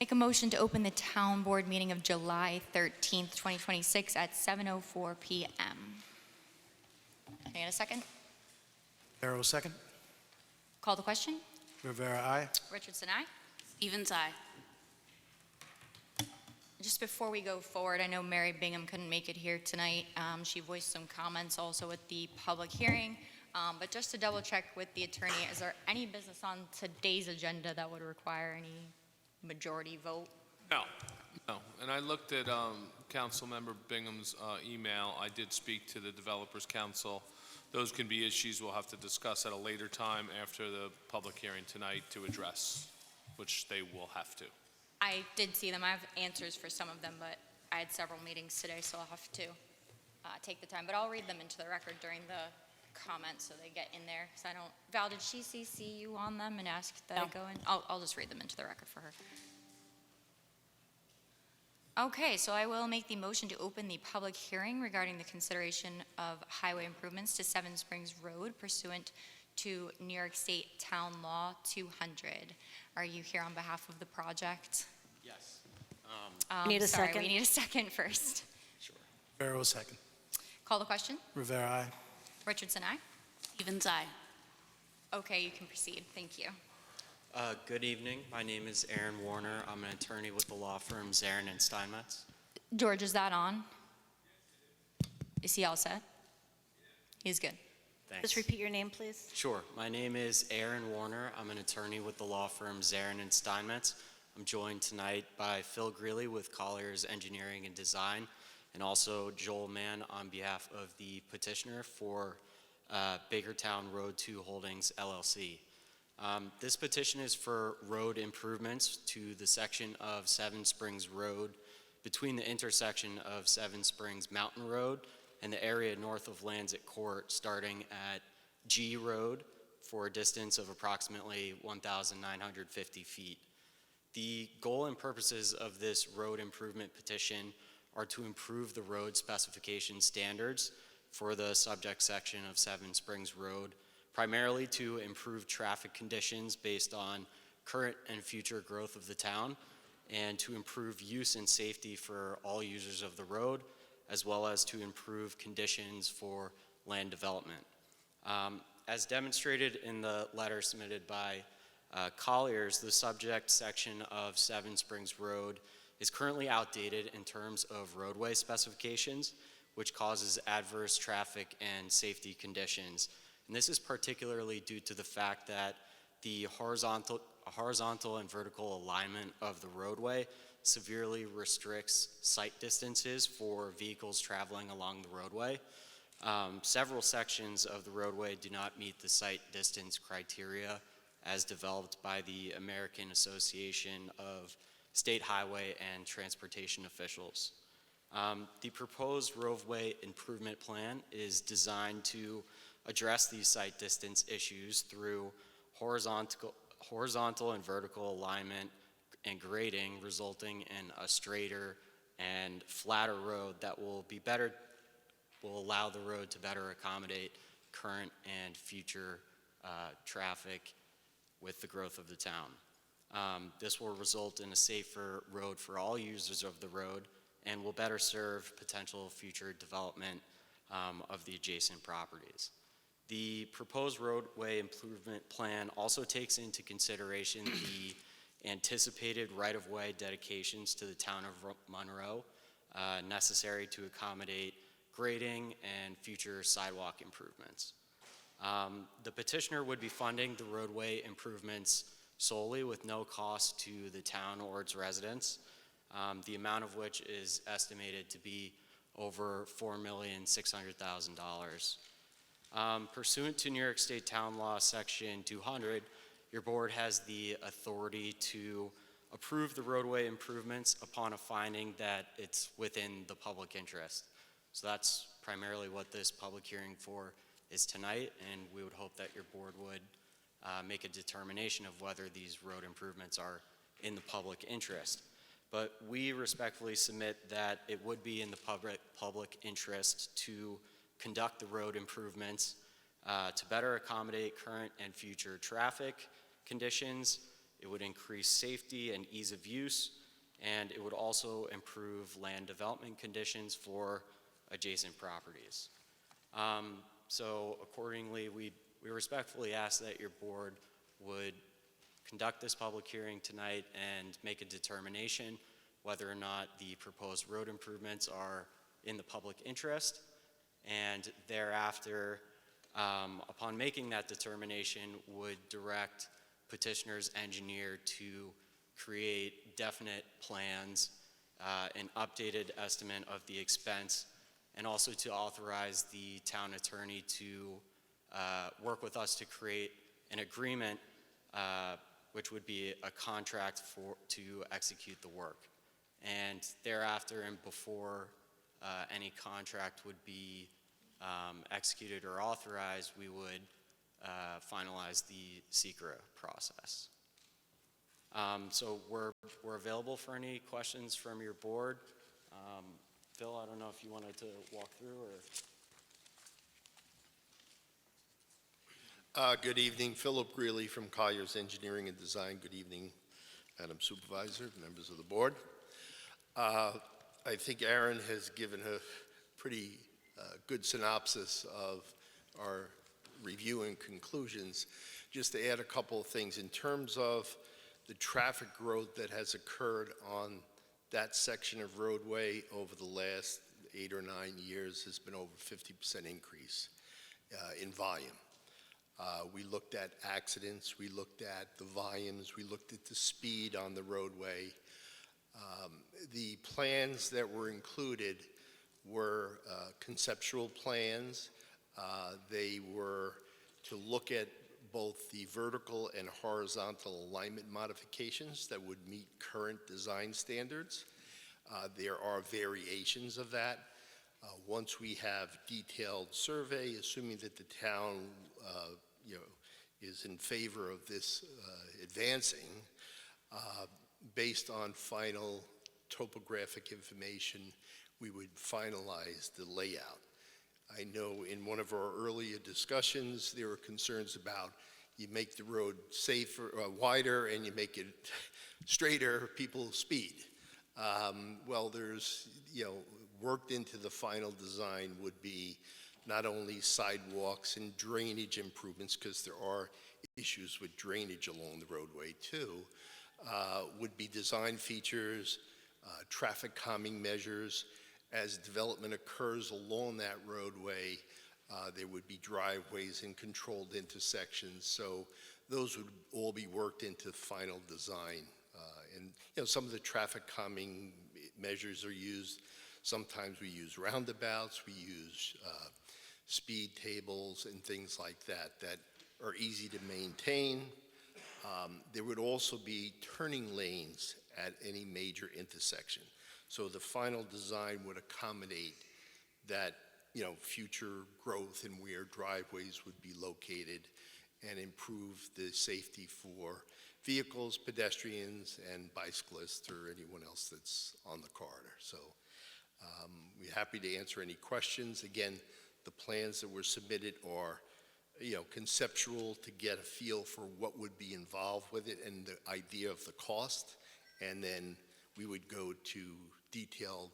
Make a motion to open the town board meeting of July 13th, 2026 at 7:04 p.m. Can I get a second? Arrow, second. Call the question. Rivera, aye. Richardson, aye. Stevens, aye. Just before we go forward, I know Mary Bingham couldn't make it here tonight. She voiced some comments also at the public hearing. But just to double check with the attorney, is there any business on today's agenda that would require any majority vote? No. And I looked at Councilmember Bingham's email. I did speak to the Developers Council. Those can be issues we'll have to discuss at a later time after the public hearing tonight to address, which they will have to. I did see them. I have answers for some of them, but I had several meetings today, so I'll have to take the time. But I'll read them into the record during the comments so they get in there. So I don't, Val, did she CC you on them and ask that I go in? I'll just read them into the record for her. Okay, so I will make the motion to open the public hearing regarding the consideration of highway improvements to Seven Springs Road pursuant to New York State Town Law 200. Are you here on behalf of the project? Yes. We need a sorry, second. we need a second first. Sure. Arrow, second. Call the question. Rivera, aye. Richardson, aye. Stevens, aye. Okay, you can proceed. Thank you. Good evening. My name is Aaron Warner. I'm an attorney with the law firm Zarin and Steinmetz. George, is that on? Is he all set? He's good. Thanks. Just repeat your name, please. Sure. My name is Aaron Warner. I'm an attorney with the law firm Zarin and Steinmetz. I'm joined tonight by Phil Greeley with Colliers Engineering and Design, and also Joel Mann on behalf of the petitioner for Bakertown Road 2 Holdings, LLC. This petition is for road improvements to the section of Seven Springs Road between the intersection of Seven Springs Mountain Road and the area north of Lansett Court, starting at G Road for a distance of approximately 1,950 feet. The goal and purposes of this road improvement petition are to improve the road specification standards for the subject section of Seven Springs Road, primarily to improve traffic conditions based on current and future growth of the town, and to improve use and safety for all users of the road, as well as to improve conditions for land development. As demonstrated in the letter submitted by Colliers, the subject section of Seven Springs Road is currently outdated in terms of roadway specifications, which causes adverse traffic and safety conditions. And this is particularly due to the fact that the horizontal and vertical alignment of the roadway severely restricts sight distances for vehicles traveling along the roadway. Several sections of the roadway do not meet the sight distance criteria as developed by the American Association of State Highway and Transportation Officials. The proposed roadway improvement plan is designed to address these sight distance issues through horizontal and vertical alignment and grading, resulting in a straighter and flatter road that will allow the road to better accommodate current and future traffic with the growth of the town. This will result in a safer road for all users of the road and will better serve potential future development of the adjacent properties. The proposed roadway improvement plan also takes into consideration the anticipated right-of-way dedications to the town of Monroe necessary to accommodate grading and future sidewalk improvements. The petitioner would be funding the roadway improvements solely with no cost to the town or its residents, the amount of which is estimated to be over $4,600,000. Pursuant to New York State Town Law Section 200, your board has the authority to approve the roadway improvements upon a finding that it's within the public interest. So that's primarily what this public hearing for is tonight, and we would hope that your board would make a determination of whether these road improvements are in the public interest. But we respectfully submit that it would be in the public interest to conduct the road improvements to better accommodate current and future traffic conditions It would increase safety and ease of use, and it would also improve land development conditions for adjacent properties. So accordingly, we respectfully ask that your board would conduct this public hearing tonight and make a determination whether or not the proposed road improvements are in the public interest, and thereafter, upon making that determination, would direct petitioner's engineer to create definite plans, an updated estimate of the expense, and also to authorize the town attorney to work with us to create an agreement, which would be a contract to execute the work. And thereafter and before any contract would be executed or authorized, we would finalize the SECRA process. So we're available for any questions from your board. Phil, I don't know if you wanted to walk through or... Good evening, Philip Greeley from Colliers Engineering and Design. Good evening, Madam Supervisor, members of the board. I think Aaron has given a pretty good synopsis of our review and conclusions. Just to add a couple of things, in terms of the traffic growth that has occurred on that section of roadway over the last 8 or 9 years has been over 50% increase in volume. We looked at accidents, we looked at the volumes, we looked at the speed on the roadway. The plans that were included were conceptual plans. They were to look at both the vertical and horizontal alignment modifications that would meet current design standards. There are variations of that. Once we have detailed survey, assuming that the town is in favor of this advancing, based on final topographic information, we would finalize the layout. I know in one of our earlier discussions, there were concerns about you make the road safer, wider, and you make it straighter, people speed. Well, there's, worked into the final design would be not only sidewalks and drainage improvements, because there are issues with drainage along the roadway too, would be design features, traffic calming measures. As development occurs along that roadway, there would be driveways and controlled intersections. So those would all be worked into final design. And some of the traffic calming measures are used. Sometimes we use roundabouts, we use speed tables and things like that that are easy to maintain. There would also be turning lanes at any major intersection. So the final design would accommodate that, future growth and where driveways would be located and improve the safety for vehicles, pedestrians, and bicyclists or anyone else that's on the corridor. So we're happy to answer any questions. Again, the plans that were submitted are, conceptual to get a feel for what would be involved with it and the idea of the cost. And then we would go to detailed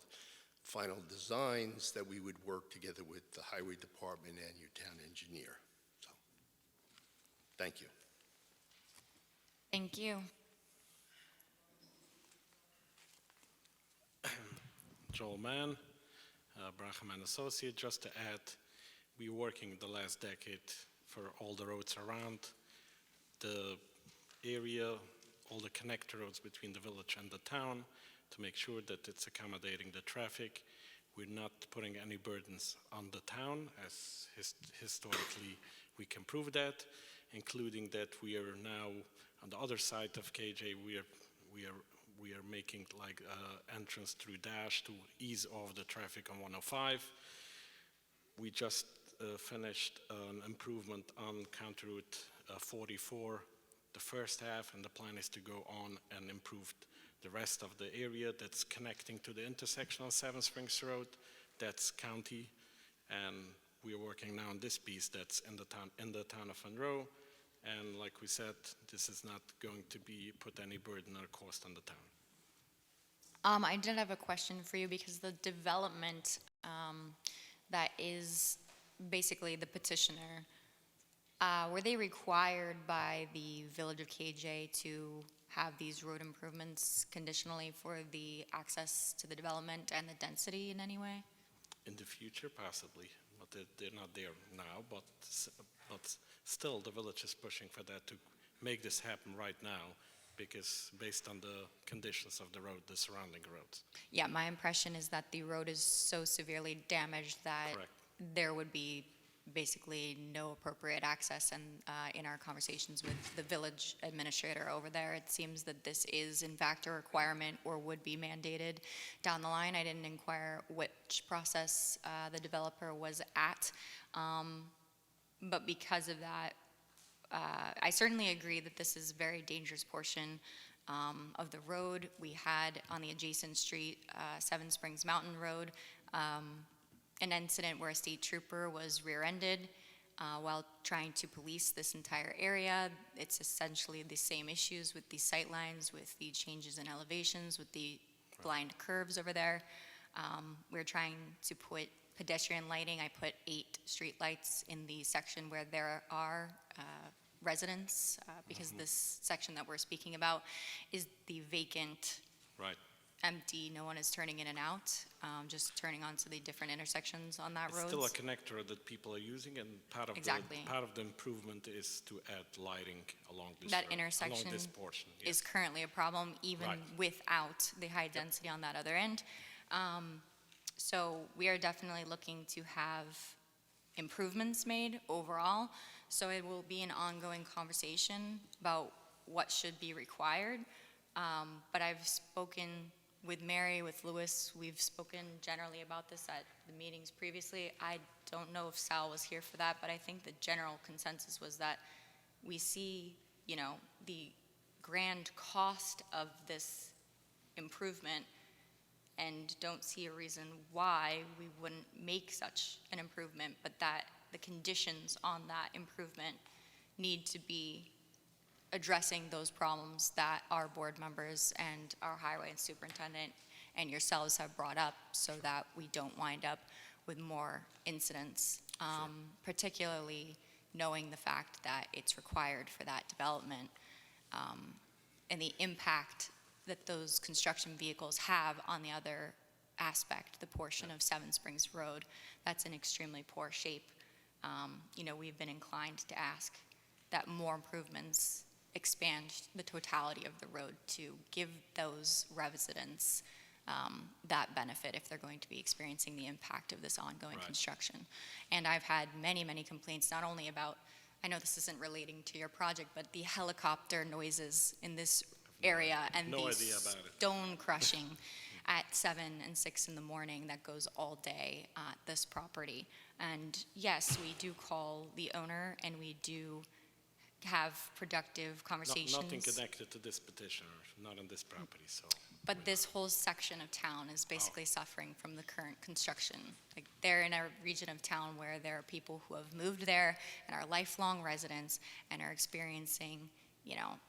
final designs that we would work together with the highway department and your town engineer. So, thank you. Thank you. Joel Mann, Braham and Associate. Just to add, we're working the last decade for all the roads around the area, all the connector roads between the village and the town, to make sure that it's accommodating the traffic. We're not putting any burdens on the town, as historically we can prove that, including that we are now on the other side of KJ. We are making like entrance through Dash to ease off the traffic on 105. We just finished an improvement on County Route 44, the first half, and the plan is to go on and improve the rest of the area that's connecting to the intersection on Seven Springs Road. That's county, and we are working now on this piece that's in the town of Monroe, And like we said, this is not going to be put any burden or cost on the town. I did have a question for you because the development that is basically the petitioner, were they required by the Village of KJ to have these road improvements conditionally for the access to the development and the density in any way? In the future, possibly, but they're not there now, but still, the village is pushing for that to make this happen right now, because based on the conditions of the road, the surrounding roads. Yeah, my impression is that the road is so severely damaged that Correct. there would be basically no appropriate access. And in our conversations with the village administrator over there, it seems that this is in fact a requirement or would be mandated down the line. I didn't inquire which process the developer was at, but because of that, I certainly agree that this is a very dangerous portion of the road. We had on the adjacent street, Seven Springs Mountain Road, an incident where a state trooper was rear-ended while trying to police this entire area. It's essentially the same issues with the sight lines, with the changes in elevations, with the blind curves over there. We're trying to put pedestrian lighting. I put 8 street lights in the section where there are residents, because this section that we're speaking about is the vacant, Right. empty, no one is turning in and out, just turning onto the different intersections on that It's road. still a connector that people are using, and Exactly. part of the improvement is to add lighting along this That road, intersection along this portion. is currently a problem, even Right. without the high density on that other end. So we are definitely looking to have improvements made overall. So it will be an ongoing conversation about what should be required. But I've spoken with Mary, with Louis. We've spoken generally about this at the meetings previously. I don't know if Sal was here for that, but I think the general consensus was that we see, the grand cost of this improvement and don't see a reason why we wouldn't make such an improvement, but that the conditions on that improvement need to be addressing those problems that our board members and our highway and superintendent and yourselves have brought up, so that we don't wind up with more incidents, particularly knowing the fact that it's required for that development, and the impact that those construction vehicles have on the other aspect, the portion of Seven Springs Road that's in extremely poor shape. We've been inclined to ask that more improvements expand the totality of the road to give those residents that benefit if they're going to be experiencing the impact of this ongoing Right. construction. And I've had many, many complaints, not only about, I know this isn't relating to your project, but the helicopter noises in this area and no the idea about it. stone crushing at 7 and 6 in the morning that goes all day at this property. And yes, we do call the owner and we do have productive conversations. Nothing connected to this petitioner, not on this property, so. But this whole section of town is basically suffering from the current construction. Like, they're in a region of town where there are people who have moved there and are lifelong residents and are experiencing,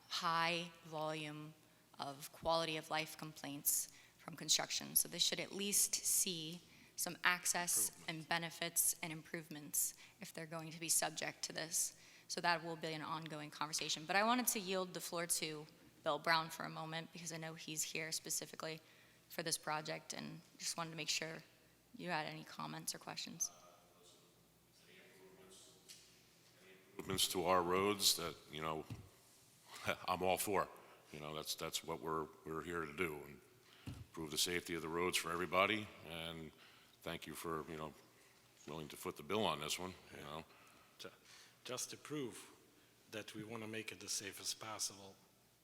high volume of quality of life complaints from construction. So they should at least see some access and benefits and improvements if they're going to be subject to this. So that will be an ongoing conversation. But I wanted to yield the floor to Bill Brown for a moment, because I know he's here specifically for this project, and just wanted to make sure you had any comments or questions. Improvements to our roads that, I'm all for. That's what we're here to do, and improve the safety of the roads for everybody. And thank you for, willing to foot the bill on this one, Just to prove that we want to make it as safe as possible,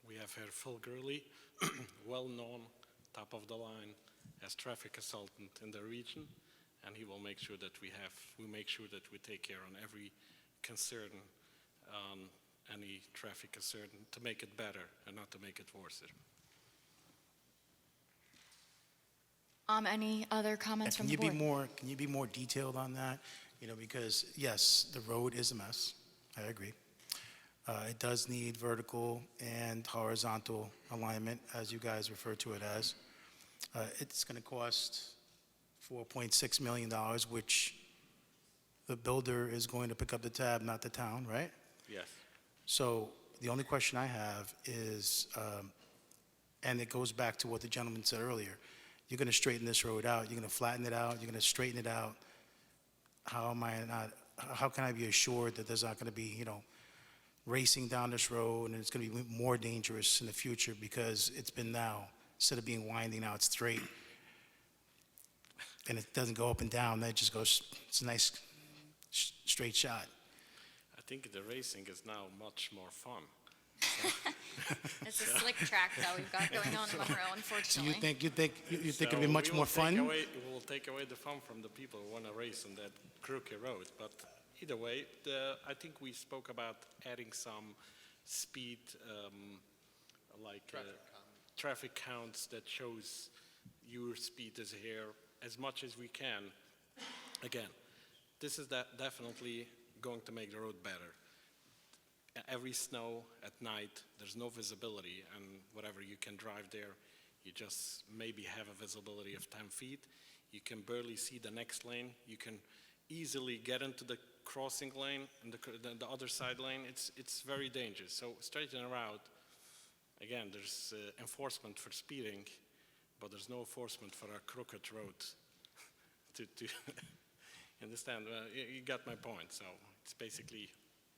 we have here Phil Gurley, well-known, top of the line, as traffic consultant in the region, and he will make sure that we make sure that we take care on every concern, any traffic concern, to make it better and not to make it worse. Any other comments from Can the you board? can you be more detailed on that? Because yes, the road is a mess. I agree. It does need vertical and horizontal alignment, as you guys refer to it as. It's going to cost $4.6 million, which the builder is going to pick up the tab, not the town, right? Yes. So the only question I have is, and it goes back to what the gentleman said earlier, you're going to straighten this road out, you're going to flatten it out, you're going to straighten it out. How can I be assured that there's not going to be, racing down this road and it's going to be more dangerous in the future because it's been now, instead of being winding, now it's straight. And it doesn't go up and down, it just goes, it's a nice straight shot. I think the racing is now much more fun. It's a slick track that we've got going on in Monroe, So unfortunately. you think it'll be So much we more will take fun? We will take away the fun from the people who want to race on that crooked road. But either way, I think we spoke about adding some speed, traffic counts that shows your speed is here as much as we can. Again, this is definitely going to make the road better. Every snow at night, there's no visibility, and whatever you can drive there, you just maybe have a visibility of 10 feet. You can barely see the next lane. You can easily get into the crossing lane and the other side lane. It's very dangerous. So straightening a route, again, there's enforcement for speeding, but there's no enforcement for a crooked road. You understand? You got my point. So it's basically,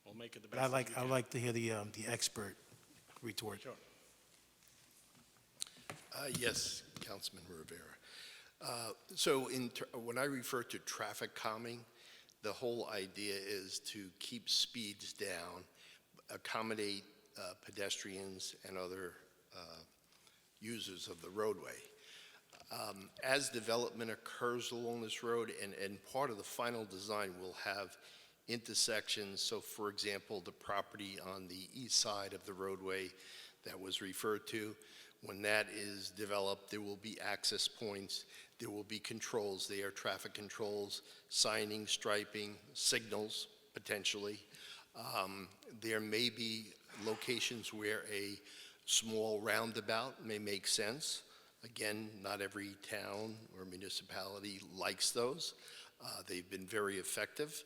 we'll make it the But best. I'd like to hear the expert retort. Sure. Yes, Councilman Rivera. So when I refer to traffic calming, the whole idea is to keep speeds down, accommodate pedestrians and other users of the roadway. As development occurs along this road, and part of the final design will have intersections. So for example, the property on the east side of the roadway that was referred to, when that is developed, there will be access points, there will be controls, they are traffic controls, signing, striping, signals, potentially. There may be locations where a small roundabout may make sense. Again, not every town or municipality likes those. They've been very effective.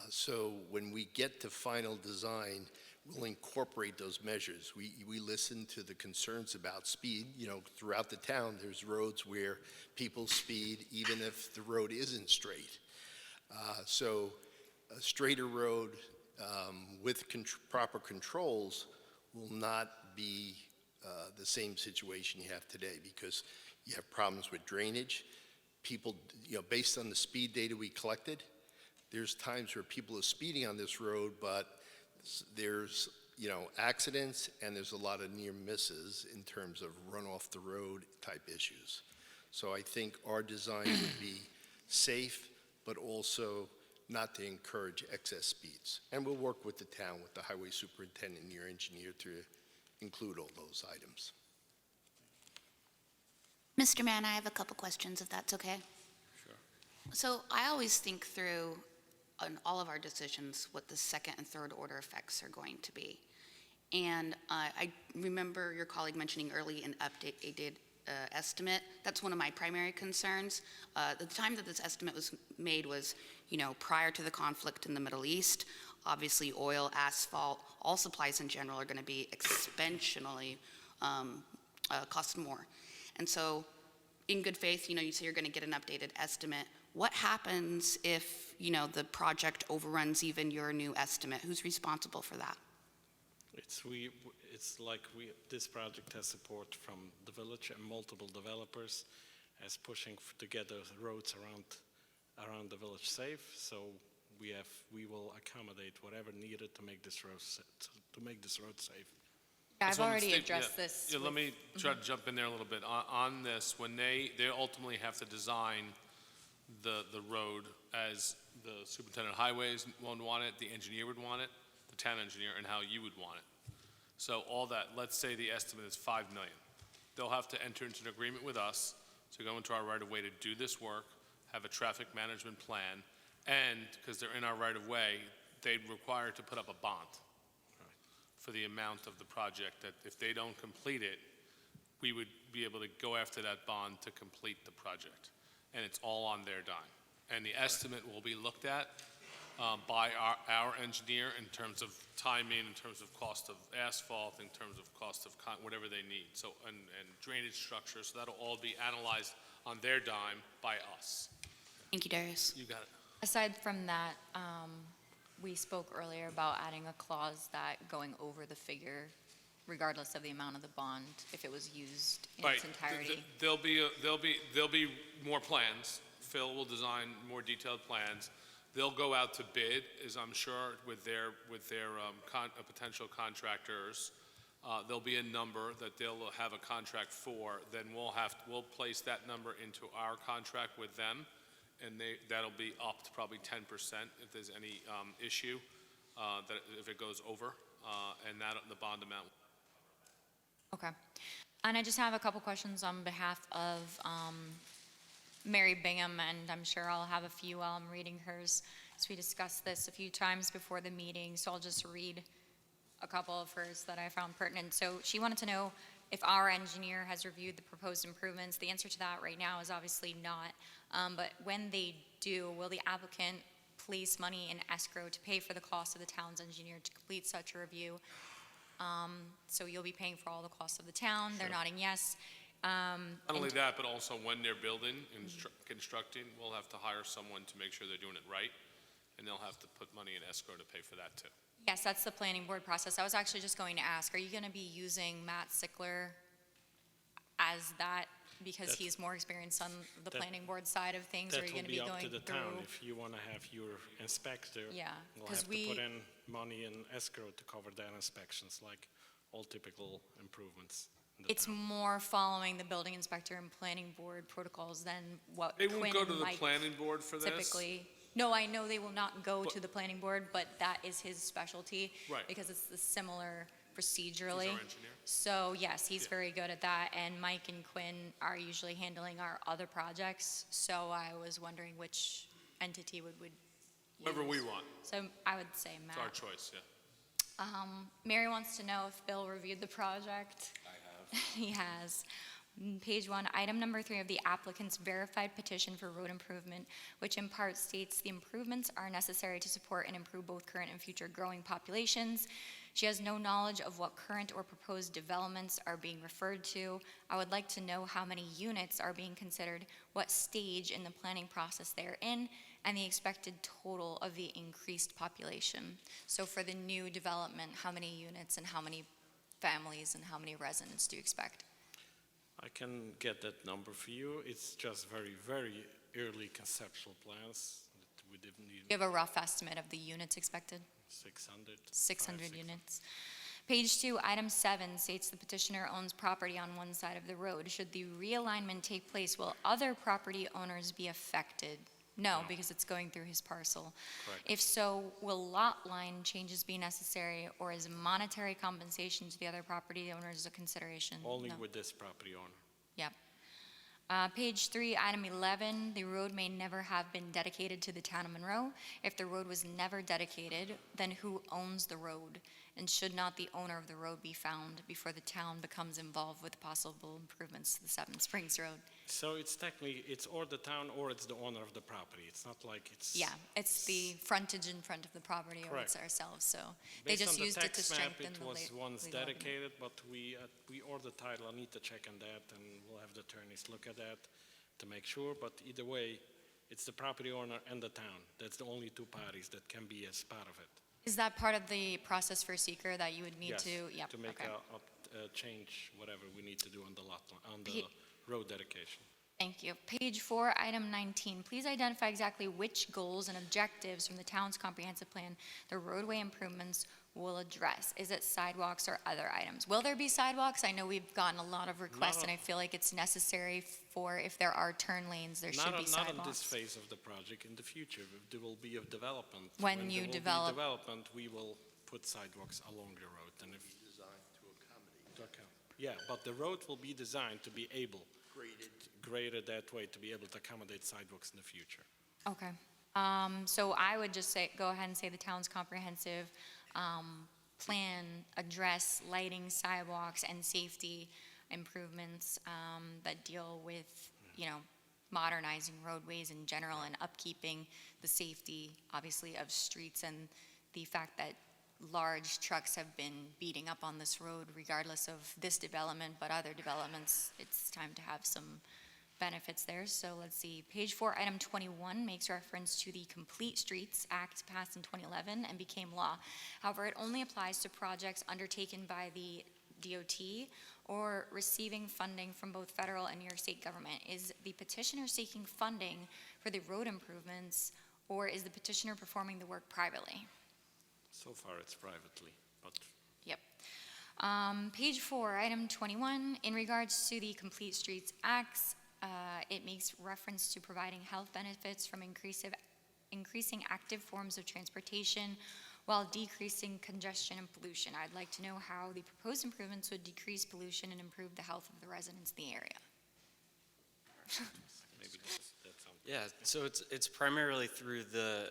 So when we get to final design, we'll incorporate those measures. We listen to the concerns about speed. Throughout the town, there's roads where people speed even if the road isn't straight. So a straighter road with proper controls will not be the same situation you have today, because you have problems with drainage. People, based on the speed data we collected, there's times where people are speeding on this road, but there's, accidents, and there's a lot of near misses in terms of run off the road type issues. So I think our design would be safe, but also not to encourage excess speeds. And we'll work with the town, with the highway superintendent and your engineer to include all those items. Mr. Mann, I have a couple questions, if that's okay. Sure. So I always think through on all of our decisions what the second and third order effects are going to be. And I remember your colleague mentioning early an updated estimate. That's one of my primary concerns. The time that this estimate was made was, prior to the conflict in the Middle East. Obviously, oil, asphalt, all supplies in general are going to be exponentially cost more. And so, in good faith, you say you're going to get an updated estimate. What happens if, the project overruns even your new estimate? Who's responsible for that? This project has support from the village and multiple developers as pushing to get the roads around the village safe. So we will accommodate whatever needed to make this road safe. I've So on the already state- addressed yeah, this. Yeah, let with- me try to jump in there a little bit. On this, when they ultimately have to design the road as the superintendent of highways would want it, the engineer would want it, the town engineer, and how you would want it. So all that, let's say the estimate is $5 million. They'll have to enter into an agreement with us to go into our right-of-way to do this work, have a traffic management plan, and, because they're in our right-of-way, they'd require to put up a bond. for the amount of the project, that if they don't complete it, we would be able to go after that bond to complete the project. And it's all on their dime. And the estimate will be looked at by our engineer in terms of timing, in terms of cost of asphalt, in terms of cost of whatever they need. So, and drainage structure, so that'll all be analyzed on their dime by us. Thank you, Darius. You got it. Aside from that, we spoke earlier about adding a clause that going over the figure, regardless of the amount of the bond, if it was used in its entirety. There'll be more plans. Phil will design more detailed plans. They'll go out to bid, as I'm sure, with their potential contractors. There'll be a number that they'll have a contract for. Then we'll place that number into our contract with them, and that'll be up to probably 10% if there's any issue, that if it goes over, and that the bond amount. Okay. And I just have a couple questions on behalf of Mary Bingham, and I'm sure I'll have a few while I'm reading hers. So we discussed this a few times before the meeting, so I'll just read a couple of hers that I found pertinent. So she wanted to know if our engineer has reviewed the proposed improvements. The answer to that right now is obviously not. But when they do, will the applicant place money in escrow to pay for the cost of the town's engineer to complete such a review? So you'll be paying for all the costs of the town. They're nodding yes. Not only that, but also when they're building and constructing, we'll have to hire someone to make sure they're doing it right, and they'll have to put money in escrow to pay for that too. Yes, that's the planning board process. I was actually just going to ask, are you going to be using Matt Sickler as that because he's more experienced on the planning board side of things? Or are you going to be going through? That will be up to the town. If you want to have your inspector, Yeah, we'll have to put in money in escrow to cover their inspections, like all typical improvements. It's more following the building inspector and planning board protocols than what They Quinn won't go to the might planning board for this? typically. No, I know they will not go to the planning board, but that is his specialty. Right. Because it's the similar procedurally. He's our engineer. So yes, he's Yeah. very good at that, and Mike and Quinn are usually handling our other projects, so I was wondering which entity would Whoever we use. want. So I would say It's our Matt. choice, yeah. Mary wants to know if Bill reviewed the project. I have. He has. Page 1, item number 3 of the applicant's verified petition for road improvement, which in part states the improvements are necessary to support and improve both current and future growing populations. She has no knowledge of what current or proposed developments are being referred to. I would like to know how many units are being considered, what stage in the planning process they are in, and the expected total of the increased population. So for the new development, how many units and how many families and how many residents do you expect? I can get that number for you. It's just very, very early conceptual plans. We didn't need Do you have a rough estimate of the units expected? 600. 600 units. Page 2, item 7 states the petitioner owns property on one side of the road. Should the realignment take place, will other property owners be affected? No, because it's going through his parcel. Correct. If so, will lot line changes be necessary, or is monetary compensation to the other property owners a consideration? Only No. with this property owner. Yep. Page 3, item 11, the road may never have been dedicated to the town of Monroe. If the road was never dedicated, then who owns the road? And should not the owner of the road be found before the town becomes involved with possible improvements to the Seven Springs Road? So it's technically, it's or the town or it's the owner of the property. It's not like it's... Yeah, it's the frontage in front of the property, or it's Correct. ourselves, so they Based just on the used it to tax map, strengthen it the was once legal argument. dedicated, but we ordered title. I need to check on that, and we'll have the attorneys look at that to make sure. But either way, it's the property owner and the town. That's the only two parties that can be as part of it. Is that part of the process for seeker that you would need Yes, to? Yep, to make okay. a change, whatever we need to do on the lot, on the He- road dedication. Thank you. Page 4, item 19. Please identify exactly which goals and objectives from the town's comprehensive plan the roadway improvements will address. Is it sidewalks or other items? Will there be sidewalks? I know we've gotten a lot of requests, Not and I feel like it's necessary for, if there are turn lanes, there should be Not sidewalks. on this phase of the project. In the future, if there will be a development. When there you will be develop- development, we will put sidewalks along the road. And if Designed to accommodate. yeah, but the road will be designed to be able, Graded. graded that way, to be able to accommodate sidewalks in the future. Okay. So I would just say, go ahead and say the town's comprehensive plan address lighting, sidewalks, and safety improvements that deal with, modernizing roadways in general and upkeeping the safety, obviously, of streets and the fact that large trucks have been beating up on this road regardless of this development, but other developments, it's time to have some benefits there. So let's see, page 4, item 21 makes reference to the Complete Streets Act passed in 2011 and became law. However, it only applies to projects undertaken by the DOT or receiving funding from both federal and New York State government. Is the petitioner seeking funding for the road improvements, or is the petitioner performing the work privately? So far, it's privately, but Yep. Page 4, item 21, in regards to the Complete Streets Acts, it makes reference to providing health benefits from increasing active forms of transportation while decreasing congestion and pollution. I'd like to know how the proposed improvements would decrease pollution and improve the health of the residents in the area. maybe that sounds. Yeah, so it's primarily through the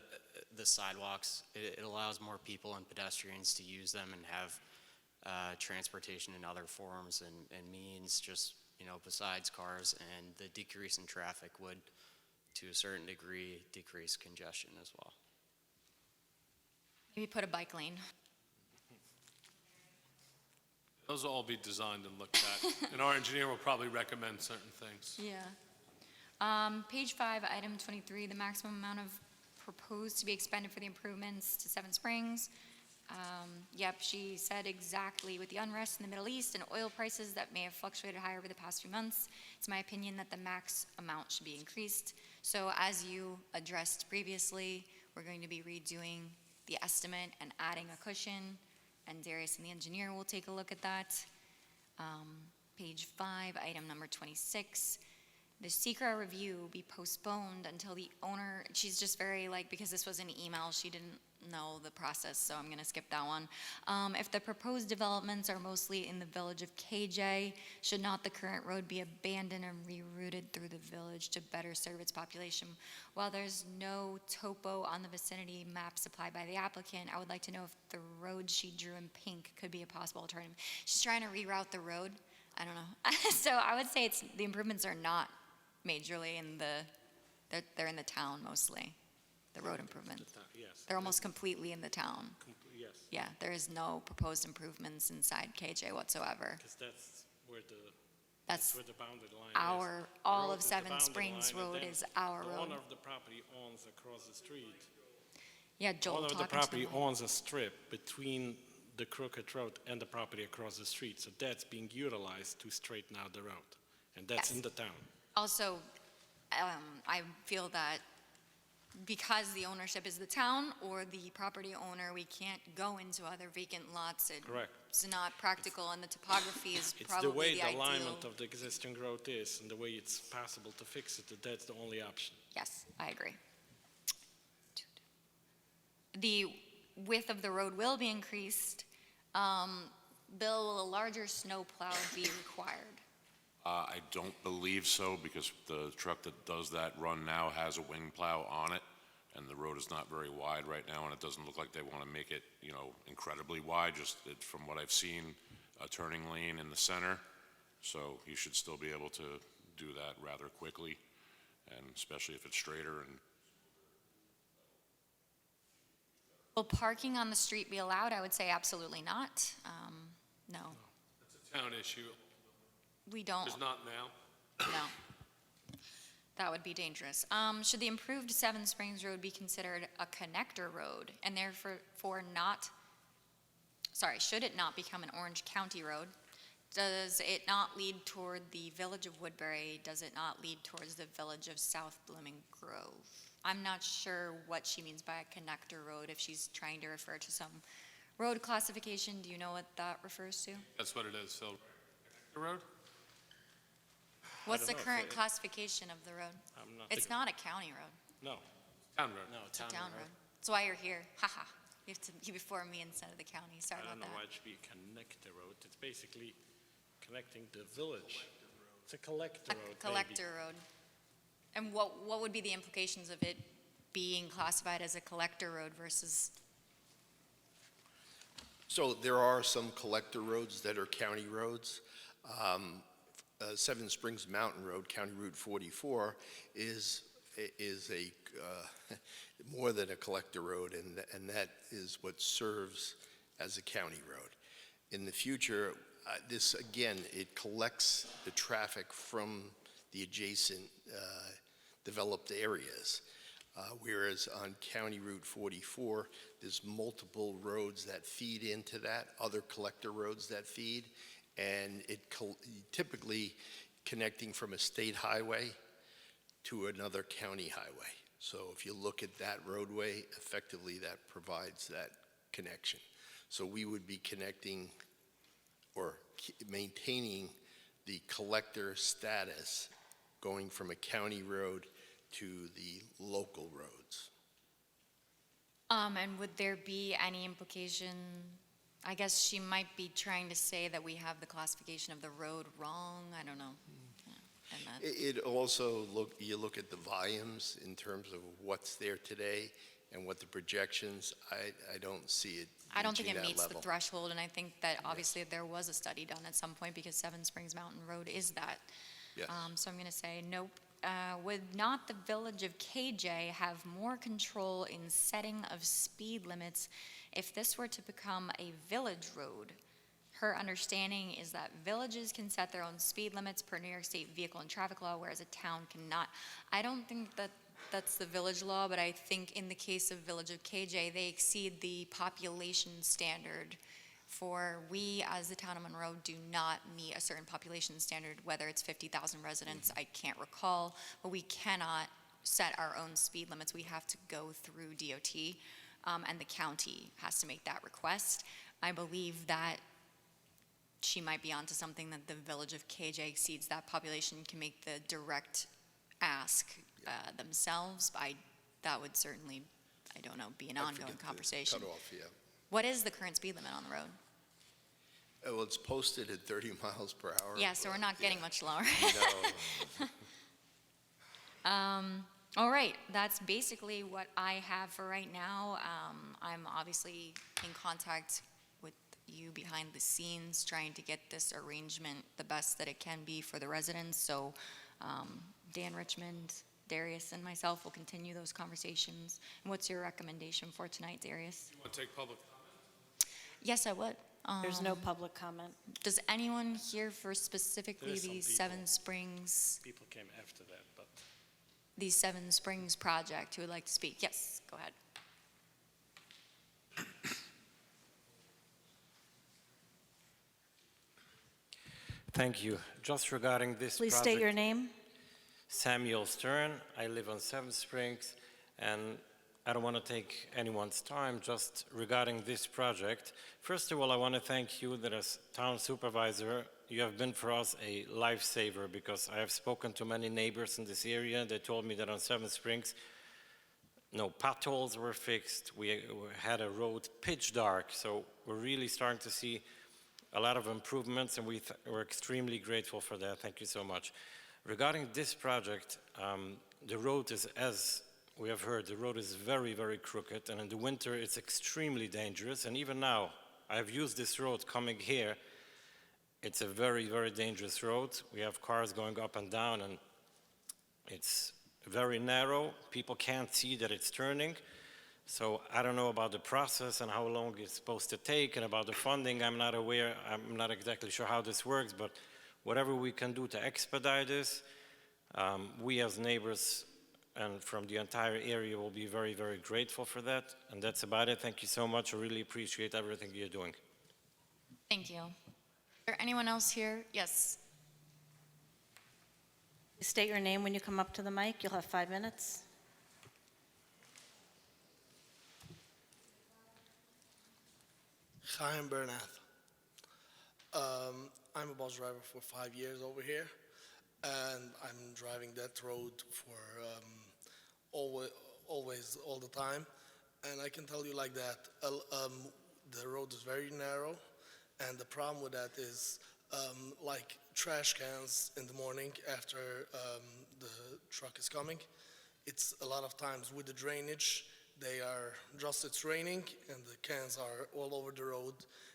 sidewalks. It allows more people and pedestrians to use them and have transportation in other forms and means, just, besides cars, and the decrease in traffic would, to a certain degree, decrease congestion as well. Maybe put a bike lane. Those will all be designed and looked at, and our engineer will probably recommend certain things. Yeah. Page 5, item 23, the maximum amount of proposed to be expended for the improvements to Seven Springs. Yep, she said exactly, with the unrest in the Middle East and oil prices that may have fluctuated higher over the past few months, it's my opinion that the max amount should be increased. So as you addressed previously, we're going to be redoing the estimate and adding a cushion, and Darius and the engineer will take a look at that. Page 5, item number 26, the secret review be postponed until the owner, she's just very because this was an email, she didn't know the process, so I'm gonna skip that one. If the proposed developments are mostly in the village of KJ, should not the current road be abandoned and rerouted through the village to better serve its population? While there's no topo on the vicinity map supplied by the applicant, I would like to know if the road she drew in pink could be a possible alternative. She's trying to reroute the road. I don't know. So I would say the improvements are not majorly they're in the town mostly, the road improvements. Yes. They're almost completely in the town. Yes, Yeah, there is no proposed improvements inside KJ whatsoever. because that's That's where the boundary line is. all Road of is the Seven boundary Springs line, and Road then is our The road. owner of the property owns across the street. Yeah, The Joel owner of the talking to property them. owns a strip between the Crooked Road and the property across the street, so that's being utilized to straighten out the road, and that's Yes. in the town. Also, I feel that because the ownership is the town or the property owner, we can't go into other vacant lots. Correct. It's not practical, and the topography is It's probably the way the ideal. alignment of the existing road is and the way it's possible to fix it, that's the only option. Yes, I agree. The width of the road will be increased. Bill, will a larger snow plow be required? I don't believe so, because the truck that does that run now has a wing plow on it, and the road is not very wide right now, and it doesn't look like they want to make it, incredibly wide, from what I've seen, a turning lane in the center. So you should still be able to do that rather quickly, and especially if it's straighter. And Will parking on the street be allowed? I would say absolutely not. No, It's a town issue. we don't. It's not now. No. That would be dangerous. Should the improved Seven Springs Road be considered a connector road and therefore should it not become an Orange County road? Does it not lead toward the village of Woodbury? Does it not lead towards the village of South Blooming Grove? I'm not sure what she means by a connector road, if she's trying to refer to some road classification. Do you know what that refers to? That's what it is, Phil. The road? What's the don't know if current it- classification of the road? I'm not. It's not a county road. No, Town road. No, It's a town town road. road. That's why you're here. Haha. You have to be before me instead of the county. Sorry I about don't know that. why it should be a connector road. It's basically connecting the village. It's a collector A road, maybe. collector road. And what would be the implications of it being classified as a collector road versus, So there are some collector roads that are county roads. Seven Springs Mountain Road, County Route 44, is a more than a collector road, and that is what serves as a county road. In the future, this, again, it collects the traffic from the adjacent developed areas. Whereas on County Route 44, there's multiple roads that feed into that, other collector roads that feed, and typically connecting from a state highway to another county highway. So if you look at that roadway, effectively that provides that connection. So we would be connecting or maintaining the collector status going from a county road to the local roads. And would there be any implication, I guess she might be trying to say that we have the classification of the road wrong, I don't know. Yeah, and that- It also, you look at the volumes in terms of what's there today and what the projections, I don't see it I don't think reaching it that meets the level. threshold, and I think that obviously there was a study done at some point because Seven Springs Mountain Road is that. Yes. So I'm going to say nope. Would not the village of KJ have more control in setting of speed limits if this were to become a village road? Her understanding is that villages can set their own speed limits per New York State vehicle and traffic law, whereas a town cannot. I don't think that that's the village law, but I think in the case of Village of KJ, they exceed the population standard for we, as the town of Monroe, do not meet a certain population standard, whether it's 50,000 residents, I can't recall, but we cannot set our own speed limits. We have to go through DOT, and the county has to make that request. I believe that she might be onto something, that the Village of KJ exceeds that population, can make the direct ask themselves. That would certainly, I don't know, be an I ongoing forget the conversation. cutoff, yeah. What is the current speed limit on the road? Well, it's posted at 30 miles per hour. Yeah, so we're not getting yeah. much lower. No, All right, that's basically what I have for right now. I'm obviously in contact with you behind the scenes, trying to get this arrangement the best that it can be for the residents. So Dan Richmond, Darius, and myself will continue those conversations. And what's your recommendation for tonight, Darius? You want to take public comment? Yes, I would. There's no public comment. Does anyone here for specifically There is some the people. Seven Springs, People came after that, but the Seven Springs project who would like to speak? Yes, go ahead. Thank you. Just regarding this Please project, state your name. Samuel Stern. I live on Seven Springs, and I don't want to take anyone's time. Just regarding this project, first of all, I want to thank you that as town supervisor, you have been for us a lifesaver, because I have spoken to many neighbors in this area. They told me that on Seven Springs, no potholes were fixed. We had a road pitch dark, so we're really starting to see a lot of improvements, and we're extremely grateful for that. Thank you so much. Regarding this project, the road is, as we have heard, the road is very, very crooked, and in the winter it's extremely dangerous. And even now, I've used this road coming here. It's a very, very dangerous road. We have cars going up and down, and it's very narrow. People can't see that it's turning. So I don't know about the process and how long it's supposed to take, and about the funding, I'm not aware. I'm not exactly sure how this works, but whatever we can do to expedite this, we as neighbors and from the entire area will be very, very grateful for that. And that's about it. Thank you so much. I really appreciate everything you're doing. Thank you. Is there anyone else here? Yes. State your name when you come up to the mic. You'll have 5 minutes. Hi, I'm Bernath. I'm a bus driver for 5 years over here, and I'm driving that road for always, all the time. And I can tell you like that, the road is very narrow, and the problem with that is like trash cans in the morning after the truck is coming. It's a lot of times with the drainage, they are just, it's raining and the cans are all over the road,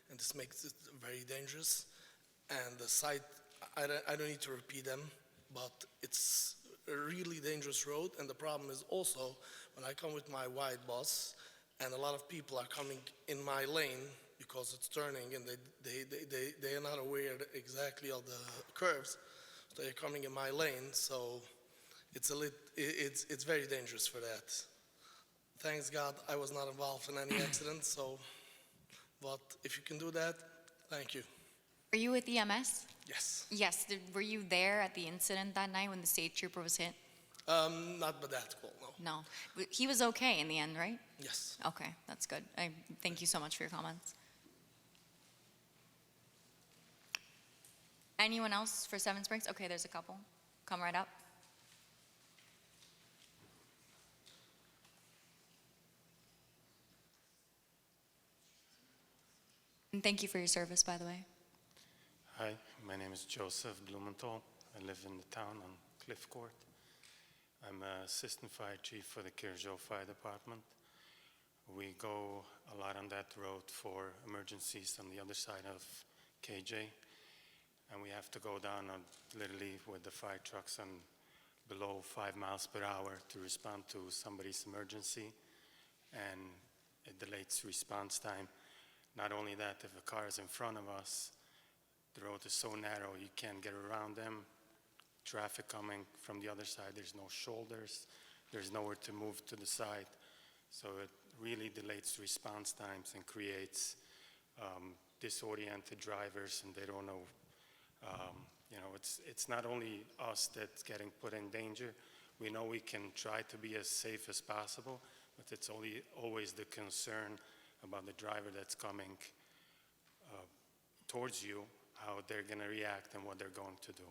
and this makes it very dangerous. And the site, I don't need to repeat them, but it's a really dangerous road. And the problem is also when I come with my white bus and a lot of people are coming in my lane because it's turning and they are not aware exactly of the curves. So they're coming in my lane, so it's very dangerous for that. Thanks God I was not involved in any accident, so, but if you can do that, thank you. Were you with EMS? Yes. Yes. Were you there at the incident that night when the state trooper was hit? Not by that call, no. No. But he was okay in the end, right? Yes. Okay, that's good. Thank you so much for your comments. Anyone else for Seven Springs? Okay, there's a couple. Come right up. And thank you for your service, by the way. Hi, my name is Joseph Blumenthal. I live in the town on Cliff Court. I'm Assistant Fire Chief for the Kirjo Fire Department. We go a lot on that road for emergencies on the other side of KJ. And we have to go down on, literally with the fire trucks on below 5 miles per hour to respond to somebody's emergency. And it delays response time. Not only that, if a car is in front of us, the road is so narrow you can't get around them. Traffic coming from the other side, there's no shoulders, there's nowhere to move to the side. So it really delays response times and creates disoriented drivers, and they don't know. It's not only us that's getting put in danger. We know we can try to be as safe as possible, but it's always the concern about the driver that's coming towards you, how they're going to react and what they're going to do.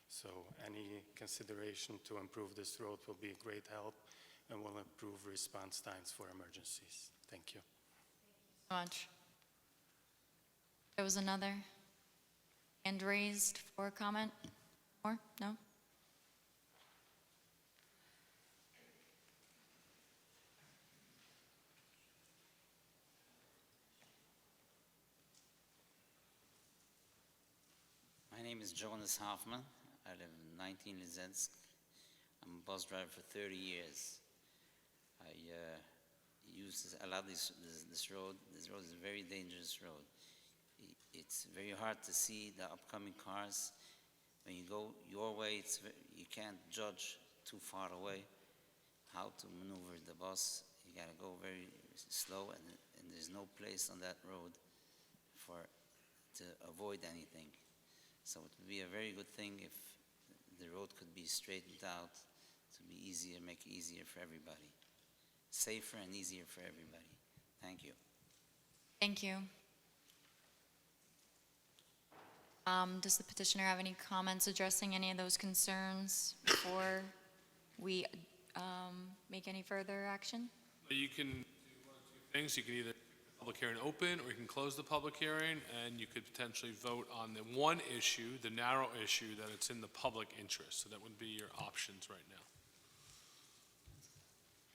So any consideration to improve this road will be a great help and will improve response times for emergencies. Thank you. So much. There was another hand raised for comment. More? No? My name is Jonas Hoffman. I live in 19 Lizensk. I'm a bus driver for 30 years. I use a lot this road. This road is a very dangerous road. It's very hard to see the upcoming cars. When you go your way, you can't judge too far away how to maneuver the bus. You gotta go very slow, and there's no place on that road to avoid anything. So it would be a very good thing if the road could be straightened out to be easier, make it easier for everybody. Safer and easier for everybody. Thank you. Thank you. Does the petitioner have any comments addressing any of those concerns before we make any further action? You can do one of two things. You can either public hearing open, or you can close the public hearing, and you could potentially vote on the one issue, the narrow issue, that it's in the public interest. So that would be your options right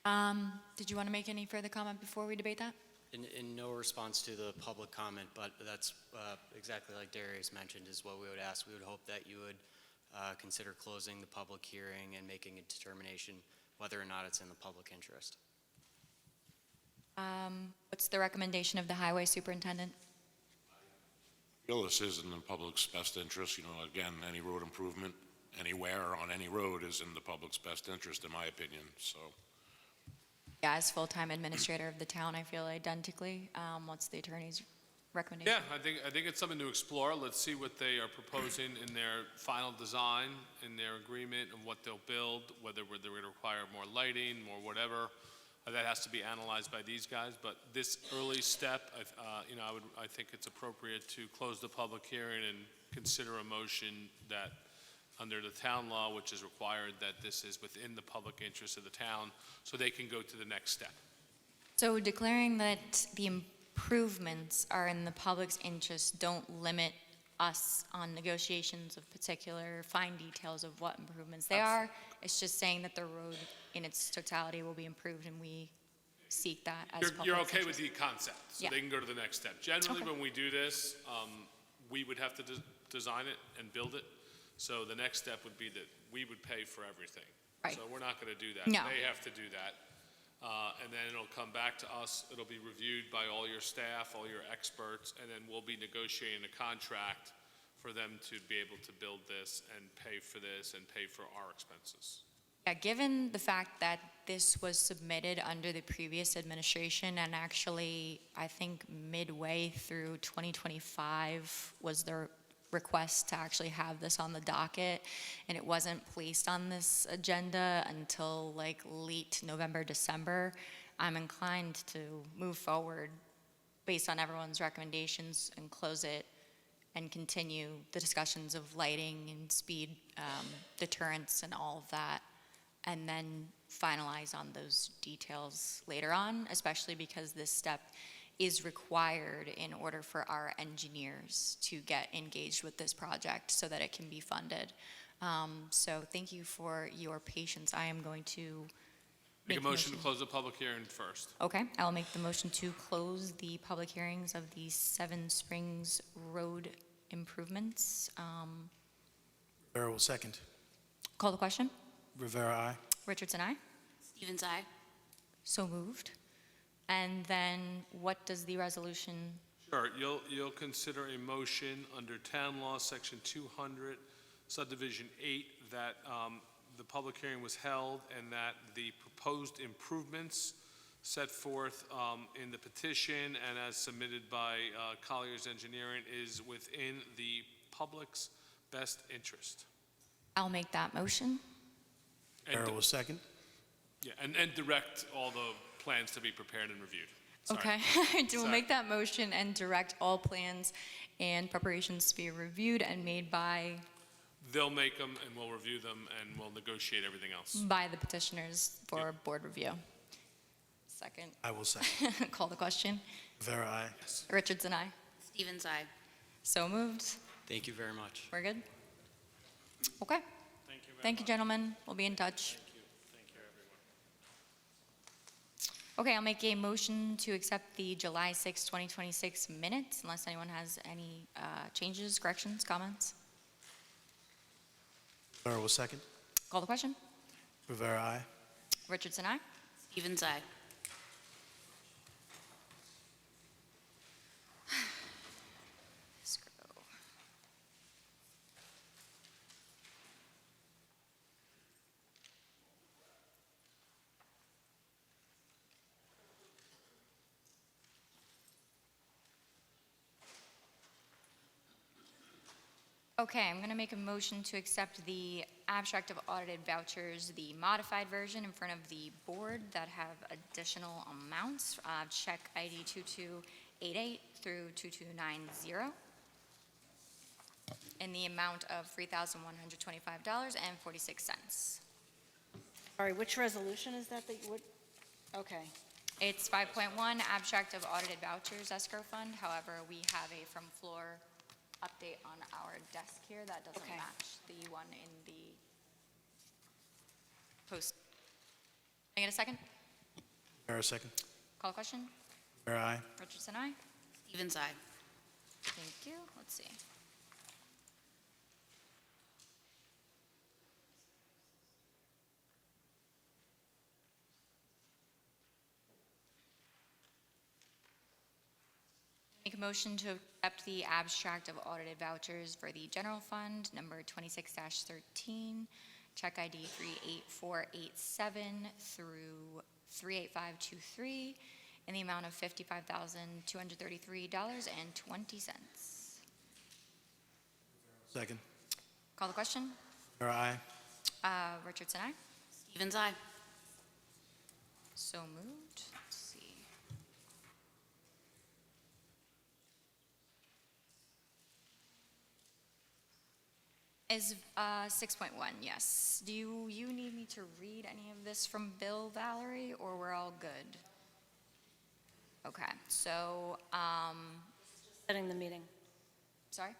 now. Did you want to make any further comment before we debate that? In no response to the public comment, but that's exactly like Darius mentioned is what we would ask. We would hope that you would consider closing the public hearing and making a determination whether or not it's in the public interest. What's the recommendation of the highway superintendent? I feel this is in the public's best interest. Again, any road improvement anywhere on any road is in the public's best interest, in my opinion. So. Yeah, as full-time administrator of the town, I feel identically. What's the attorney's recommendation? Yeah, I think it's something to explore. Let's see what they are proposing in their final design, in their agreement, and what they'll build, whether they're going to require more lighting, more whatever. That has to be analyzed by these guys. But this early step, I think it's appropriate to close the public hearing and consider a motion that, under the town law, which is required, that this is within the public interest of the town, so they can go to the next step. So declaring that the improvements are in the public's interest don't limit us on negotiations of particular fine details of what improvements they are. It's just saying that the road in its totality will be improved, and we seek that as public You're okay with interest. the concept, so Yeah. they can go to the next step. Generally, Okay. when we do this, we would have to design it and build it. So the next step would be that we would pay for everything. Right. So we're not going to do that. No. They have to do that. And then it'll come back to us. It'll be reviewed by all your staff, all your experts, and then we'll be negotiating a contract for them to be able to build this and pay for this and pay for our expenses. Yeah, given the fact that this was submitted under the previous administration and actually, I think midway through 2025 was the request to actually have this on the docket, and it wasn't placed on this agenda until like late November, December, I'm inclined to move forward based on everyone's recommendations and close it and continue the discussions of lighting and speed deterrence and all of that, and then finalize on those details later on, especially because this step is required in order for our engineers to get engaged with this project so that it can be funded. So thank you for your patience. I am going to Make a motion to close the public hearing first. Okay, I'll make the motion to close the public hearings of the Seven Springs Road improvements. Rivera will second. Call the question. Rivera, aye. Richardson, aye. Stevens, aye. So moved. And then what does the resolution, Sure, you'll consider a motion under Town Law, Section 200, Subdivision 8, that the public hearing was held and that the proposed improvements set forth in the petition and as submitted by Colliers Engineering is within the public's best interest. I'll make that motion. And, Rivera will second. yeah, and direct all the plans to be prepared and reviewed. Sorry. Okay, we'll Sorry. make that motion and direct all plans and preparations to be reviewed and made by They'll make them and we'll review them and we'll negotiate everything else. the petitioners for board review. Second. I will second. Call the question. Rivera, aye. Richardson, aye. Stevens, aye. So moved. Thank you very much. We're good? Okay. Thank you, gentlemen. We'll be in touch. Thank you, everyone. Okay, I'll make a motion to accept the July 6, 2026 minutes, unless anyone has any changes, corrections, comments. Rivera will second. Call the question. Rivera, aye. Richardson, aye. Stevens, aye. Scroll. Okay, I'm going to make a motion to accept the abstract of audited vouchers, the modified version in front of the board that have additional amounts, check ID 2288 through 2290, in the amount of $3,125.46. Sorry, which resolution is that you would, okay. It's 5.1, abstract of audited vouchers, escrow fund. However, we have a from floor update on our desk here that doesn't Okay. match the one in the post. Can I get a second? Rivera, second. Call the question. Rivera, aye. Richardson, aye. Stevens, aye. Thank you. Let's see. Make a motion to accept the abstract of audited vouchers for the general fund, number 26-13, check ID 38487 through 38523, in the amount of $55,233.20. Second. Call the question. Rivera, aye. Richardson, aye. Stevens, aye. So moved. Let's see. Is 6.1, yes. Do you need me to read any of this from Bill, Valerie, or we're all good? Okay, so, Setting the meeting. sorry?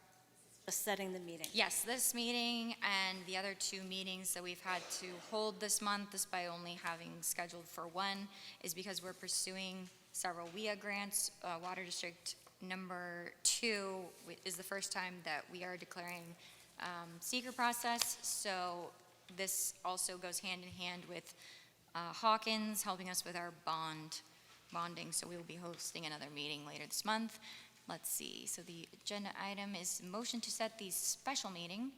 Just setting the meeting. Yes, this meeting and the other 2 meetings that we've had to hold this month, despite only having scheduled for one, is because we're pursuing several WIA grants. Water District number 2 is the first time that we are declaring seeker process, so this also goes hand in hand with Hawkins helping us with our bonding, so we will be hosting another meeting later this month. Let's see, so the agenda item is motion to set the special meeting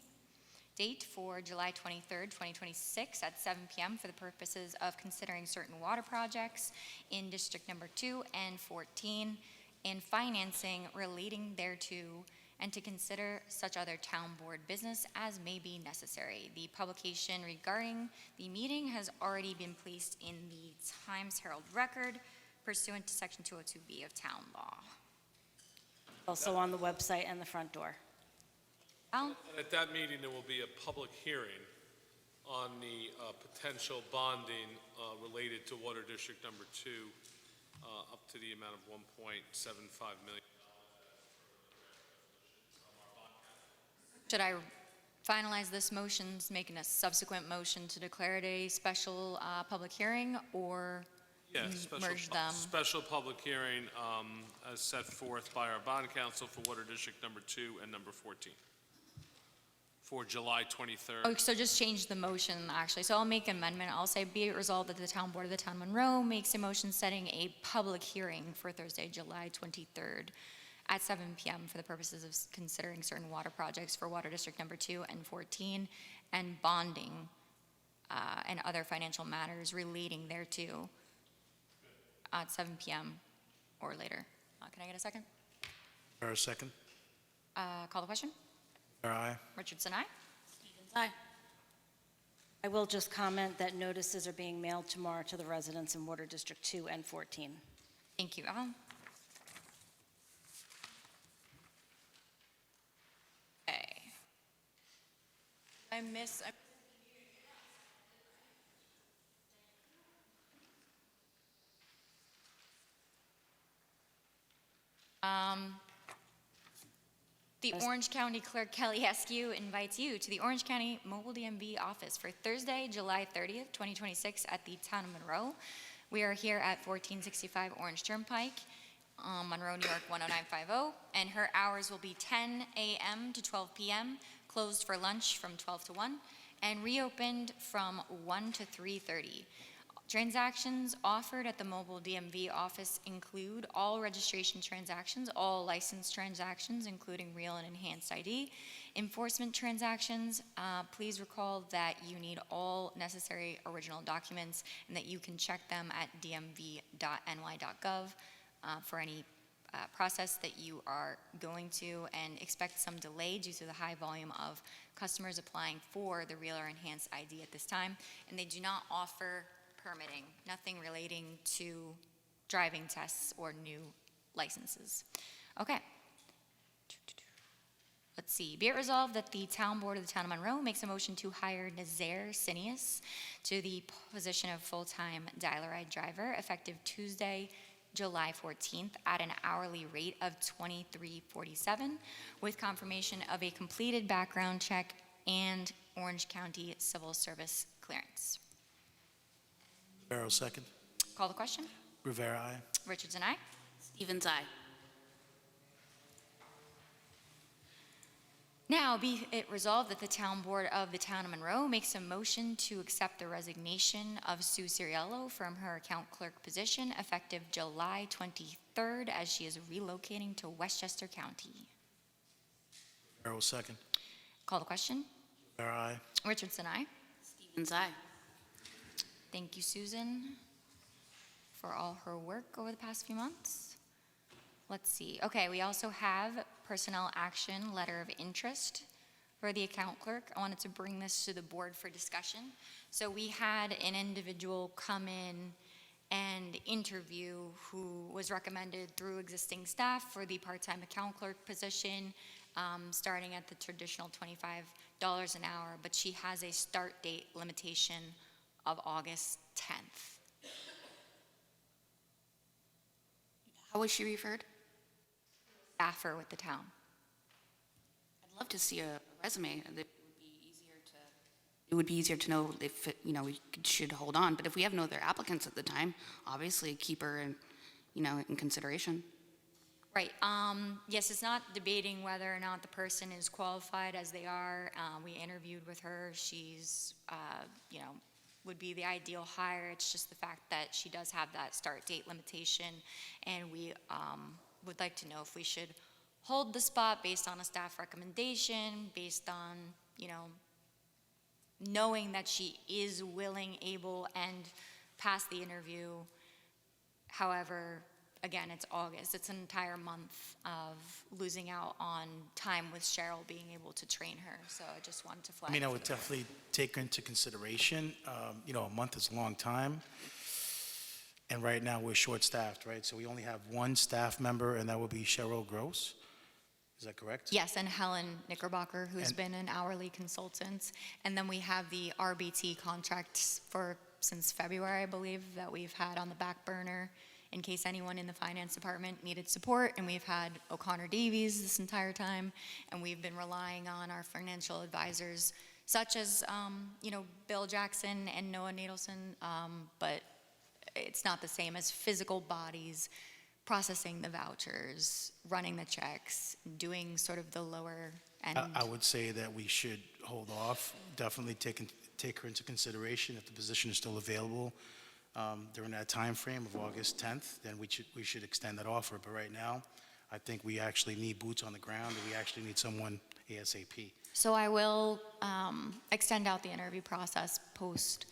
date for July 23rd, 2026 at 7 p.m. for the purposes of considering certain water projects in District Number 2 and 14 and financing relating thereto, and to consider such other town board business as may be necessary. The publication regarding the meeting has already been placed in the Times Herald Record pursuant to Section 202B of Town Law. Also on the website and the front door. Al? And at that meeting, there will be a public hearing on the potential bonding related to Water District Number 2 up to the amount of $1.75 million. Should I finalize this motion, making a subsequent motion to declare it a special public hearing, or Yeah, merge them? special public hearing as set forth by our bond counsel for Water District Number 2 and Number 14 for July 23rd. Oh, so just change the motion, actually. So I'll make an amendment. I'll say, be it resolved that the town board of the town of Monroe makes a motion setting a public hearing for Thursday, July 23rd at 7 p.m. for the purposes of considering certain water projects for Water District Number 2 and 14 and bonding and other financial matters relating thereto at 7 p.m. or later. Can I get a second? Rivera, second. Call the question. Rivera, aye. Richardson, aye. Aye. I will just comment that notices are being mailed tomorrow to the residents in Water District 2 and 14. Thank you, Al. Okay. I miss. The Orange County Clerk Kelly Askew invites you to the Orange County Mobile DMV office for Thursday, July 30th, 2026 at the Town of Monroe. We are here at 1465 Orange Turnpike, Monroe, New York 10950, and her hours will be 10 a.m. to 12 p.m., closed for lunch from 12 to 1, and reopened from 1 to 3:30. Transactions offered at the mobile DMV office include all registration transactions, all license transactions, including real and enhanced ID, enforcement transactions. Please recall that you need all necessary original documents and that you can check them at dmv.ny.gov for any process that you are going to, and expect some delay due to the high volume of customers applying for the real or enhanced ID at this time. And they do not offer permitting, nothing relating to driving tests or new licenses. Okay. Let's see. Be it resolved that the Town Board of the Town of Monroe makes a motion to hire Nazaire Sinius to the position of full-time dial-a-ride driver effective Tuesday, July 14th at an hourly rate of $23.47 with confirmation of a completed background check and Orange County Civil Service clearance. Rivera, second. Call the question. Rivera, aye. Richardson, aye. Stevens, aye. Now, be it resolved that the Town Board of the Town of Monroe makes a motion to accept the resignation of Sue Ciriello from her account clerk position effective July 23rd as she is relocating to Westchester County. Rivera, second. Call the question. Rivera, aye. Richardson, aye. Stevens, aye. Thank you, Susan, for all her work over the past few months. Let's see. Okay, we also have personnel action letter of interest for the account clerk. I wanted to bring this to the board for discussion. So we had an individual come in and interview who was recommended through existing staff for the part-time account clerk position, starting at the traditional $25 an hour, but she has a start date limitation of August 10th. How was she referred? Staffer with the town. I'd love to see a resume. It would be easier to know if, we should hold on. But if we have no other applicants at the time, obviously keep her in consideration. Right. Yes, it's not debating whether or not the person is qualified as they are. We interviewed with her. She's, would be the ideal hire. It's just the fact that she does have that start date limitation. And we would like to know if we should hold the spot based on a staff recommendation, based on, knowing that she is willing, able, and passed the interview. However, again, it's August. It's an entire month of losing out on time with Cheryl being able to train her. So I just wanted to flag. I mean, I it would for the- definitely take her into consideration. A month is a long time. And right now, we're short-staffed, right? So we only have one staff member, and that would be Cheryl Gross. Is that correct? Yes, and Helen Knickerbocker, who's And- been an hourly consultant. And then we have the RBT contracts since February, I believe, that we've had on the back burner in case anyone in the finance department needed support. And we've had O'Connor Davies this entire time. And we've been relying on our financial advisors, such as, Bill Jackson and Noah Nadelson. But it's not the same as physical bodies processing the vouchers, running the checks, doing sort of the lower end. I would say that we should hold off, definitely take her into consideration. If the position is still available during that time frame of August 10th, then we should extend that offer. But right now, I think we actually need boots on the ground, and we actually need someone ASAP. So I will extend out the interview process post.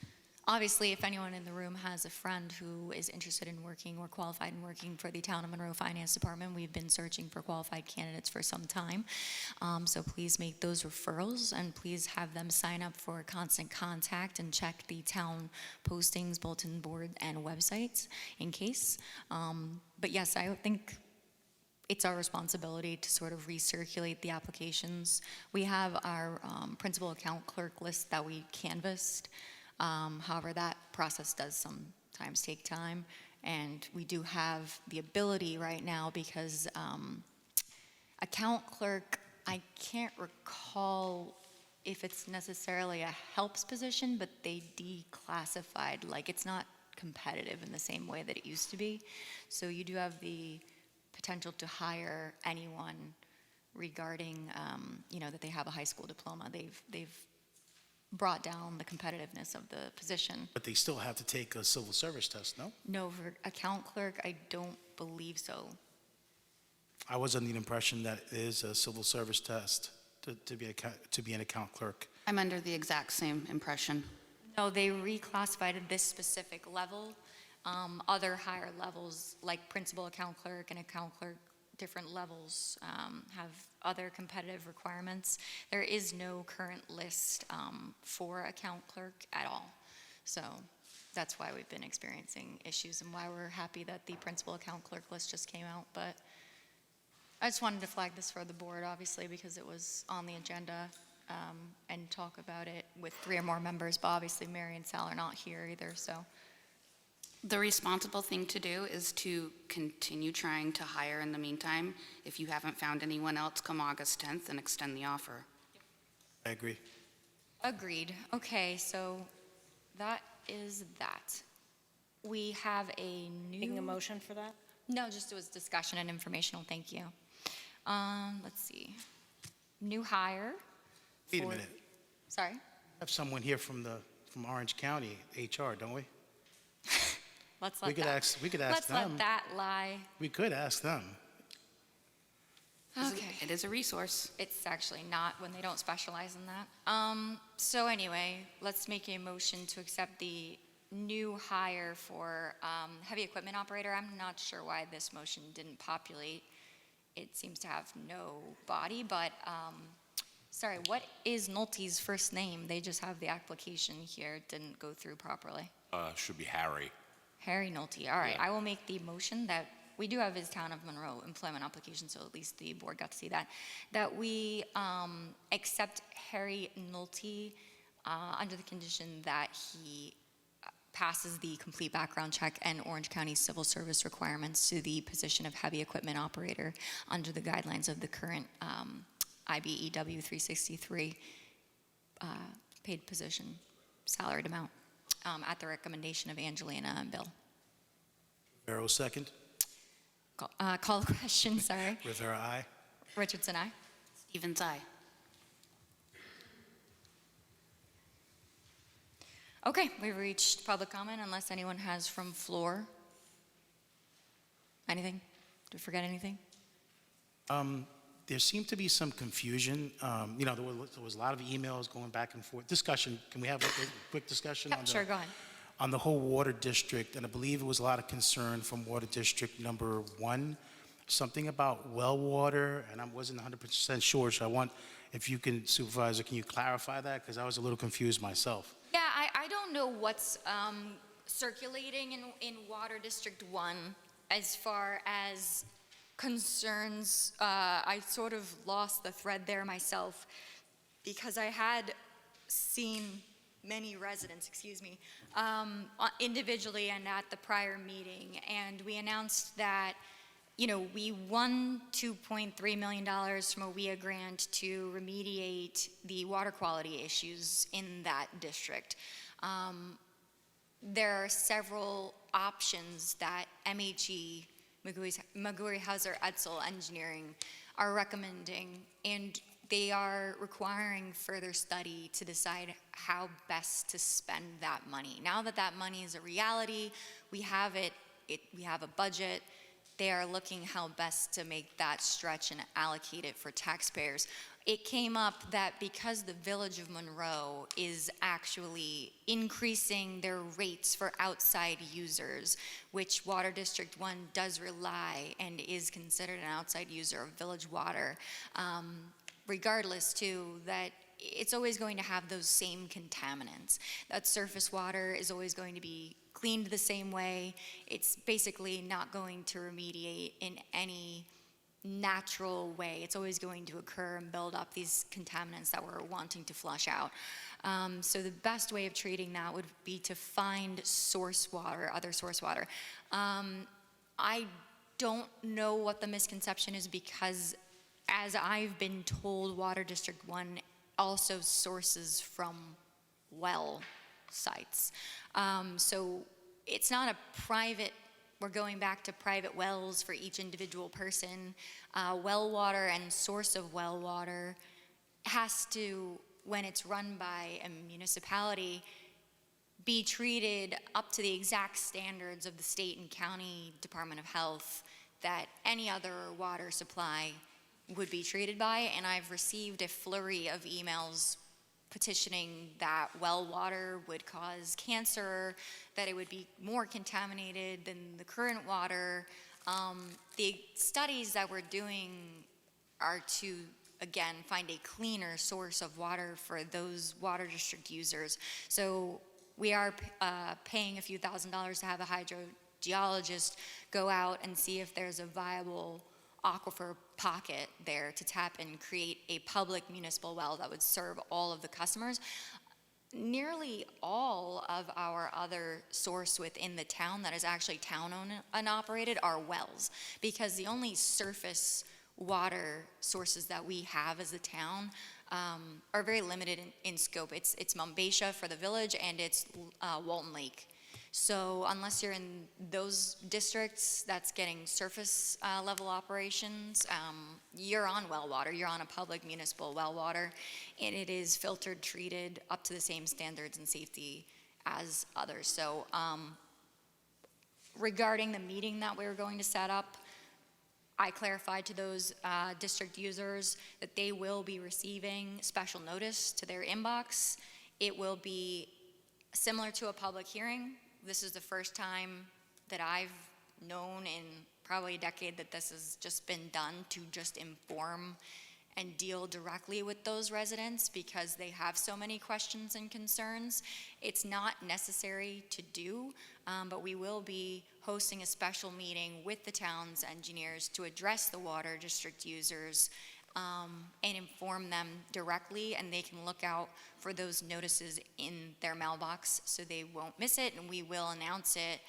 Obviously, if anyone in the room has a friend who is interested in working or qualified in working for the Town of Monroe Finance Department, we've been searching for qualified candidates for some time. So please make those referrals, and please have them sign up for Constant Contact and check the town postings, bulletin board, and websites in case. But yes, I think it's our responsibility to sort of recirculate the applications. We have our principal account clerk list that we canvassed. However, that process does sometimes take time, and we do have the ability right now because account clerk, I can't recall if it's necessarily a helps position, but they declassified, like it's not competitive in the same way that it used to be. So you do have the potential to hire anyone regarding, that they have a high school diploma. They've brought down the competitiveness of the position. But they still have to take a civil service test, no? No, for account clerk, I don't believe so. I was under the impression that it is a civil service test to be an account clerk. I'm under the exact same impression. No, they reclassified at this specific level. Other higher levels, like principal account clerk and account clerk, different levels have other competitive requirements. There is no current list for account clerk at all. So that's why we've been experiencing issues and why we're happy that the principal account clerk list just came out. But I just wanted to flag this for the board, obviously, because it was on the agenda and talk about it with 3 or more members. But obviously, Mary and Sal are not here either, so. The responsible thing to do is to continue trying to hire in the meantime. If you haven't found anyone else, come August 10th and extend the offer. I agree. Agreed. Okay, so that is that. We have a new. Making a motion for that? No, just it was discussion and informational. Thank you. Let's see. New hire. Wait a for- minute. Sorry? We have someone here from Orange County, HR, don't we? Let's We let could that. ask Let's them. let that lie. We could ask them. Okay. It is a resource. It's actually not when they don't specialize in that. So anyway, let's make a motion to accept the new hire for heavy equipment operator. I'm not sure why this motion didn't populate. It seems to have no body, but sorry, what is Nolte's first name? They just have the application here. It didn't go through properly. Should be Harry. Harry Nolte. All right, Yeah. I will make the motion that we do have his Town of Monroe employment application, so at least the board got to see that. That we accept Harry Nolte under the condition that he passes the complete background check and Orange County civil service requirements to the position of heavy equipment operator under the guidelines of the current IBEW 363 paid position, salaried amount, at the recommendation of Angelina and Bill. Rivera, second. Call the question, sorry. Rivera, aye. Richardson, aye. Stevens, aye. Okay, we've reached public comment unless anyone has from floor. Anything? Did we forget anything? There seemed to be some confusion. There was a lot of emails going back and forth. Discussion, can we have a quick discussion? Yep, sure, go ahead. On the whole water district, and I believe it was a lot of concern from water district number 1, something about well water, and I wasn't 100% sure, so if you can, Supervisor, can you clarify that? Because I was a little confused myself. Yeah, I don't know what's circulating in Water District 1 as far as concerns. I sort of lost the thread there myself because I had seen many residents, individually and at the prior meeting, and we announced that, we won $2.3 million from a WIA grant to remediate the water quality issues in that district. There are several options that MHE, Maguri Hauser Edsel Engineering, are recommending, and they are requiring further study to decide how best to spend that money. Now that that money is a reality, we have it, we have a budget. They are looking how best to make that stretch and allocate it for taxpayers. It came up that because the Village of Monroe is actually increasing their rates for outside users, which Water District 1 does rely and is considered an outside user of village water, regardless too, that it's always going to have those same contaminants. That surface water is always going to be cleaned the same way. It's basically not going to remediate in any natural way. It's always going to occur and build up these contaminants that we're wanting to flush out. So the best way of treating that would be to find source water, other source water. I don't know what the misconception is because, as I've been told, Water District 1 also sources from well sites. So it's not a private, we're going back to private wells for each individual person. Well water and source of well water has to, when it's run by a municipality, be treated up to the exact standards of the state and county Department of Health that any other water supply would be treated by. And I've received a flurry of emails petitioning that well water would cause cancer, that it would be more contaminated than the current water. The studies that we're doing are to, again, find a cleaner source of water for those water district users. So we are paying a few $1,000s to have a hydrogeologist go out and see if there's a viable aquifer pocket there to tap and create a public municipal well that would serve all of the customers. Nearly all of our other source within the town that is actually town-owned and operated are wells, because the only surface water sources that we have as a town are very limited in scope. It's Mumbaisha for the village, and it's Walton Lake. So unless you're in those districts that's getting surface level operations, you're on well water, you're on a public municipal well water, and it is filtered, treated up to the same standards and safety as others. So regarding the meeting that we were going to set up, I clarified to those district users that they will be receiving special notice to their inbox. It will be similar to a public hearing. This is the first time that I've known in probably a decade that this has just been done to just inform and deal directly with those residents because they have so many questions and concerns. It's not necessary to do, but we will be hosting a special meeting with the town's engineers to address the water district users and inform them directly, and they can look out for those notices in their mailbox so they won't miss it, and we will announce it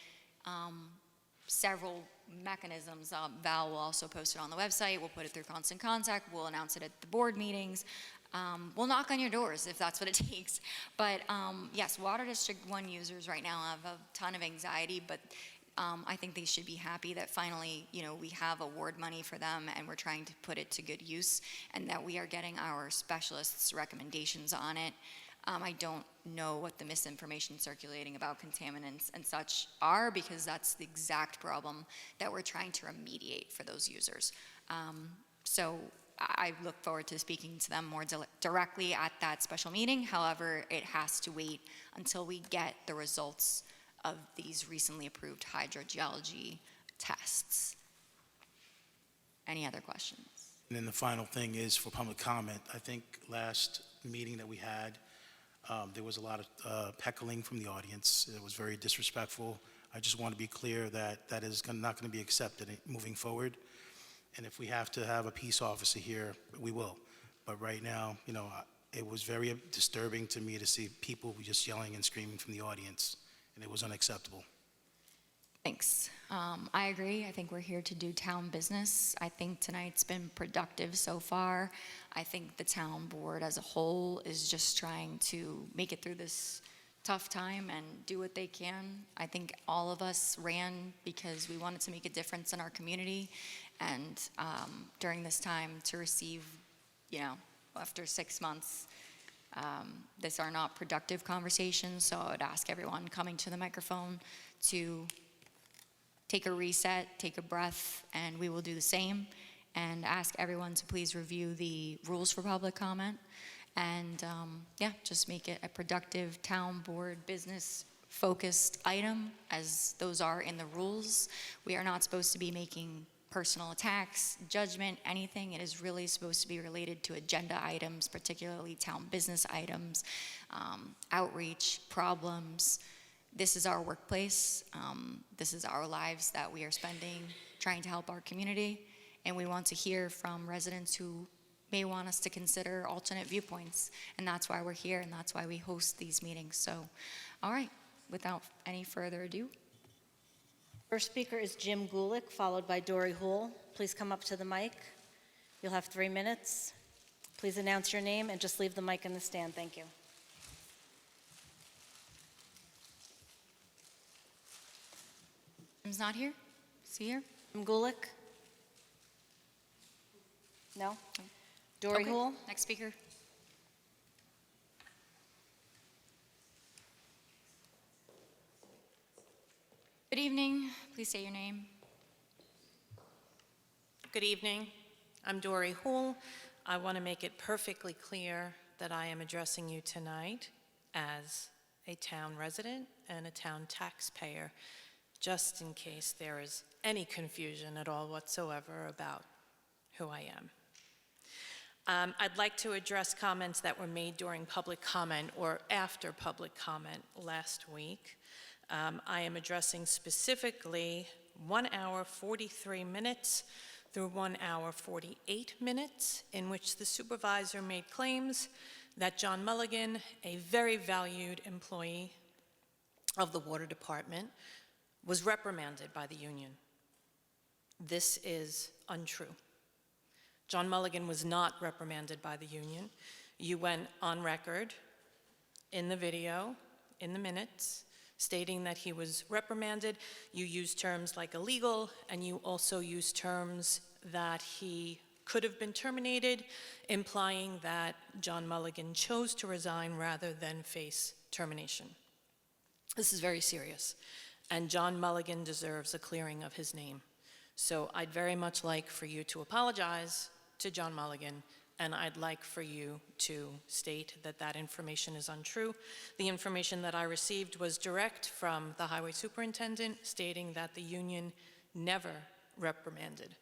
several mechanisms. Val will also post it on the website. We'll put it through Constant Contact. We'll announce it at the board meetings. We'll knock on your doors if that's what it takes. But yes, Water District 1 users right now have a ton of anxiety, but I think they should be happy that finally, we have award money for them and we're trying to put it to good use and that we are getting our specialists' recommendations on it. I don't know what the misinformation circulating about contaminants and such are because that's the exact problem that we're trying to remediate for those users. So I look forward to speaking to them more directly at that special meeting. However, it has to wait until we get the results of these recently approved hydrogeology tests. Any other questions? And then the final thing is for public comment. I think last meeting that we had, there was a lot of heckling from the audience. It was very disrespectful. I just want to be clear that that is not going to be accepted moving forward. And if we have to have a peace officer here, we will. But right now, it was very disturbing to me to see people just yelling and screaming from the audience, and it was unacceptable. Thanks. I agree. I think we're here to do town business. I think tonight's been productive so far. I think the town board as a whole is just trying to make it through this tough time and do what they can. I think all of us ran because we wanted to make a difference in our community. And during this time to receive, after 6 months, these are not productive conversations. So I would ask everyone coming to the microphone to take a reset, take a breath, and we will do the same. And ask everyone to please review the rules for public comment. And just make it a productive town board business focused item as those are in the rules. We are not supposed to be making personal attacks, judgment, anything. It is really supposed to be related to agenda items, particularly town business items, outreach, problems. This is our workplace. This is our lives that we are spending trying to help our community. And we want to hear from residents who may want us to consider alternate viewpoints. And that's why we're here and that's why we host these meetings. So, all right, without any further ado. First speaker is Jim Gulick, followed by Dory Houle. Please come up to the mic. You'll have 3 minutes. Please announce your name and just leave the mic in the stand. Thank you. Jim's not here? Is he here? Jim Gulick? No? Dory Okay, Houle? next speaker. Good evening. Please say your name. Good evening. I'm Dory Houle. I want to make it perfectly clear that I am addressing you tonight as a town resident and a town taxpayer, just in case there is any confusion at all whatsoever about who I am. I'd like to address comments that were made during public comment or after public comment last week. I am addressing specifically 1 hour 43 minutes through 1 hour 48 minutes in which the supervisor made claims that John Mulligan, a very valued employee of the water department, was reprimanded by the union. This is untrue. John Mulligan was not reprimanded by the union. You went on record in the video, in the minutes, stating that he was reprimanded. You used terms like illegal, and you also used terms that he could have been terminated, implying that John Mulligan chose to resign rather than face termination. This is very serious, and John Mulligan deserves a clearing of his name. So I'd very much like for you to apologize to John Mulligan, and I'd like for you to state that that information is untrue. The information that I received was direct from the highway superintendent, stating that the union never reprimanded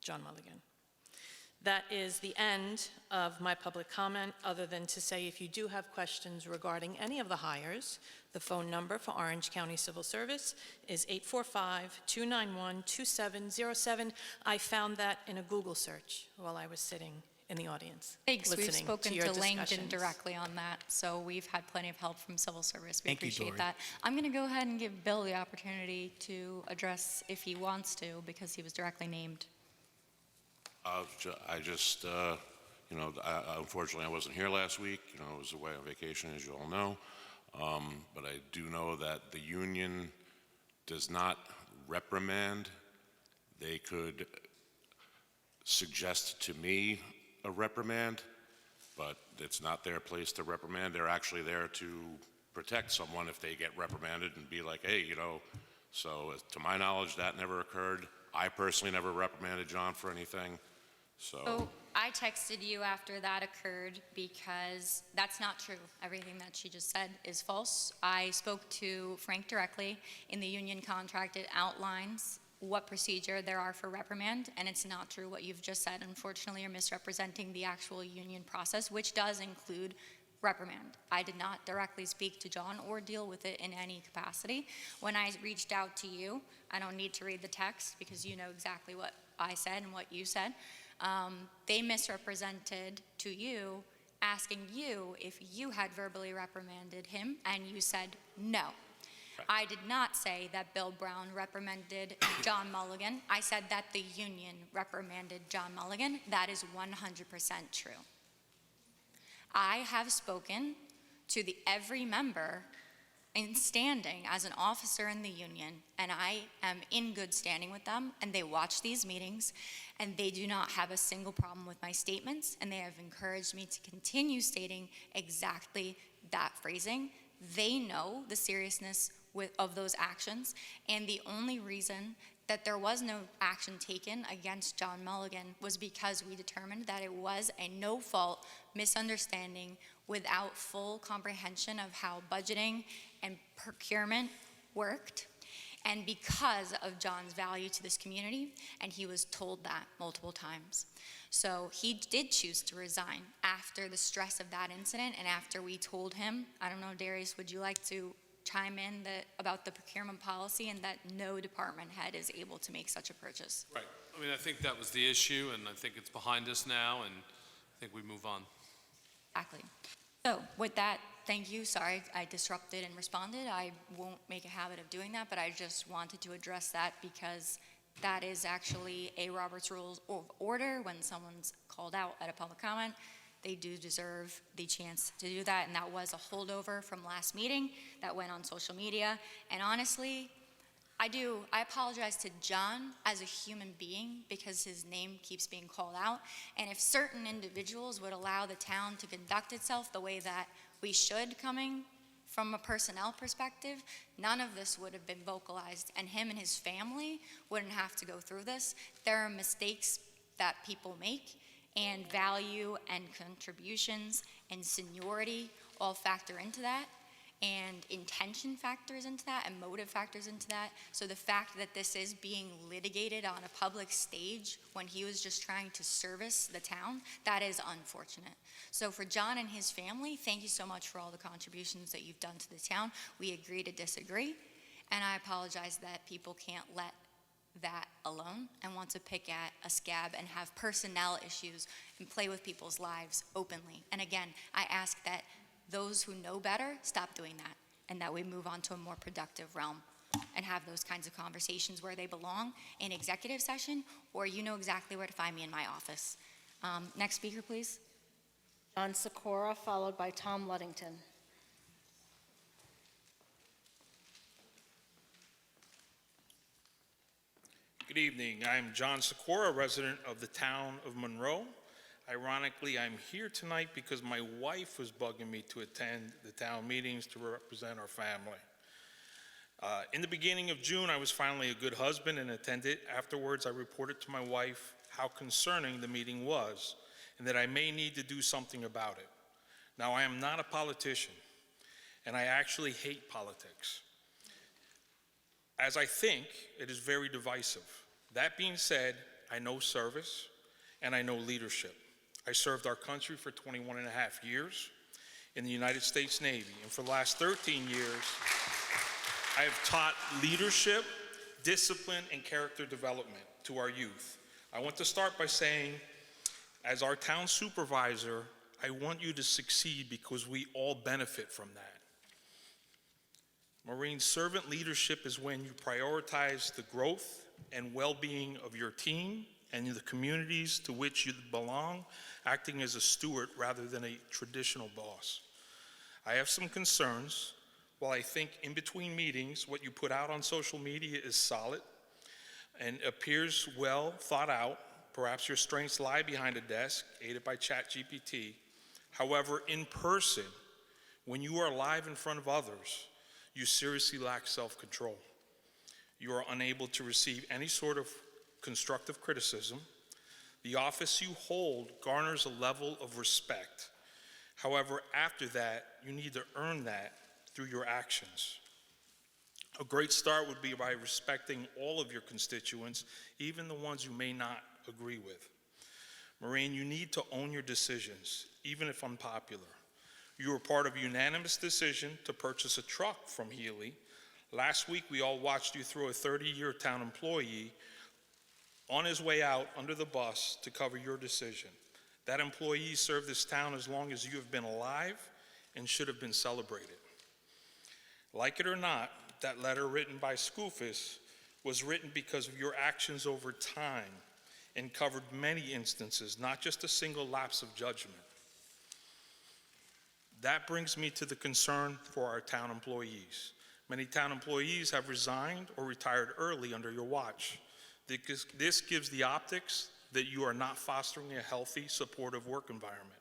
John Mulligan. That is the end of my public comment, other than to say if you do have questions regarding any of the hires, the phone number for Orange County Civil Service is 845-291-2707. I found that in a Google search while I was sitting in the audience, Thanks, we've listening spoken to your to Langdon discussions. directly on that, so we've had plenty of help from civil service. We Thank you, appreciate Dory. that. I'm going to go ahead and give Bill the opportunity to address if he wants to, because he was directly named. I just, unfortunately, I wasn't here last week. I was away on vacation, as you all know. But I do know that the union does not reprimand. They could suggest to me a reprimand, but it's not their place to reprimand. They're actually there to protect someone if they get reprimanded and be like, hey, so to my knowledge, that never occurred. I personally never reprimanded John for anything, So I texted you after that occurred because that's not true. Everything that she just said is false. I spoke to Frank directly. In the union contract, it outlines what procedure there are for reprimand, and it's not true what you've just said. Unfortunately, you're misrepresenting the actual union process, which does include reprimand. I did not directly speak to John or deal with it in any capacity. When I reached out to you, I don't need to read the text because you know exactly what I said and what you said. They misrepresented to you, asking you if you had verbally reprimanded him, and you said no. I did not say that Bill Brown reprimanded John Mulligan. I said that the union reprimanded John Mulligan. That is 100% true. I have spoken to every member in standing as an officer in the union, and I am in good standing with them, and they watch these meetings, and they do not have a single problem with my statements, and they have encouraged me to continue stating exactly that phrasing. They know the seriousness of those actions, and the only reason that there was no action taken against John Mulligan was because we determined that it was a no-fault misunderstanding without full comprehension of how budgeting and procurement worked, and because of John's value to this community, and he was told that multiple times. So he did choose to resign after the stress of that incident, and after we told him, I don't know, Darius, would you like to chime in about the procurement policy and that no department head is able to make such a purchase? Right. I think that was the issue, and I think it's behind us now, and I think we move on. Exactly. So with that, thank you. Sorry I disrupted and responded. I won't make a habit of doing that, but I just wanted to address that because that is actually a Robert's Rules of Order. When someone's called out at a public comment, they do deserve the chance to do that, and that was a holdover from last meeting that went on social media. And honestly, I apologize to John as a human being because his name keeps being called out. And if certain individuals would allow the town to conduct itself the way that we should, coming from a personnel perspective, none of this would have been vocalized, and him and his family wouldn't have to go through this. There are mistakes that people make, and value and contributions and seniority all factor into that, and intention factors into that, and motive factors into that. So the fact that this is being litigated on a public stage when he was just trying to service the town, that is unfortunate. So for John and his family, thank you so much for all the contributions that you've done to the town. We agree to disagree, and I apologize that people can't let that alone and want to pick at a scab and have personnel issues and play with people's lives openly. And again, I ask that those who know better stop doing that, and that we move on to a more productive realm and have those kinds of conversations where they belong, in executive session, or you know exactly where to find me in my office. Next speaker, please. John Sikora, followed by Tom Luddington. Good evening. I'm John Sikora, resident of the town of Monroe. Ironically, I'm here tonight because my wife was bugging me to attend the town meetings to represent our family. In the beginning of June, I was finally a good husband and attended. Afterwards, I reported to my wife how concerning the meeting was and that I may need to do something about it. Now, I am not a politician, and I actually hate politics, as I think it is very divisive. That being said, I know service and I know leadership. I served our country for 21 and a half years in the United States Navy, and for the last 13 years, I have taught leadership, discipline, and character development to our youth. I want to start by saying As our town supervisor, I want you to succeed because we all benefit from that. Maureen, servant leadership is when you prioritize the growth and well-being of your team and the communities to which you belong, acting as a steward rather than a traditional boss. I have some concerns. While I think in between meetings, what you put out on social media is solid and appears well thought out, perhaps your strengths lie behind a desk, aided by ChatGPT. However, in person, when you are live in front of others, you seriously lack self-control. You are unable to receive any sort of constructive criticism. The office you hold garners a level of respect. However, after that, you need to earn that through your actions. A great start would be by respecting all of your constituents, even the ones you may not agree with. Maureen, you need to own your decisions, even if unpopular. You were part of a unanimous decision to purchase a truck from Healy. Last week, we all watched you throw a 30-year town employee on his way out under the bus to cover your decision. That employee served this town as long as you have been alive and should have been celebrated. Like it or not, that letter written by Skoufis was written because of your actions over time and covered many instances, not just a single lapse of judgment. That brings me to the concern for our town employees. Many town employees have resigned or retired early under your watch. This gives the optics that you are not fostering a healthy, supportive work environment.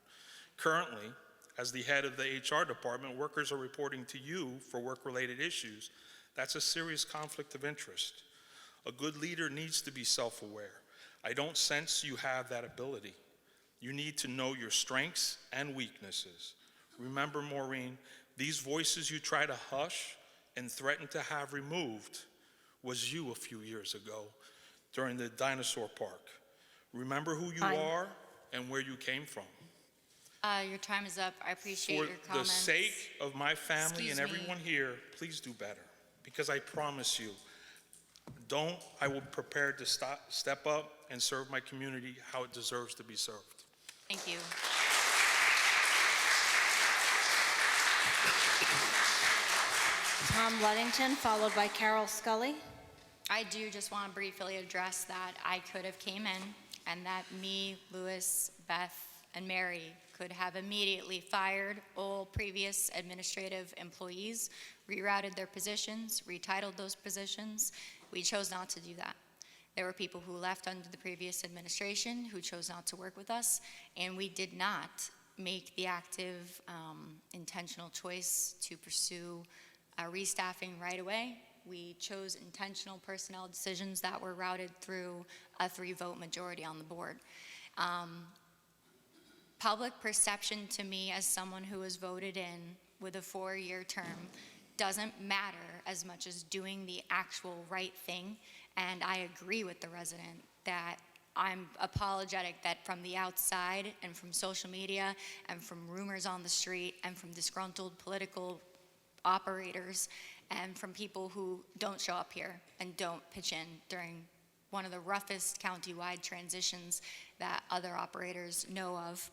Currently, as the head of the HR department, workers are reporting to you for work-related issues. That's a serious conflict of interest. A good leader needs to be self-aware. I don't sense you have that ability. You need to know your strengths and weaknesses. Remember, Maureen, these voices you try to hush and threaten to have removed was you a few years ago during the dinosaur park. Remember who you are and where you came from. Your time is up. I appreciate For your comments. the sake of my family Excuse and me. everyone here, please do better. Because I promise you, I will prepare to step up and serve my community how it deserves to be served. Thank you. Tom Luddington, followed by Carol Scully. I do just want to briefly address that I could have came in and that me, Louis, Beth, and Mary could have immediately fired all previous administrative employees, rerouted their positions, retitled those positions. We chose not to do that. There were people who left under the previous administration who chose not to work with us, and we did not make the active, intentional choice to pursue restaffing right away. We chose intentional personnel decisions that were routed through a 3-vote majority on the board. Public perception to me as someone who was voted in with a 4-year term doesn't matter as much as doing the actual right thing. And I agree with the resident that I'm apologetic that from the outside and from social media and from rumors on the street and from disgruntled political operators and from people who don't show up here and don't pitch in during one of the roughest county-wide transitions that other operators know of,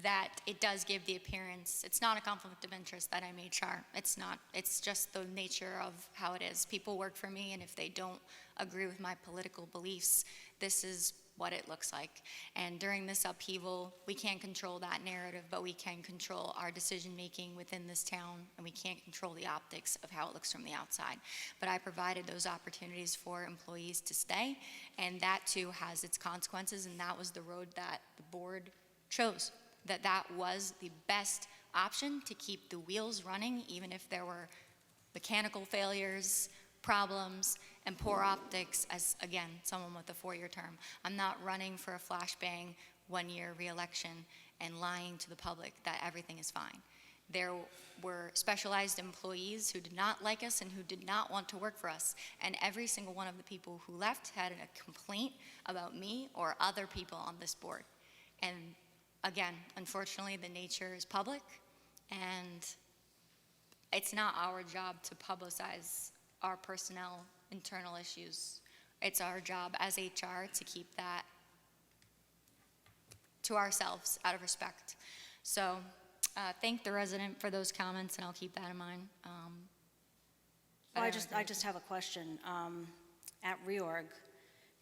that it does give the appearance, it's not a conflict of interest that I'm HR. It's not. It's just the nature of how it is. People work for me, and if they don't agree with my political beliefs, this is what it looks like. And during this upheaval, we can't control that narrative, but we can control our decision-making within this town, and we can't control the optics of how it looks from the outside. But I provided those opportunities for employees to stay, and that too has its consequences, and that was the road that the board chose. That was the best option to keep the wheels running, even if there were mechanical failures, problems, and poor optics as, again, someone with a 4-year term. I'm not running for a flashbang 1-year reelection and lying to the public that everything is fine. There were specialized employees who did not like us and who did not want to work for us. And every single one of the people who left had a complaint about me or other people on this board. And again, unfortunately, the nature is public, and it's not our job to publicize our personnel internal issues. It's our job as HR to keep that to ourselves out of respect. So thank the resident for those comments, and I'll keep that in mind. Well, I just have a question. At reorg,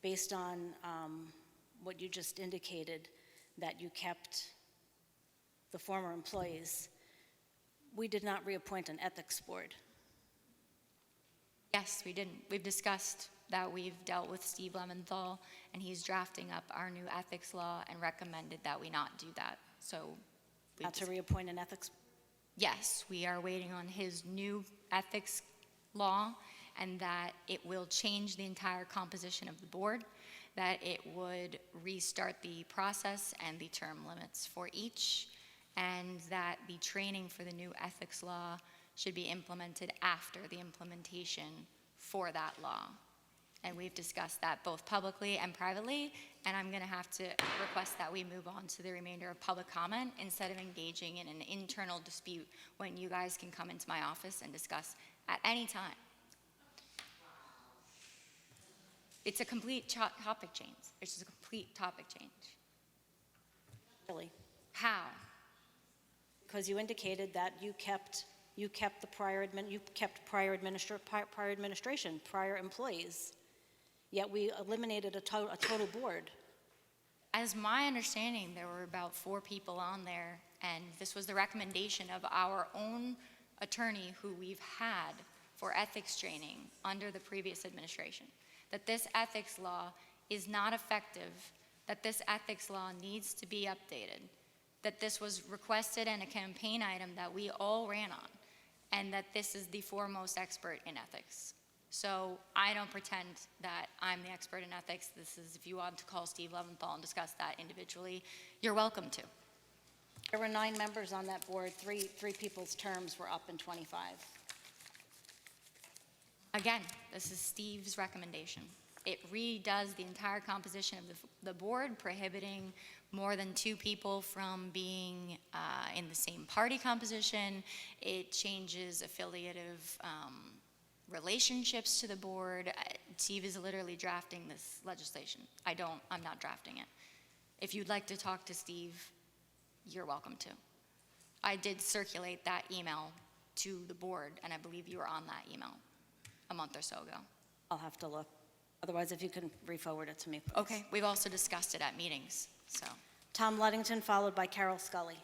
based on what you just indicated, that you kept the former employees, we did not reappoint an ethics board. Yes, we didn't. We've discussed that we've dealt with Steve Leventhal, and he's drafting up our new ethics law and recommended that we not do that. So Not to reappoint an ethics, yes, we are waiting on his new ethics law, and that it will change the entire composition of the board, that it would restart the process and the term limits for each, and that the training for the new ethics law should be implemented after the implementation for that law. And we've discussed that both publicly and privately, and I'm going to have to request that we move on to the remainder of public comment instead of engaging in an internal dispute when you guys can come into my office and discuss at any time. It's a complete topic change. It's just a complete topic change. really, How? because you indicated that you kept the prior administration, prior employees, yet we eliminated a total board. As my understanding, there were about 4 people on there, and this was the recommendation of our own attorney who we've had for ethics training under the previous administration, that this ethics law is not effective, that this ethics law needs to be updated, that this was requested and a campaign item that we all ran on, and that this is the foremost expert in ethics. So I don't pretend that I'm the expert in ethics. This is, if you want to call Steve Leventhal and discuss that individually, you're welcome to. There were 9 members on that board. Three people's terms were up in '25. Again, this is Steve's recommendation. It redoes the entire composition of the board, prohibiting more than 2 people from being in the same party composition. It changes affiliative relationships to the board. Steve is literally drafting this legislation. I'm not drafting it. If you'd like to talk to Steve, you're welcome to. I did circulate that email to the board, and I believe you were on that email a month or so ago. I'll have to look. Otherwise, if you can re-forward it to me, please. Okay, we've also discussed it at meetings, so. Tom Ludington, followed by Carol Scully.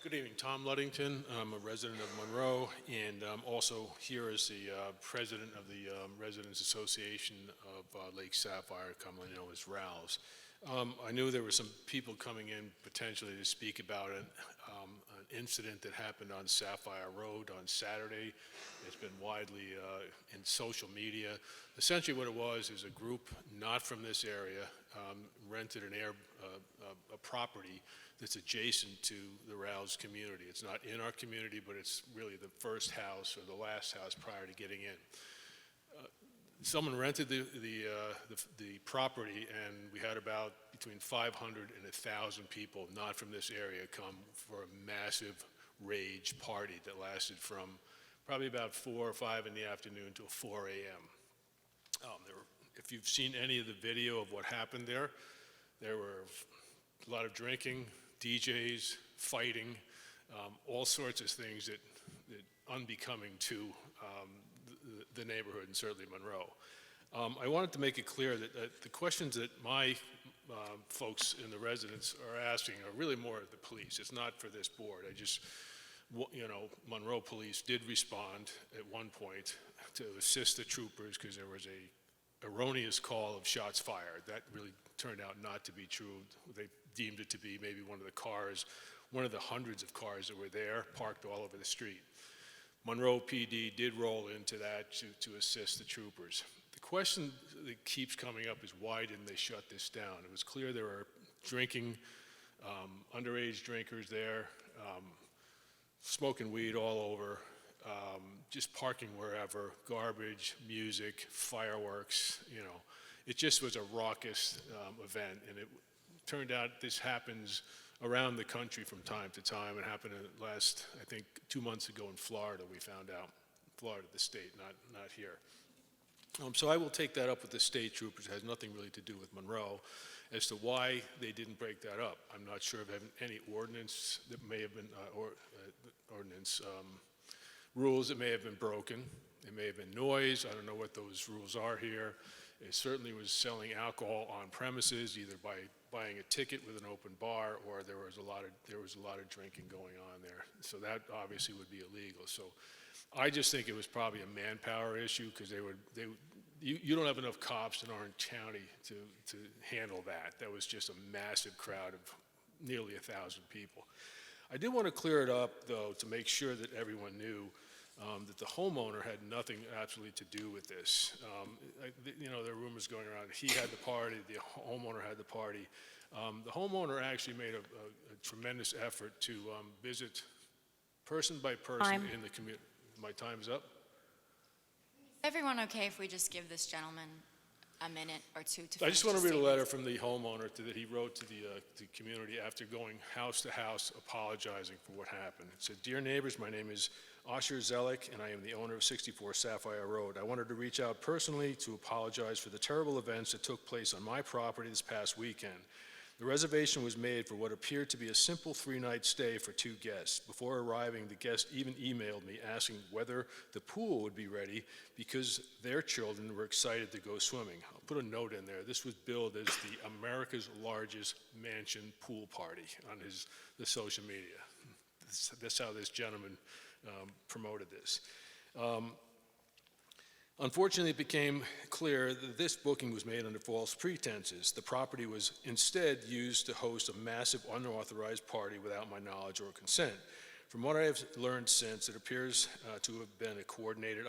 Good evening, Tom Ludington. I'm a resident of Monroe, and I'm also here as the president of the Residents Association of Lake Sapphire, commonly known as RALS. I knew there were some people coming in potentially to speak about an incident that happened on Sapphire Road on Saturday. It's been widely in social media. Essentially what it was is a group not from this area rented a property that's adjacent to the Rouse community. It's not in our community, but it's really the first house or the last house prior to getting in. Someone rented the property, and we had about between 500 and 1,000 people not from this area come for a massive rage party that lasted from probably about 4 or 5 in the afternoon till 4 a.m. If you've seen any of the video of what happened there were a lot of drinking, DJs, fighting, all sorts of things that unbecoming to the neighborhood, and certainly Monroe. I wanted to make it clear that the questions that my folks and the residents are asking are really more of the police. It's not for this board. Monroe Police did respond at one point to assist the troopers because there was a erroneous call of shots fired. That really turned out not to be true. They deemed it to be maybe one of the hundreds of cars that were there, parked all over the street. Monroe PD did roll into that to assist the troopers. The question that keeps coming up is why didn't they shut this down? It was clear there were drinking, underage drinkers there, smoking weed all over, just parking wherever, garbage, music, fireworks, It just was a raucous event, and it turned out this happens around the country from time to time. It happened last, I think, 2 months ago in Florida, we found out. Florida, the state, not here. So I will take that up with the state troopers. It has nothing really to do with Monroe as to why they didn't break that up. I'm not sure of any ordinance that may have been, rules that may have been broken. It may have been noise. I don't know what those rules are here. It certainly was selling alcohol on premises, either by buying a ticket with an open bar, or there was a lot of drinking going on there. So that obviously would be illegal. So I just think it was probably a manpower issue, because you don't have enough cops in Orange County to handle that. That was just a massive crowd of nearly 1,000 people. I did want to clear it up, though, to make sure that everyone knew that the homeowner had nothing absolutely to do with this. There are rumors going around. He had the party, the homeowner had the party. The homeowner actually made a tremendous effort to visit person by person in the community. My time's up. Is everyone okay if we just give this gentleman a minute or two to I just finish want to his read a statement? letter from the homeowner that he wrote to the community after going house to house apologizing for what happened. It said, "Dear neighbors, my name is Asher Zelik, and I am the owner of 64 Sapphire Road. I wanted to reach out personally to apologize for the terrible events that took place on my property this past weekend. The reservation was made for what appeared to be a simple 3-night stay for 2 guests. Before arriving, the guest even emailed me asking whether the pool would be ready because their children were excited to go swimming." I'll put a note in there. This was billed as the America's largest mansion pool party on the social media. That's how this gentleman promoted this. Unfortunately, it became clear that this booking was made under false pretenses. The property was instead used to host a massive unauthorized party without my knowledge or consent. From what I have learned since, it appears to have been a coordinated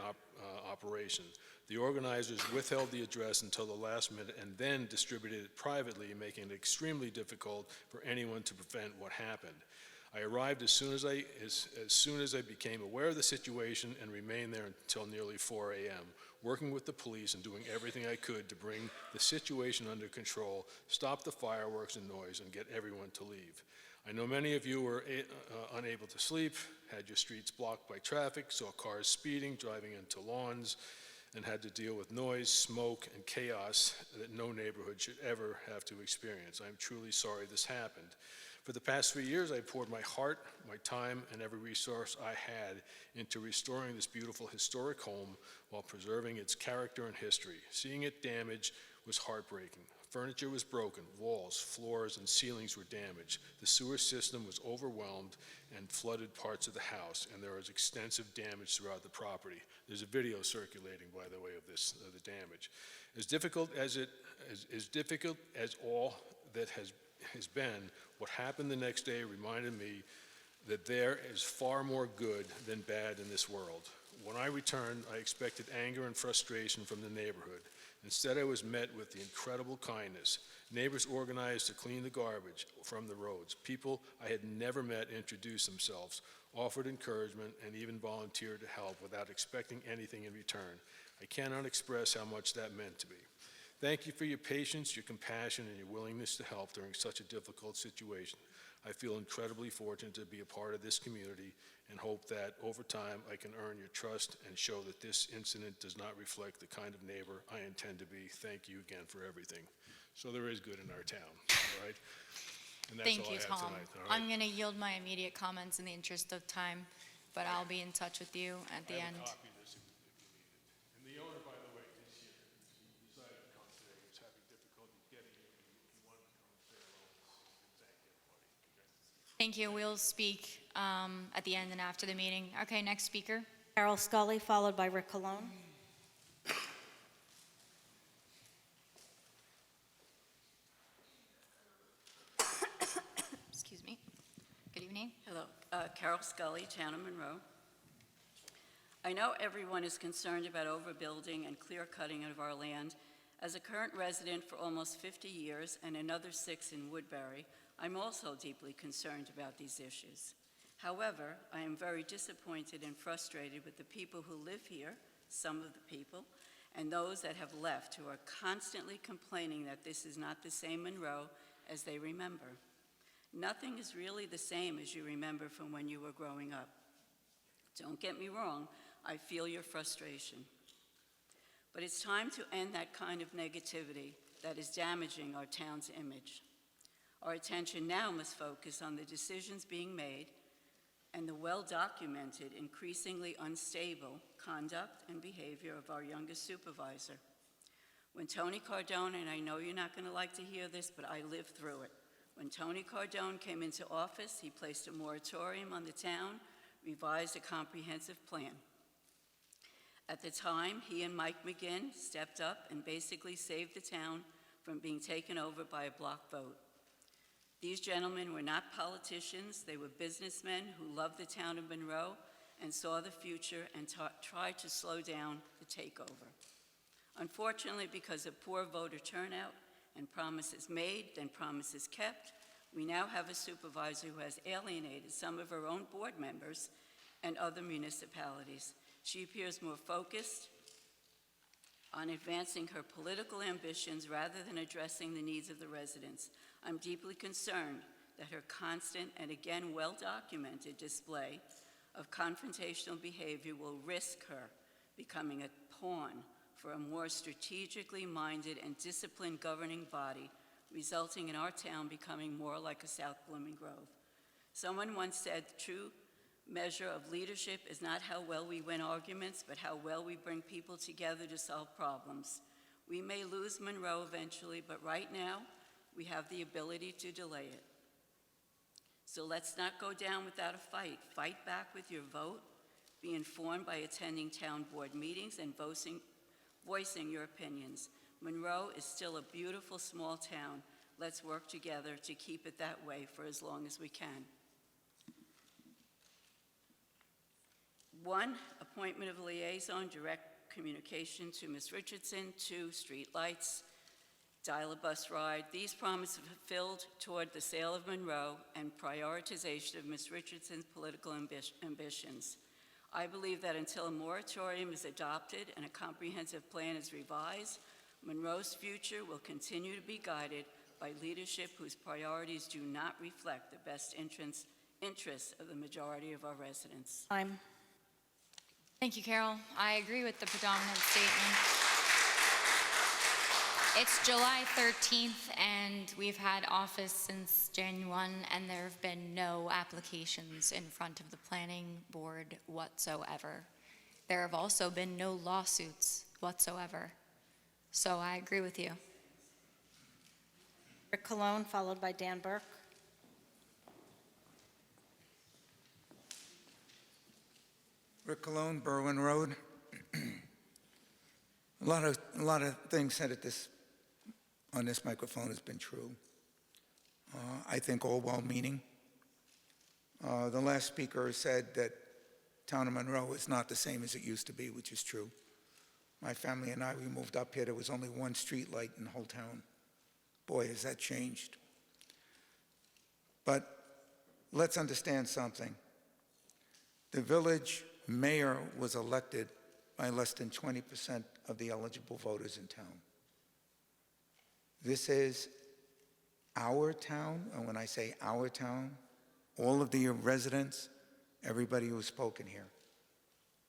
operation. The organizers withheld the address until the last minute and then distributed it privately, making it extremely difficult for anyone to prevent what happened. I arrived as soon as I became aware of the situation and remained there until nearly 4 a.m., working with the police and doing everything I could to bring the situation under control, stop the fireworks and noise, and get everyone to leave. I know many of you were unable to sleep, had your streets blocked by traffic, saw cars speeding, driving into lawns, and had to deal with noise, smoke, and chaos that no neighborhood should ever have to experience. I am truly sorry this happened. For the past 3 years, I poured my heart, my time, and every resource I had into restoring this beautiful historic home while preserving its character and history. Seeing it damaged was heartbreaking. Furniture was broken, walls, floors, and ceilings were damaged. The sewer system was overwhelmed and flooded parts of the house, and there was extensive damage throughout the property. There's a video circulating, by the way, of the damage. As difficult as all that has been, what happened the next day reminded me that there is far more good than bad in this world. When I returned, I expected anger and frustration from the neighborhood. Instead, I was met with the incredible kindness. Neighbors organized to clean the garbage from the roads. People I had never met introduced themselves, offered encouragement, and even volunteered to help without expecting anything in return. I cannot express how much that meant to me. Thank you for your patience, your compassion, and your willingness to help during such a difficult situation. I feel incredibly fortunate to be a part of this community and hope that over time I can earn your trust and show that this incident does not reflect the kind of neighbor I intend to be. Thank you again for everything. So there is good in our town, all right? And that's Thank all you, I have Tom. tonight, all right? I'm going to yield my immediate comments in the interest of time, but I'll be in touch with you at the I have end. a copy of this if you need it. And the owner, by the way, is here. He decided to come today. He was having difficulty getting here. He wanted to come and say hello and thank everybody. Okay? Thank you. We'll speak at the end and after the meeting. Okay, next speaker. Carol Scully, followed by Rick Colon. Excuse me. Good evening. Hello, Carol Scully, Town of Monroe. I know everyone is concerned about overbuilding and clear-cutting of our land. As a current resident for almost 50 years and another 6 in Woodbury, I'm also deeply concerned about these issues. However, I am very disappointed and frustrated with the people who live here, some of the people, and those that have left who are constantly complaining that this is not the same Monroe as they remember. Nothing is really the same as you remember from when you were growing up. Don't get me wrong, I feel your frustration. But it's time to end that kind of negativity that is damaging our town's image. Our attention now must focus on the decisions being made and the well-documented, increasingly unstable conduct and behavior of our youngest supervisor. When Tony Cardone, and I know you're not going to like to hear this, but I lived through it. When Tony Cardone came into office, he placed a moratorium on the town, revised a comprehensive plan. At the time, he and Mike McGinn stepped up and basically saved the town from being taken over by a block vote. These gentlemen were not politicians, they were businessmen who loved the town of Monroe and saw the future and tried to slow down the takeover. Unfortunately, because of poor voter turnout and promises made, then promises kept, we now have a supervisor who has alienated some of her own board members and other municipalities. She appears more focused on advancing her political ambitions rather than addressing the needs of the residents. I'm deeply concerned that her constant and again well-documented display of confrontational behavior will risk her becoming a pawn for a more strategically minded and disciplined governing body, resulting in our town becoming more like a South Blooming Grove. Someone once said, the true measure of leadership is not how well we win arguments, but how well we bring people together to solve problems. We may lose Monroe eventually, but right now, we have the ability to delay it. So let's not go down without a fight. Fight back with your vote. Be informed by attending town board meetings and voicing your opinions. Monroe is still a beautiful small town. Let's work together to keep it that way for as long as we can. 1, appointment of liaison, direct communication to Ms. Richardson. 2, street lights, dial-a-bus ride. These promises are fulfilled toward the sale of Monroe and prioritization of Ms. Richardson's political ambitions. I believe that until a moratorium is adopted and a comprehensive plan is revised, Monroe's future will continue to be guided by leadership whose priorities do not reflect the best interests of the majority of our residents. Thank you, Carol. I agree with the predominant statement. It's July 13th, and we've had office since January 1, and there have been no applications in front of the planning board whatsoever. There have also been no lawsuits whatsoever. So I agree with you. Rick Cologne, followed by Dan Burke. Rick Cologne, Berwyn Road. A lot of things said on this microphone has been true. I think all well-meaning. The last speaker said that town of Monroe is not the same as it used to be, which is true. My family and I, we moved up here, there was only one street light in the whole town. Boy, has that changed. But let's understand something. The village mayor was elected by less than 20% of the eligible voters in town. This is our town, and when I say our town, all of the residents, everybody who has spoken here.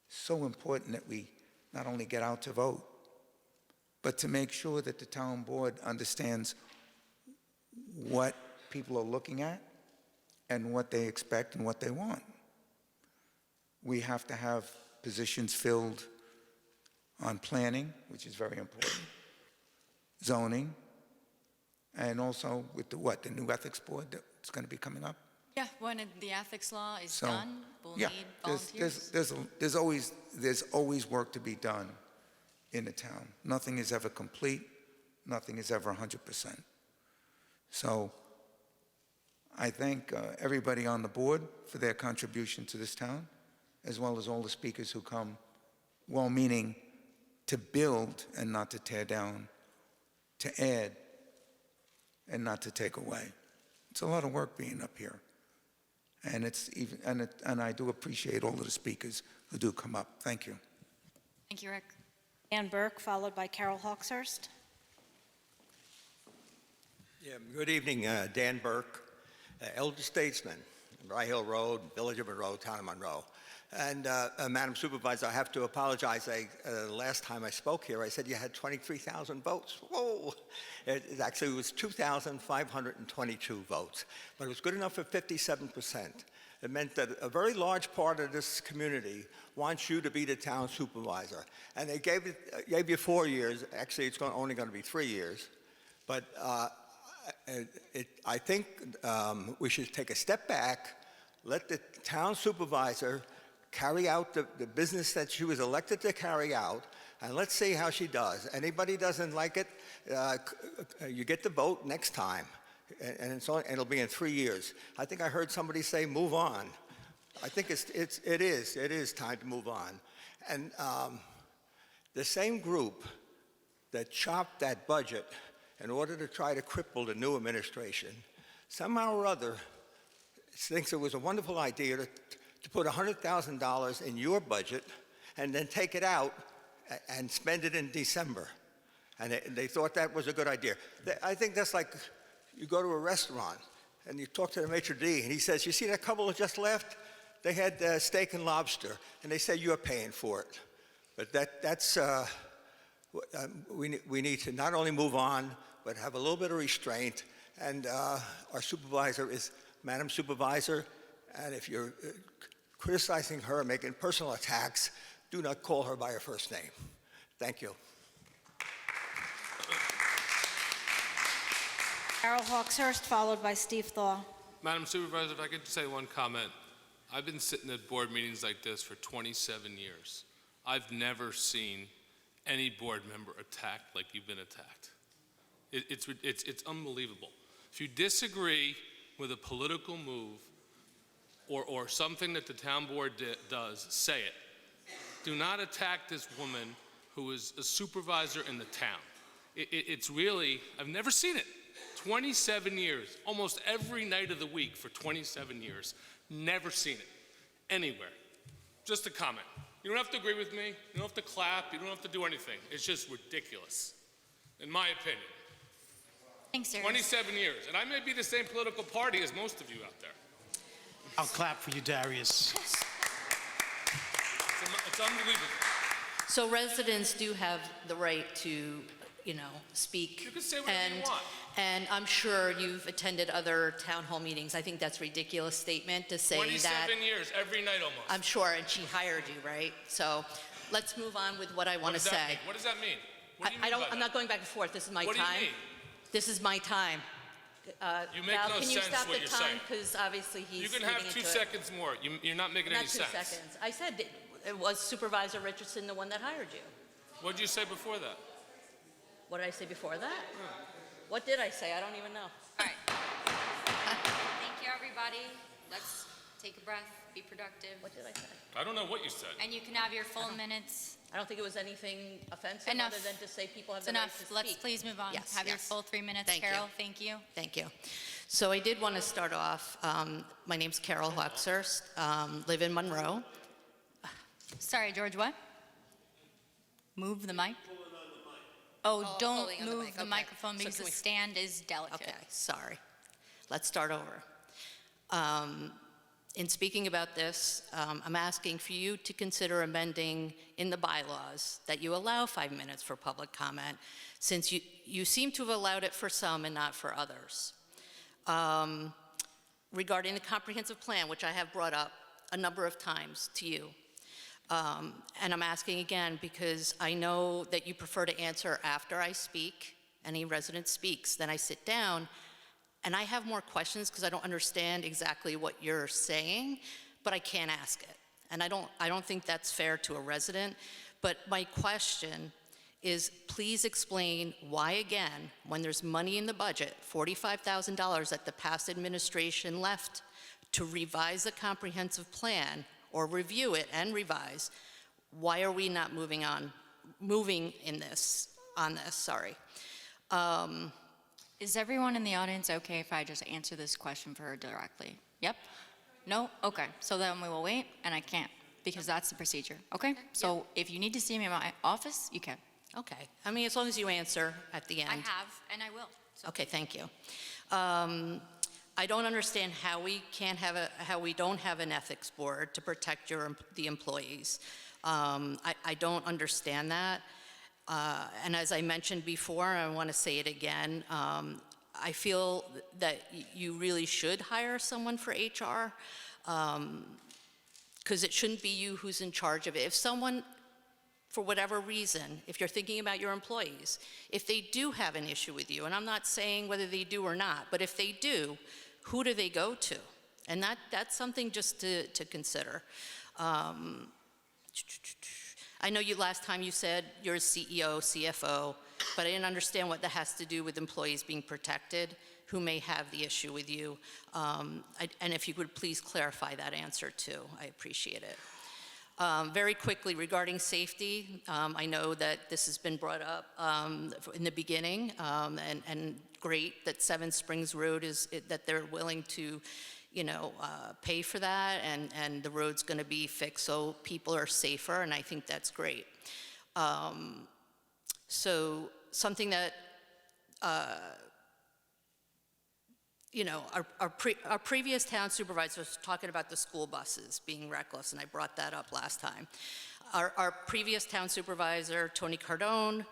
So important that we not only get out to vote, but to make sure that the town board understands what people are looking at and what they expect and what they want. We have to have positions filled on planning, which is very important, zoning, and also with the new ethics board that's going to be coming up. Yeah, when the ethics law is So, done, we'll yeah, need volunteers. there's always work to be done in the town. Nothing is ever complete. Nothing is ever 100%. So I thank everybody on the board for their contribution to this town, as well as all the speakers who come well-meaning to build and not to tear down, to add and not to take away. It's a lot of work being up here. And and I do appreciate all of the speakers who do come up. Thank you. Thank you, Rick. Dan Burke, followed by Carol Hawkshurst. Yeah, good evening, Dan Burke, elder statesman, Rye Hill Road, Village of Monroe, Town of Monroe. And Madam Supervisor, I have to apologize. The last time I spoke here, I said you had 23,000 votes. Whoa! It actually was 2,522 votes, but it was good enough for 57%. It meant that a very large part of this community wants you to be the town supervisor. And they gave you 4 years. Actually, it's only going to be 3 years. But I think we should take a step back, let the town supervisor carry out the business that she was elected to carry out, and let's see how she does. Anybody doesn't like it, you get the vote next time. And it'll be in 3 years. I think I heard somebody say, move on. I think it is time to move on. And the same group that chopped that budget in order to try to cripple the new administration, somehow or other thinks it was a wonderful idea to put $100,000 in your budget and then take it out and spend it in December. And they thought that was a good idea. I think that's like you go to a restaurant and you talk to the maitre d' and he says, you see that couple that just left? They had steak and lobster, and they say you're paying for it. But we need to not only move on, but have a little bit of restraint. And our supervisor is Madam Supervisor, and if you're criticizing her, making personal attacks, do not call her by her first name. Thank you. Carol Hawkshurst, followed by Steve Thaw. Madam Supervisor, if I could say one comment. I've been sitting at board meetings like this for 27 years. I've never seen any board member attacked like you've been attacked. It's unbelievable. If you disagree with a political move or something that the town board does, say it. Do not attack this woman who is a supervisor in the town. It's really, I've never seen it. 27 years, almost every night of the week for 27 years. Never seen it anywhere. Just a comment. You don't have to agree with me. You don't have to clap. You don't have to do anything. It's just ridiculous, in my opinion. Thanks, sir. 27 years. And I may be the same political party as most of you out there. I'll clap for you, Darius. It's unbelievable. So residents do have the right to, speak. You can say whatever you want. And I'm sure you've attended other town hall meetings. I think that's a ridiculous statement to say that. 27 years, every night almost. I'm sure, and she hired you, right? So let's move on with what I want to say. What does that mean? What do you mean by I'm that? not going back and forth. This is my What time. do you mean? This is my time. You make Val, no can you sense stop what the you're time? saying. Because obviously he's You can have leading 2 into it. seconds more. You're not making Not any 2 sense. seconds. I said it was Supervisor Richardson the one that hired you. What did you say before that? What did I say before that? What did I say? I don't even know. All right. Thank you, everybody. Let's take a breath, be productive. What did I say? I don't know what you said. And you can have your full minutes. I don't think it was anything offensive Enough. other than to say people have It's the right enough. to speak. Let's please move on. Yes, Have your yes. full 3 minutes, Thank you. Carol. Thank you. Thank you. So I did want to start off. My name's Carol Hawkshurst, live in Monroe. Sorry, George, what? Move the mic? Oh, don't pulling on the move mic. the Okay. microphone So because can the we- stand is delicate. Okay, sorry. Let's start over. In speaking about this, I'm asking for you to consider amending in the bylaws that you allow 5 minutes for public comment, since you seem to have allowed it for some and not for others. Regarding the comprehensive plan, which I have brought up a number of times to you, and I'm asking again because I know that you prefer to answer after I speak, any resident speaks, then I sit down, and I have more questions because I don't understand exactly what you're saying, but I can't ask it. And I don't think that's fair to a resident. But my question is, please explain why again, when there's money in the budget, $45,000 that the past administration left to revise the comprehensive plan or review it and revise, why are we not moving on this? Is everyone in the audience okay if I just answer this question for her directly? Yep? No? Okay. So then we will wait, and I can't because that's the procedure. Okay? So if you need to see me in my office, you can. Okay. I mean, as long as you answer at the end. I have, and I will. So. Okay, thank you. I don't understand how we don't have an ethics board to protect the employees. I don't understand that. And as I mentioned before, I want to say it again, I feel that you really should hire someone for HR, because it shouldn't be you who's in charge of it. If someone, for whatever reason, if you're thinking about your employees, if they do have an issue with you, and I'm not saying whether they do or not, but if they do, who do they go to? And that's something just to consider. I know last time you said you're a CEO, CFO, but I didn't understand what that has to do with employees being protected who may have the issue with you. And if you could please clarify that answer too, I appreciate it. Very quickly, regarding safety, I know that this has been brought up in the beginning, and great that Seven Springs Road that they're willing to, pay for that, and the road's going to be fixed so people are safer, and I think that's great. So something that, our previous town supervisor was talking about the school buses being reckless, and I brought that up last time. Our previous town supervisor, Tony Cardone,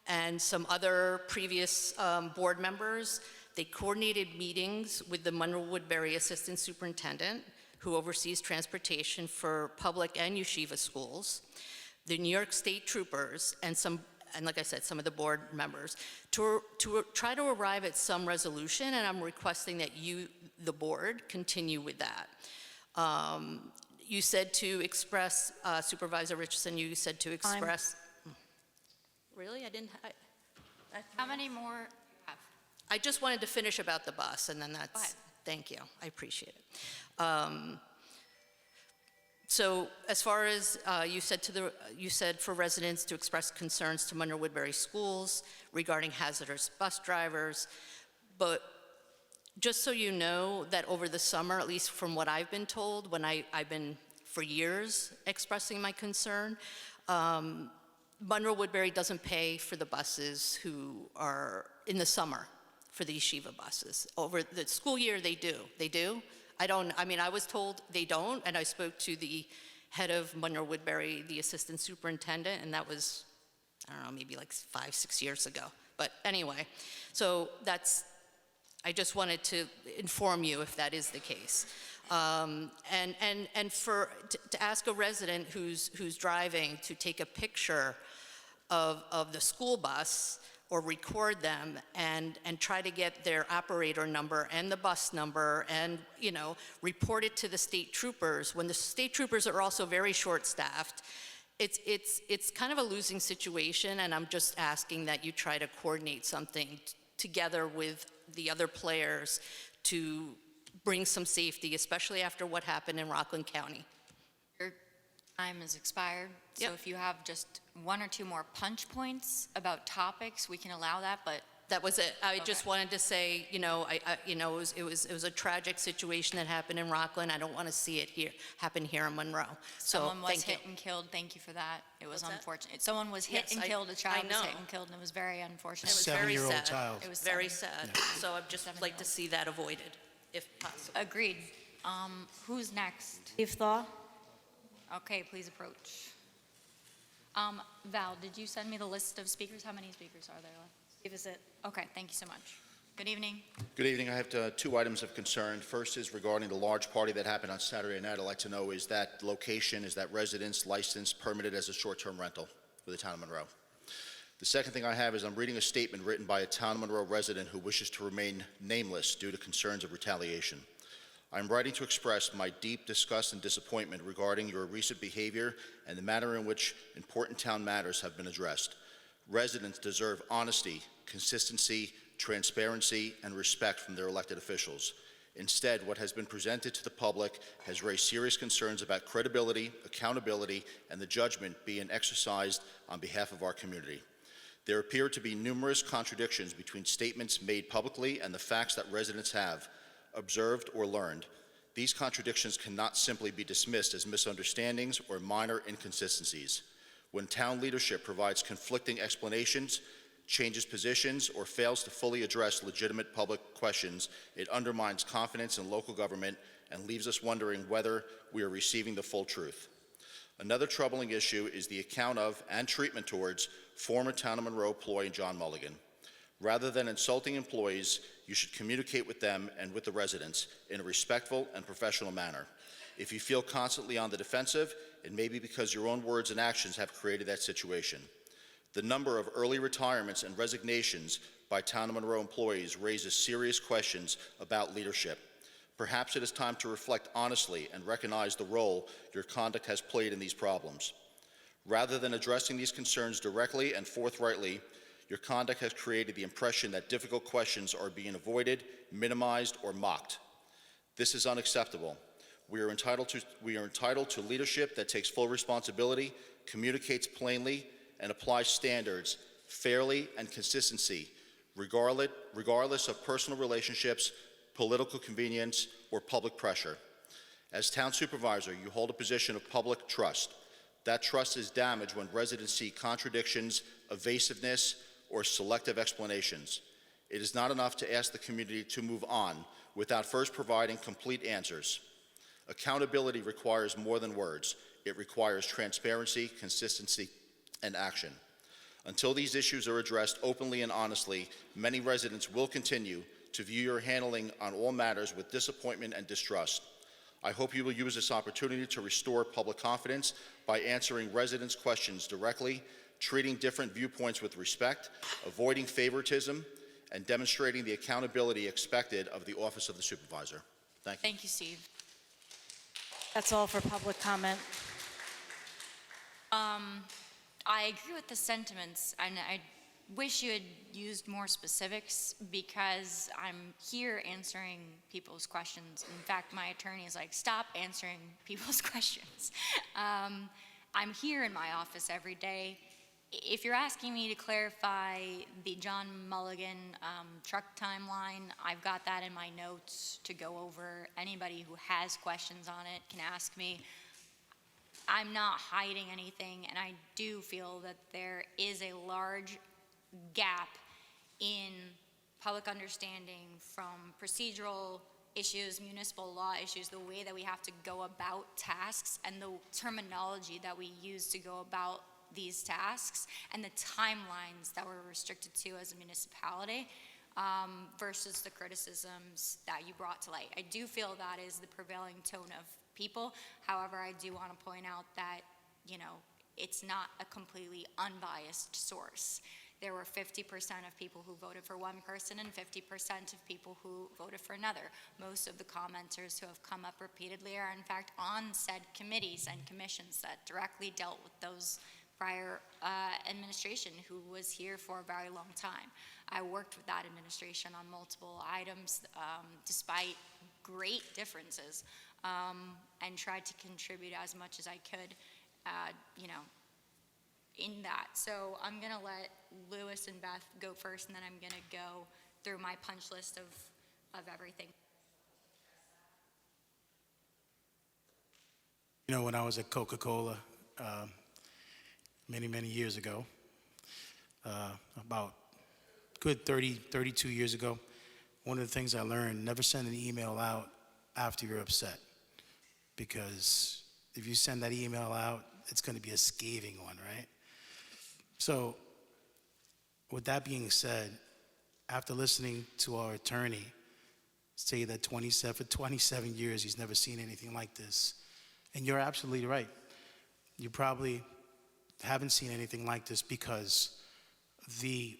and some other previous board members, they coordinated meetings with the Monroe-Woodbury Assistant Superintendent, who oversees transportation for public and yeshiva schools, the New York State Troopers, and like I said, some of the board members, to try to arrive at some resolution, and I'm requesting that you, the board, continue with that. You said to express, Supervisor Richardson, you said to express... Really? I didn't... How many more? I just wanted to finish about the bus, and then that's... Go ahead. Thank you. I appreciate it. So as far as you said for residents to express concerns to Monroe-Woodbury schools regarding hazardous bus drivers, but just so you know that over the summer, at least from what I've been told, when I've been for years expressing my concern, Monroe-Woodbury doesn't pay for the buses who are in the summer for the yeshiva buses. Over the school year, they do. They do? I was told they don't, and I spoke to the head of Monroe-Woodbury, the assistant superintendent, and that was, I don't know, maybe like 5-6 years ago. But anyway, so I just wanted to inform you if that is the case. And to ask a resident who's driving to take a picture of the school bus or record them and try to get their operator number and the bus number and, report it to the state troopers, when the state troopers are also very short-staffed, it's kind of a losing situation, and I'm just asking that you try to coordinate something together with the other players to bring some safety, especially after what happened in Rockland County. Your time has expired, so Yep. if you have just one or two more punch points about topics, we can allow that, but That was it. I just Okay. wanted to say, it was a tragic situation that happened in Rockland. I don't want to see it happen here in Monroe. So someone was thank you. hit and killed. Thank you for that. It was What's that? unfortunate. Someone was hit Yes, and I- killed. A I child was hit know. and killed, and it was very unfortunate. It was very 7-year-old sad. child. It was Very seven. sad. So I'd just like to see that avoided, if possible. Agreed. Who's next? Steve Thaw? Okay, please approach. Val, did you send me the list of speakers? How many speakers are there left? Steve is it. Okay, thank you so much. Good evening. Good evening. I have two items of concern. First is regarding the large party that happened on Saturday night. I'd like to know, is that location, is that residence licensed, permitted as a short-term rental for the town of Monroe? The second thing I have is I'm reading a statement written by a town of Monroe resident who wishes to remain nameless due to concerns of retaliation. I'm writing to express my deep disgust and disappointment regarding your recent behavior and the manner in which important town matters have been addressed. Residents deserve honesty, consistency, transparency, and respect from their elected officials. Instead, what has been presented to the public has raised serious concerns about credibility, accountability, and the judgment being exercised on behalf of our community. There appear to be numerous contradictions between statements made publicly and the facts that residents have observed or learned. These contradictions cannot simply be dismissed as misunderstandings or minor inconsistencies. When town leadership provides conflicting explanations, changes positions, or fails to fully address legitimate public questions, it undermines confidence in local government and leaves us wondering whether we are receiving the full truth. Another troubling issue is the account of and treatment towards former Town of Monroe employee John Mulligan. Rather than insulting employees, you should communicate with them and with the residents in a respectful and professional manner. If you feel constantly on the defensive, it may be because your own words and actions have created that situation. The number of early retirements and resignations by Town of Monroe employees raises serious questions about leadership. Perhaps it is time to reflect honestly and recognize the role your conduct has played in these problems. Rather than addressing these concerns directly and forthrightly, your conduct has created the impression that difficult questions are being avoided, minimized, or mocked. This is unacceptable. We are entitled to leadership that takes full responsibility, communicates plainly, and applies standards fairly and consistency, regardless of personal relationships, political convenience, or public pressure. As town supervisor, you hold a position of public trust. That trust is damaged when residents see contradictions, evasiveness, or selective explanations. It is not enough to ask the community to move on without first providing complete answers. Accountability requires more than words. It requires transparency, consistency, and action. Until these issues are addressed openly and honestly, many residents will continue to view your handling on all matters with disappointment and distrust. I hope you will use this opportunity to restore public confidence by answering residents' questions directly, treating different viewpoints with respect, avoiding favoritism, and demonstrating the accountability expected of the Office of the Supervisor. Thank you. Thank you, Steve. That's all for public comment. I agree with the sentiments, and I wish you had used more specifics because I'm here answering people's questions. In fact, my attorney is like, stop answering people's questions. I'm here in my office every day. If you're asking me to clarify the John Mulligan truck timeline, I've got that in my notes to go over. Anybody who has questions on it can ask me. I'm not hiding anything, and I do feel that there is a large gap in public understanding from procedural issues, municipal law issues, the way that we have to go about tasks, and the terminology that we use to go about these tasks, and the timelines that we're restricted to as a municipality versus the criticisms that you brought to light. I do feel that is the prevailing tone of people. However, I do want to point out that, you know, it's not a completely unbiased source. There were 50% of people who voted for one person and 50% of people who voted for another. Most of the commenters who have come up repeatedly are in fact on said committees and commissions that directly dealt with those prior administration who was here for a very long time. I worked with that administration on multiple items despite great differences and tried to contribute as much as I could, you know, in that. So I'm going to let Lewis and Beth go first, and then I'm going to go through my punch list of everything. You know, when I was at Coca-Cola many, many years ago, about good 32 years ago, one of the things I learned, never send an email out after you're upset. Because if you send that email out, it's going to be a scathing one, right? So, with that being said, after listening to our attorney say that 27 years he's never seen anything like this, and you're absolutely right. You probably haven't seen anything like this because the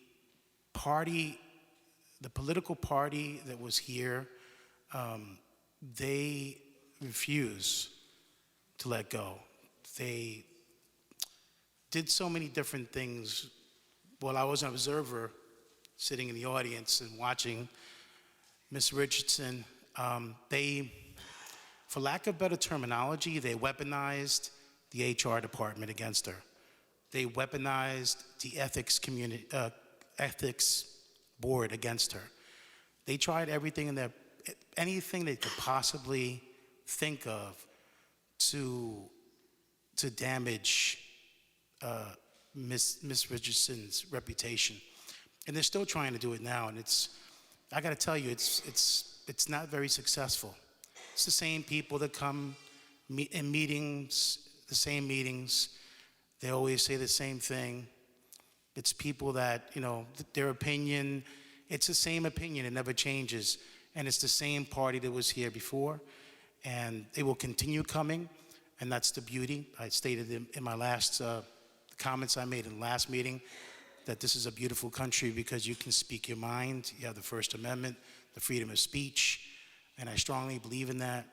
political party that was here, they refuse to let go. They did so many different things. While I was an observer sitting in the audience and watching Ms. Richardson, they, for lack of better terminology, they weaponized the HR department against her. They weaponized the ethics board against her. They tried everything anything they could possibly think of to damage Ms. Richardson's reputation. And they're still trying to do it now, and I gotta tell you, it's not very successful. It's the same people that come in meetings, the same meetings. They always say the same thing. It's people that, their opinion, it's the same opinion, it never changes. And it's the same party that was here before, and they will continue coming, and that's the beauty. I stated in my last comments I made in the last meeting that this is a beautiful country because you can speak your mind. You have the First Amendment, the freedom of speech, and I strongly believe in that.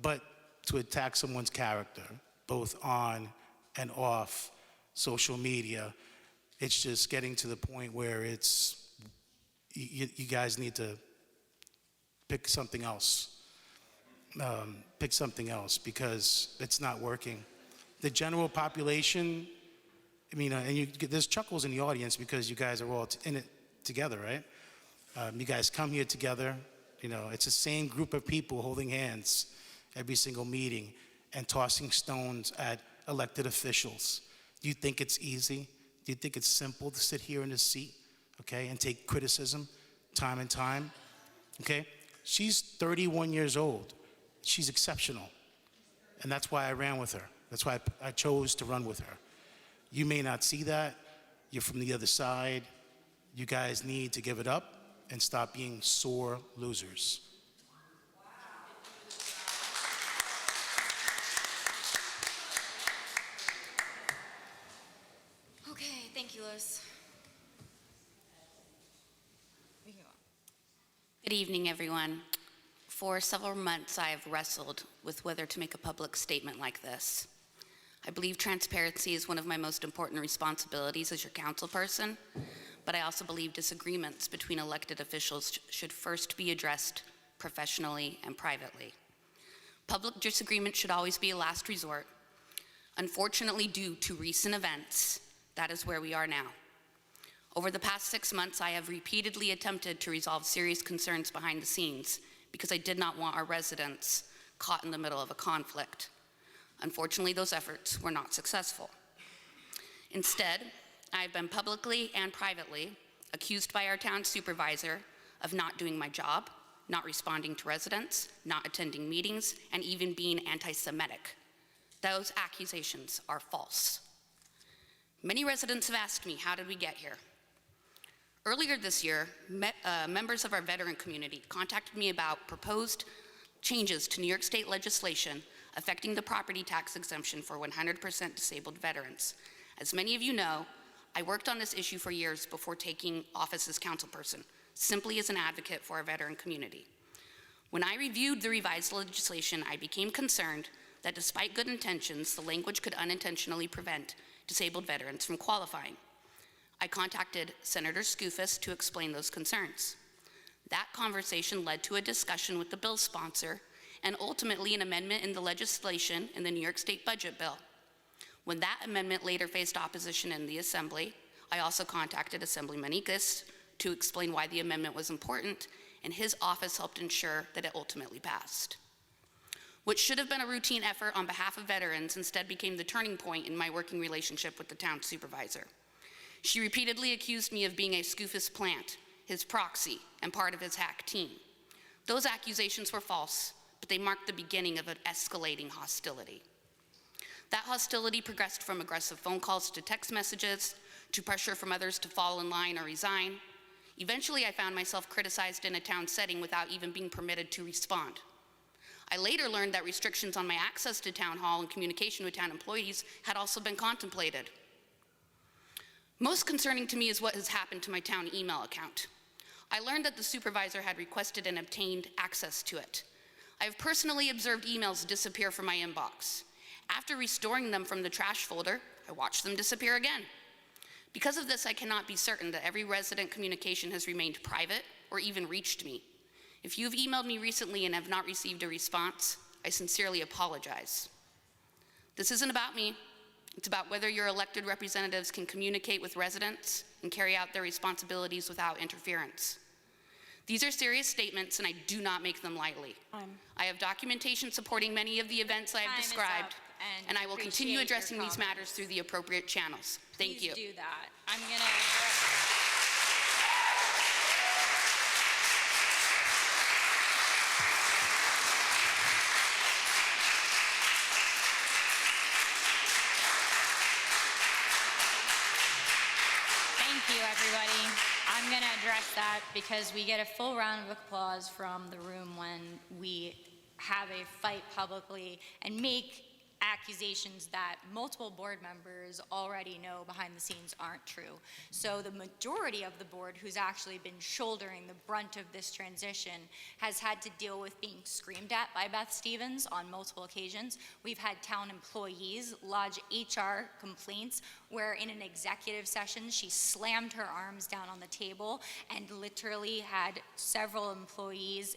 But to attack someone's character, both on and off social media, it's just getting to the point where you guys need to pick something else. Pick something else because it's not working. The general population, and there's chuckles in the audience because you guys are all in it together, right? You guys come here together. It's the same group of people holding hands every single meeting and tossing stones at elected officials. Do you think it's easy? Do you think it's simple to sit here in this seat, okay, and take criticism time and time? Okay? She's 31 years old. She's exceptional. And that's why I ran with her. That's why I chose to run with her. You may not see that. You're from the other side. You guys need to give it up and stop being sore losers. Okay, thank you, Liz. We can go on. Good evening, everyone. For several months, I have wrestled with whether to make a public statement like this. I believe transparency is one of my most important responsibilities as your council person, but I also believe disagreements between elected officials should first be addressed professionally and privately. Public disagreement should always be a last resort. Unfortunately, due to recent events, that is where we are now. Over the past 6 months, I have repeatedly attempted to resolve serious concerns behind the scenes because I did not want our residents caught in the middle of a conflict. Unfortunately, those efforts were not successful. Instead, I have been publicly and privately accused by our town supervisor of not doing my job, not responding to residents, not attending meetings, and even being anti-Semitic. Those accusations are false. Many residents have asked me, how did we get here? Earlier this year, members of our veteran community contacted me about proposed changes to New York State legislation affecting the property tax exemption for 100% disabled veterans. As many of you know, I worked on this issue for years before taking office as councilperson, simply as an advocate for our veteran community. When I reviewed the revised legislation, I became concerned that despite good intentions, the language could unintentionally prevent disabled veterans from qualifying. I contacted Senator Skoufis to explain those concerns. That conversation led to a discussion with the bill sponsor and ultimately an amendment in the legislation in the New York State budget bill. When that amendment later faced opposition in the Assembly, I also contacted Assemblyman Ekus to explain why the amendment was important, and his office helped ensure that it ultimately passed. What should have been a routine effort on behalf of veterans instead became the turning point in my working relationship with the town supervisor. She repeatedly accused me of being a Skoufis plant, his proxy, and part of his hack team. Those accusations were false, but they marked the beginning of an escalating hostility. That hostility progressed from aggressive phone calls to text messages, to pressure from others to fall in line or resign. Eventually, I found myself criticized in a town setting without even being permitted to respond. I later learned that restrictions on my access to town hall and communication with town employees had also been contemplated. Most concerning to me is what has happened to my town email account. I learned that the supervisor had requested and obtained access to it. I have personally observed emails disappear from my inbox. After restoring them from the trash folder, I watched them disappear again. Because of this, I cannot be certain that every resident communication has remained private or even reached me. If you've emailed me recently and have not received a response, I sincerely apologize. This isn't about me. It's about whether your elected representatives can communicate with residents and carry out their responsibilities without interference. These are serious statements, and I do not make them lightly. I have documentation supporting many of the events I have described, and I will continue addressing these matters through the appropriate channels. Thank you. Please do that. I'm gonna you, everybody. I'm going to address that because we get a full round of applause from the room when we have a fight publicly and make accusations that multiple board members already know behind the scenes aren't true. So the majority of the board who's actually been shouldering the brunt of this transition has had to deal with being screamed at by Beth Stevens on multiple occasions. We've had town employees lodge HR complaints where in an executive session she slammed her arms down on the table and literally had several employees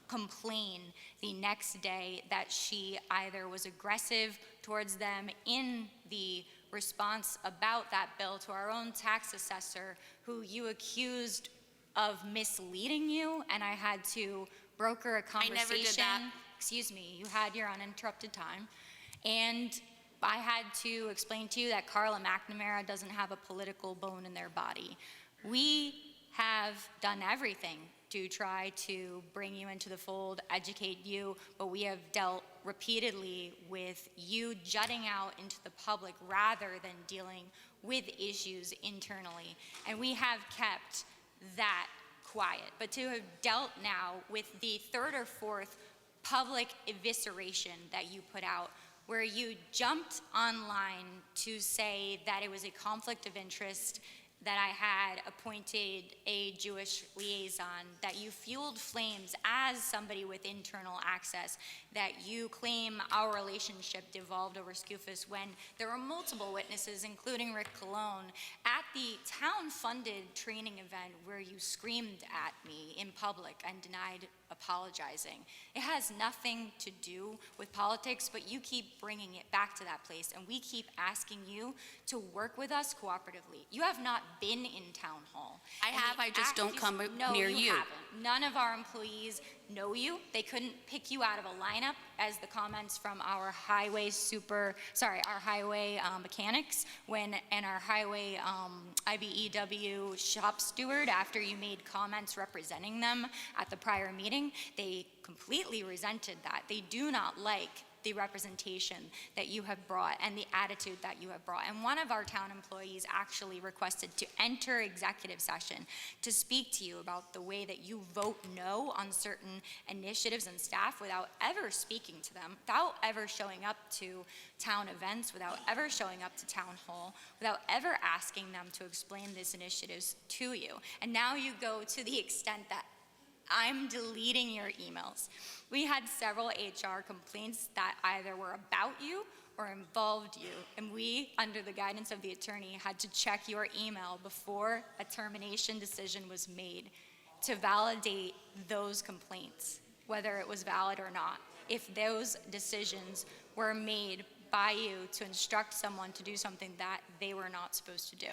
complain the next day that she either was aggressive towards them in the response about that bill to our own tax assessor, who you accused of misleading you, and I had to broker a conversation. I never did that. Excuse me, you had your uninterrupted time. And I had to explain to you that Carla McNamara doesn't have a political bone in their body. We have done everything to try to bring you into the fold, educate you, but we have dealt repeatedly with you jutting out into the public rather than dealing with issues internally. And we have kept that quiet. But to have dealt now with the third or fourth public evisceration that you put out, where you jumped online to say that it was a conflict of interest, that I had appointed a Jewish liaison, that you fueled flames as somebody with internal access, that you claim our relationship devolved over Skoufis when there were multiple witnesses, including Rick Colon, at the town-funded training event where you screamed at me in public and denied apologizing. It has nothing to do with politics, but you keep bringing it back to that place, and we keep asking you to work with us cooperatively. You have not been in town hall. I have, I just don't come near you. Haven't. None of our employees know you. They couldn't pick you out of a lineup, as the comments from our highway mechanics and our highway IBEW shop steward, after you made comments representing them at the prior meeting, they completely resented that. They do not like the representation that you have brought and the attitude that you have brought. And one of our town employees actually requested to enter executive session to speak to you about the way that you vote no on certain initiatives and staff without ever speaking to them, without ever showing up to town events, without ever showing up to town hall, without ever asking them to explain these initiatives to you. And now you go to the extent that I'm deleting your emails. We had several HR complaints that either were about you or involved you, and we, under the guidance of the attorney, had to check your email before a termination decision was made to validate those complaints, whether it was valid or not. If those decisions were made by you to instruct someone to do something that they were not supposed to do.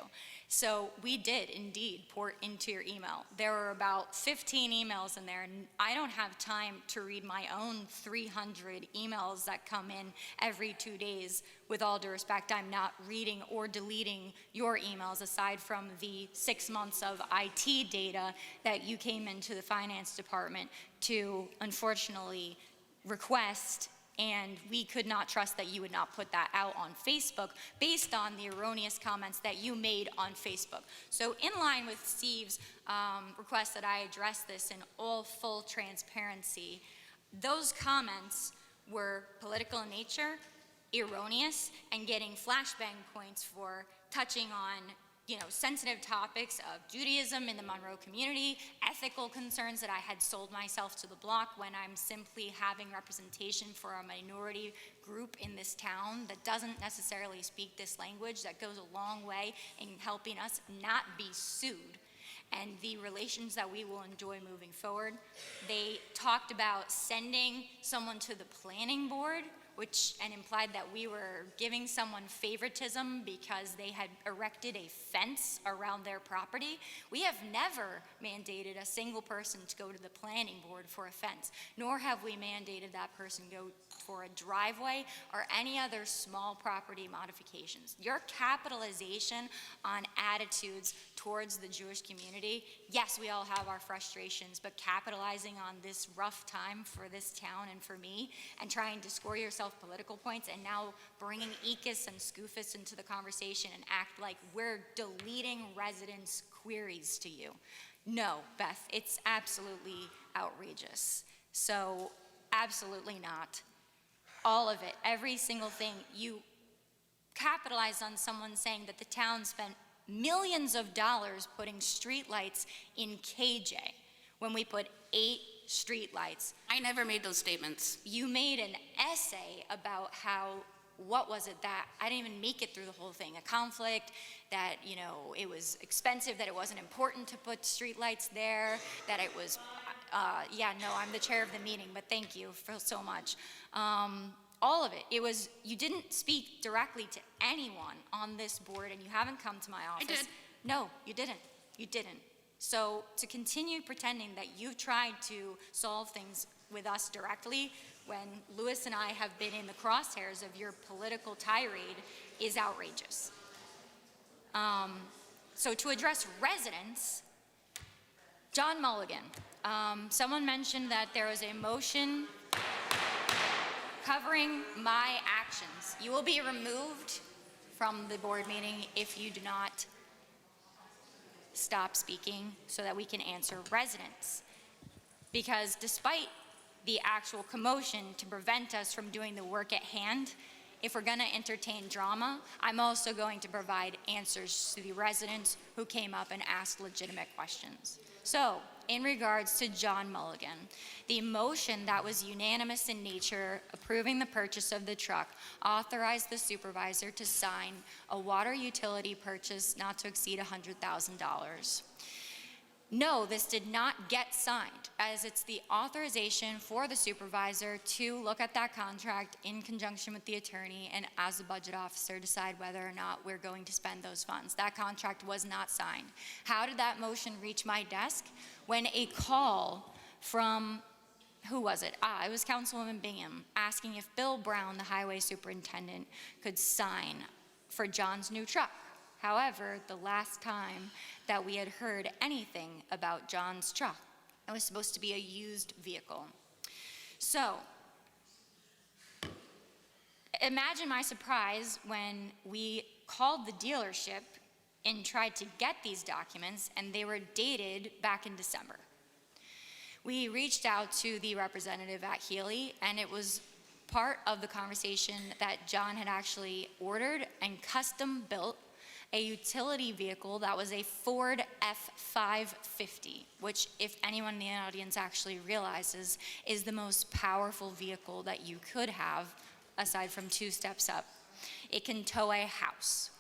So we did indeed pour into your email. There were about 15 emails in there, and I don't have time to read my own 300 emails that come in every 2 days. With all due respect, I'm not reading or deleting your emails aside from the 6 months of IT data that you came into the finance department to unfortunately request, and we could not trust that you would not put that out on Facebook based on the erroneous comments that you made on Facebook. So in line with Steve's request that I address this in all full transparency, those comments were political in nature, erroneous, and getting flashbang points for touching on sensitive topics of Judaism in the Monroe community, ethical concerns that I had sold myself to the block when I'm simply having representation for a minority group in this town that doesn't necessarily speak this language, that goes a long way in helping us not be sued, and the relations that we will enjoy moving forward. They talked about sending someone to the planning board, and implied that we were giving someone favoritism because they had erected a fence around their property. We have never mandated a single person to go to the planning board for a fence, nor have we mandated that person go for a driveway or any other small property modifications. Your capitalization on attitudes towards the Jewish community, yes, we all have our frustrations, but capitalizing on this rough time for this town and for me and trying to score yourself yourself political points and now bringing ECUS and SCUFUS into the conversation and act like we're deleting residents' queries to you. No, Beth, it's absolutely outrageous. So absolutely not. All of it, every single thing. You capitalized on someone saying that the town spent millions of dollars putting streetlights in KJ when we put 8 streetlights. I never made those statements. You made an essay about how, what was it that, I didn't even make it through the whole thing, a conflict, that, you know, it was expensive, that it wasn't important to put streetlights there, that it was, yeah, no, I'm the chair of the meeting, but thank you for so much. All of it. It was, you didn't speak directly to anyone on this board, and you haven't come to my office. I did. No, you didn't. You didn't. So to continue pretending that you've tried to solve things with us directly when Louis and I have been in the crosshairs of your political tirade is outrageous. So to address residents, John Mulligan, someone mentioned that there was a motion covering my actions. You will be removed from the board meeting if you do not stop speaking so that we can answer residents. Because despite the actual commotion to prevent us from doing the work at hand, if we're going to entertain drama, I'm also going to provide answers to the residents who came up and asked legitimate questions. So, in regards to John Mulligan, the motion that was unanimous in nature approving the purchase of the truck authorized the supervisor to sign a water utility purchase not to exceed $100,000. No, this did not get signed, as it's the authorization for the supervisor to look at that contract in conjunction with the attorney and as the budget officer decide whether or not we're going to spend those funds. That contract was not signed. How did that motion reach my desk? When a call from, who was it? It was Councilwoman Bingham asking if Bill Brown, the highway superintendent, could sign for John's new truck. However, the last time that we had heard anything about John's truck, it was supposed to be a used vehicle. So, imagine my surprise when we called the dealership and tried to get these documents, and they were dated back in December. We reached out to the representative at Healy, and it was part of the conversation that John had actually ordered and custom built a utility vehicle that was a Ford F-550, which, if anyone in the audience actually realizes, is the most powerful vehicle that you could have, aside from 2 steps up. It can tow a house.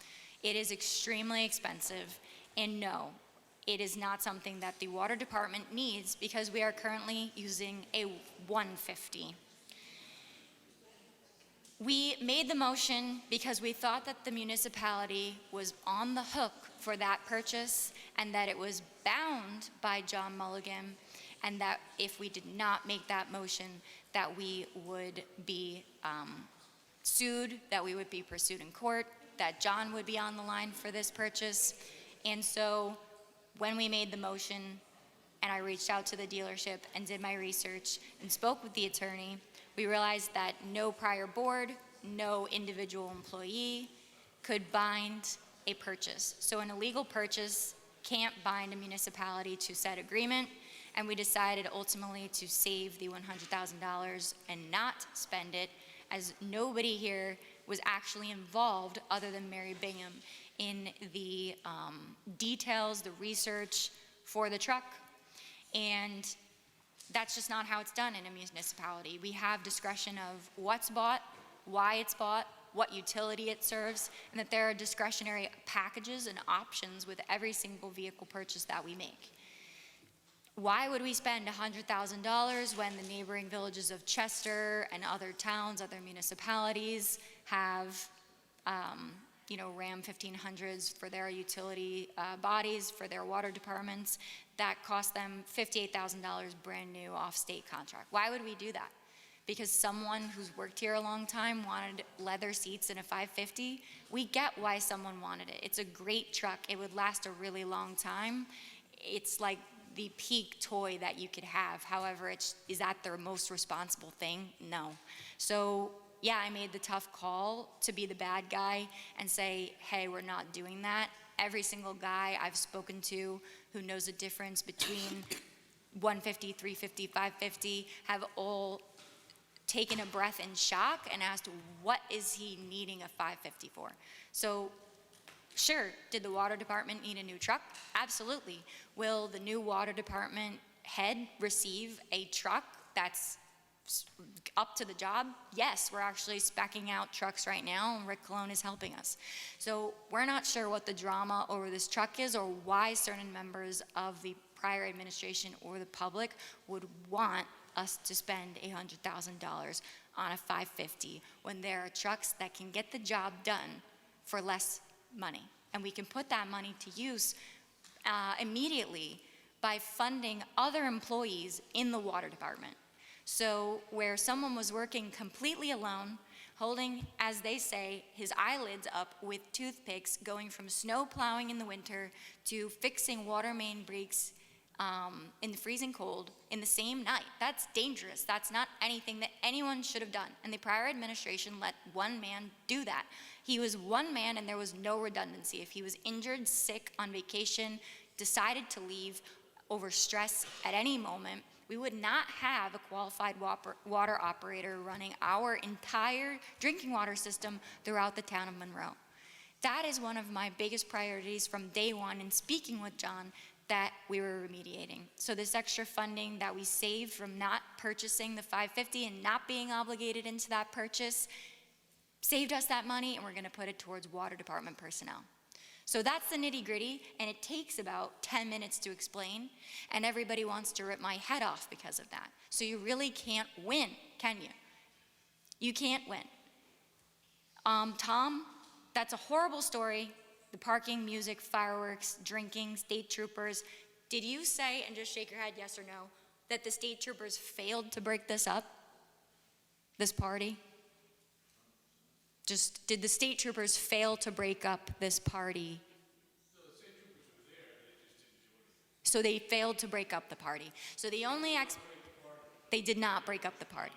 It is extremely expensive, and no, it is not something that the water department needs because we are currently using a 150. We made the motion because we thought that the municipality was on the hook for that purchase and that it was bound by John Mulligan, and that if we did not make that motion, that we would be sued, that we would be pursued in court, that John would be on the line for this purchase. And so when we made the motion and I reached out to the dealership and did my research and spoke with the attorney, we realized that no prior board, no individual employee could bind a purchase. So an illegal purchase can't bind a municipality to said agreement, and we decided ultimately to save the $100,000 and not spend it, as nobody here was actually involved other than Mary Bingham in the details, the research for the truck. And that's just not how it's done in a municipality. We have discretion of what's bought, why it's bought, what utility it serves, and that there are discretionary packages and options with every single vehicle purchase that we make. Why would we spend $100,000 when the neighboring villages of Chester and other towns, other municipalities have Ram 1500s for their utility bodies, for their water departments, that cost them $58,000 brand new off-state contract? Why would we do that? Because someone who's worked here a long time wanted leather seats in a 550? We get why someone wanted it. It's a great truck. It would last a really long time. It's like the peak toy that you could have. However, is that their most responsible thing? No. So yeah, I made the tough call to be the bad guy and say, hey, we're not doing that. Every single guy I've spoken to who knows the difference between 150, 350, 550 have all taken a breath in shock and asked, what is he needing a 550 for? So sure, did the water department need a new truck? Absolutely. Will the new water department head receive a truck that's up to the job? Yes, we're actually speccing out trucks right now, and Rick Colon is helping us. So we're not sure what the drama over this truck is or why certain members of the prior administration or the public would want us to spend $100,000 on a 550 when there are trucks that can get the job done for less money. And we can put that money to use immediately by funding other employees in the water department. So where someone was working completely alone, holding, as they say, his eyelids up with toothpicks, going from snow plowing in the winter to fixing water main breaks in the freezing cold in the same night. That's dangerous. That's not anything that anyone should have done. And the prior administration let one man do that. He was one man and there was no redundancy. If he was injured, sick, on vacation, decided to leave over stress at any moment, we would not have a qualified water operator running our entire drinking water system throughout the town of Monroe. That is one of my biggest priorities from day one in speaking with John that we were remediating. So this extra funding that we saved from not purchasing the 550 and not being obligated into that purchase saved us that money, and we're gonna put it towards water department personnel. So that's the nitty gritty, and it takes about 10 minutes to explain, and everybody wants to rip my head off because of that. So you really can't win, can you? You can't win. Tom, that's a horrible story. The parking, music, fireworks, drinking, state troopers. Did you say, and just shake your head yes or no, that the state troopers failed to break this up? This party? Just, did the state troopers fail to break up this party? So they failed to break up the party. So the only they did not break up the party.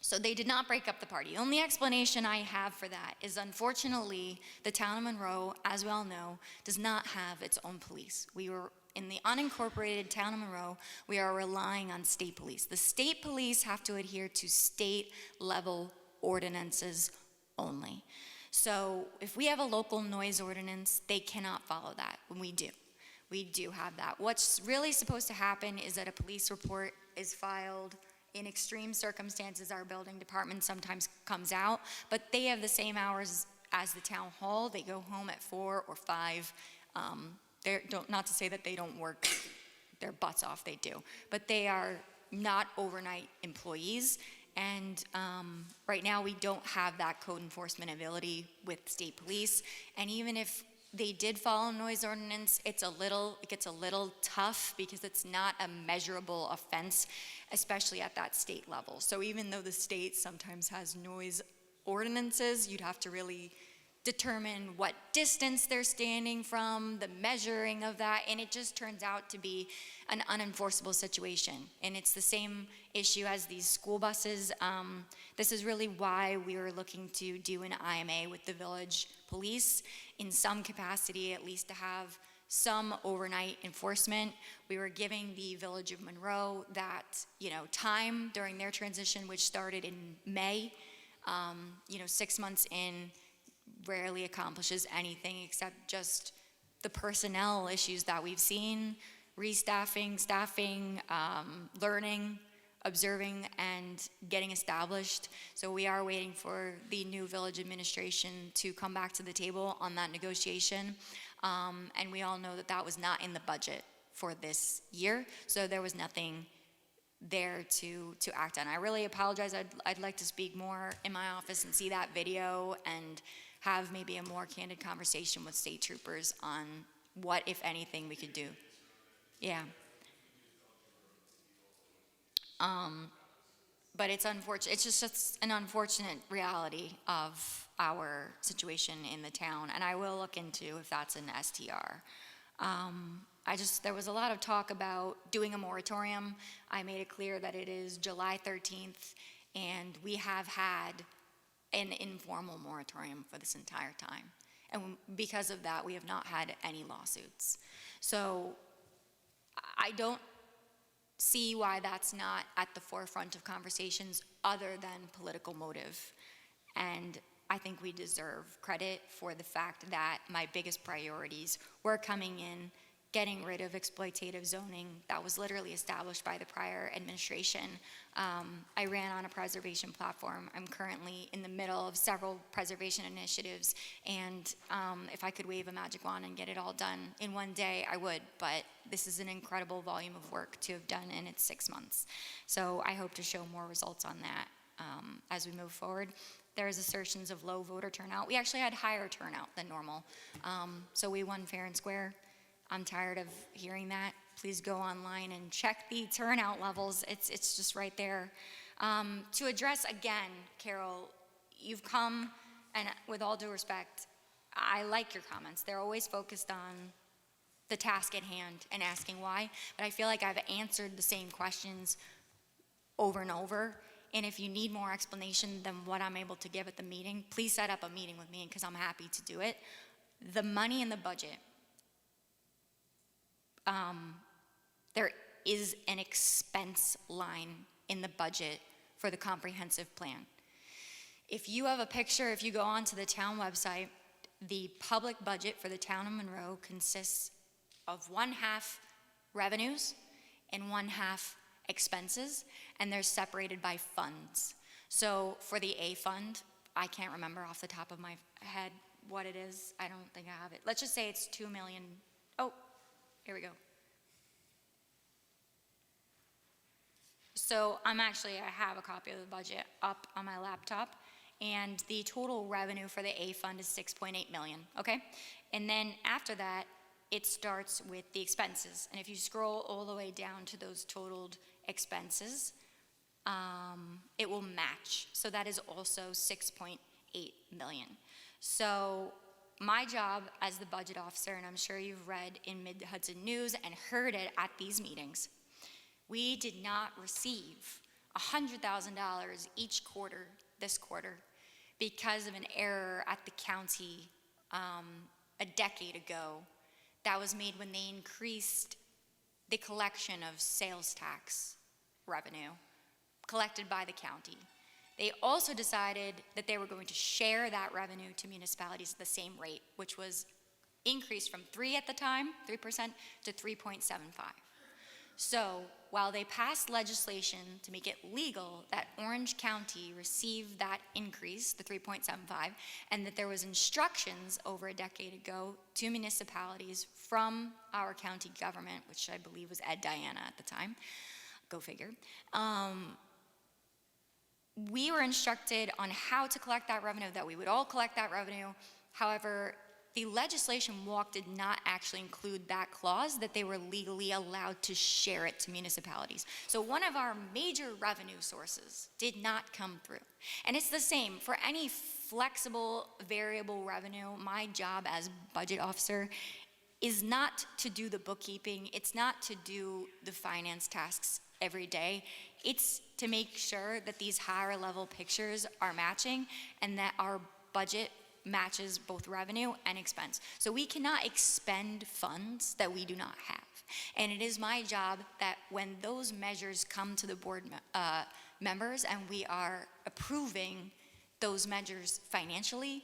So they did not break up the party. The only explanation I have for that is, unfortunately, the town of Monroe, as we all know, does not have its own police. We were in the unincorporated town of Monroe, we are relying on state police. The state police have to adhere to state-level ordinances only. So if we have a local noise ordinance, they cannot follow that, when we do. We do have that. What's really supposed to happen is that a police report is filed. In extreme circumstances, our building department sometimes comes out, but they have the same hours as the town hall. They go home at 4 or 5. Not to say that they don't work their butts off, they do, but they are not overnight employees. And right now we don't have that code enforcement ability with state police. And even if they did follow noise ordinance, it gets a little tough because it's not a measurable offense, especially at that state level. So even though the state sometimes has noise ordinances, you'd have to really determine what distance they're standing from, the measuring of that, and it just turns out to be an unenforceable situation. And it's the same issue as these school buses. This is really why we were looking to do an IMA with the village police in some capacity, at least to have some overnight enforcement. We were giving the village of Monroe that, time during their transition, which started in May, 6 months in, rarely accomplishes anything except just the personnel issues that we've seen, restaffing, staffing, learning, observing, and getting established. So we are waiting for the new village administration to come back to the table on that negotiation. And we all know that that was not in the budget for this year, so there was nothing there to act on. I really apologize. I'd like to speak more in my office and see that video and have maybe a more candid conversation with state troopers on what, if anything, we could do. Yeah. But it's unfortunate. It's just an unfortunate reality of our situation in the town, and I will look into if that's an STR. there was a lot of talk about doing a moratorium. I made it clear that it is July 13th, and we have had an informal moratorium for this entire time. And because of that, we have not had any lawsuits. So I don't see why that's not at the forefront of conversations other than political motive. And I think we deserve credit for the fact that my biggest priorities were coming in, getting rid of exploitative zoning that was literally established by the prior administration. I ran on a preservation platform. I'm currently in the middle of several preservation initiatives, and if I could wave a magic wand and get it all done in one day, I would, but this is an incredible volume of work to have done, and it's 6 months. So I hope to show more results on that as we move forward. There's assertions of low voter turnout. We actually had higher turnout than normal, so we won fair and square. I'm tired of hearing that. Please go online and check the turnout levels. It's just right there. To address again, Carol, you've come, and with all due respect, I like your comments. They're always focused on the task at hand and asking why, but I feel like I've answered the same questions over and over. And if you need more explanation than what I'm able to give at the meeting, please set up a meeting with me because I'm happy to do it. The money in the budget, there is an expense line in the budget for the comprehensive plan. If you have a picture, if you go onto the town website, the public budget for the town of Monroe consists of 1/2 revenues and 1/2 expenses, and they're separated by funds. So for the A fund, I can't remember off the top of my head what it is. I don't think I have it. Let's just say it's 2 million. Oh, here we go. So I have a copy of the budget up on my laptop, and the total revenue for the A fund is 6.8 million, okay? And then after that, it starts with the expenses. And if you scroll all the way down to those totaled expenses, it will match. So that is also 6.8 million. So my job as the budget officer, and I'm sure you've read in Mid-Hudson News and heard it at these meetings, we did not receive $100,000 each quarter, this quarter, because of an error at the county a decade ago that was made when they increased the collection of sales tax revenue collected by the county. They also decided that they were going to share that revenue to municipalities at the same rate, which was increased from 3% at the time, 3% to 3.75. So while they passed legislation to make it legal that Orange County receive that increase, the 3.75, and that there was instructions over a decade ago to municipalities from our county government, which I believe was Ed Diana at the time, go figure, we were instructed on how to collect that revenue, that we would all collect that revenue. However, the legislation walk did not actually include that clause that they were legally allowed to share it to municipalities. So one of our major revenue sources did not come through. And it's the same for any flexible variable revenue. My job as budget officer is not to do the bookkeeping. It's not to do the finance tasks every day. It's to make sure that these higher level pictures are matching and that our budget matches both revenue and expense. So we cannot expend funds that we do not have. And it is my job that when those measures come to the board members and we are approving those measures financially,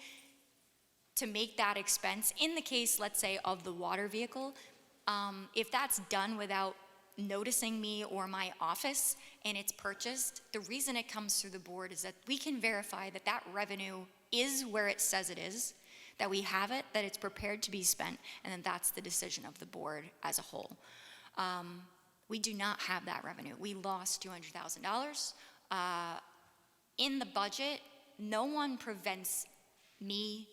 to make that expense, in the case, let's say, of the water vehicle, if that's done without noticing me or my office and it's purchased, the reason it comes through the board is that we can verify that that revenue is where it says it is, that we have it, that it's prepared to be spent, and then that's the decision of the board as a whole. We do not have that revenue. We lost $200,000. In the budget, no one prevents me,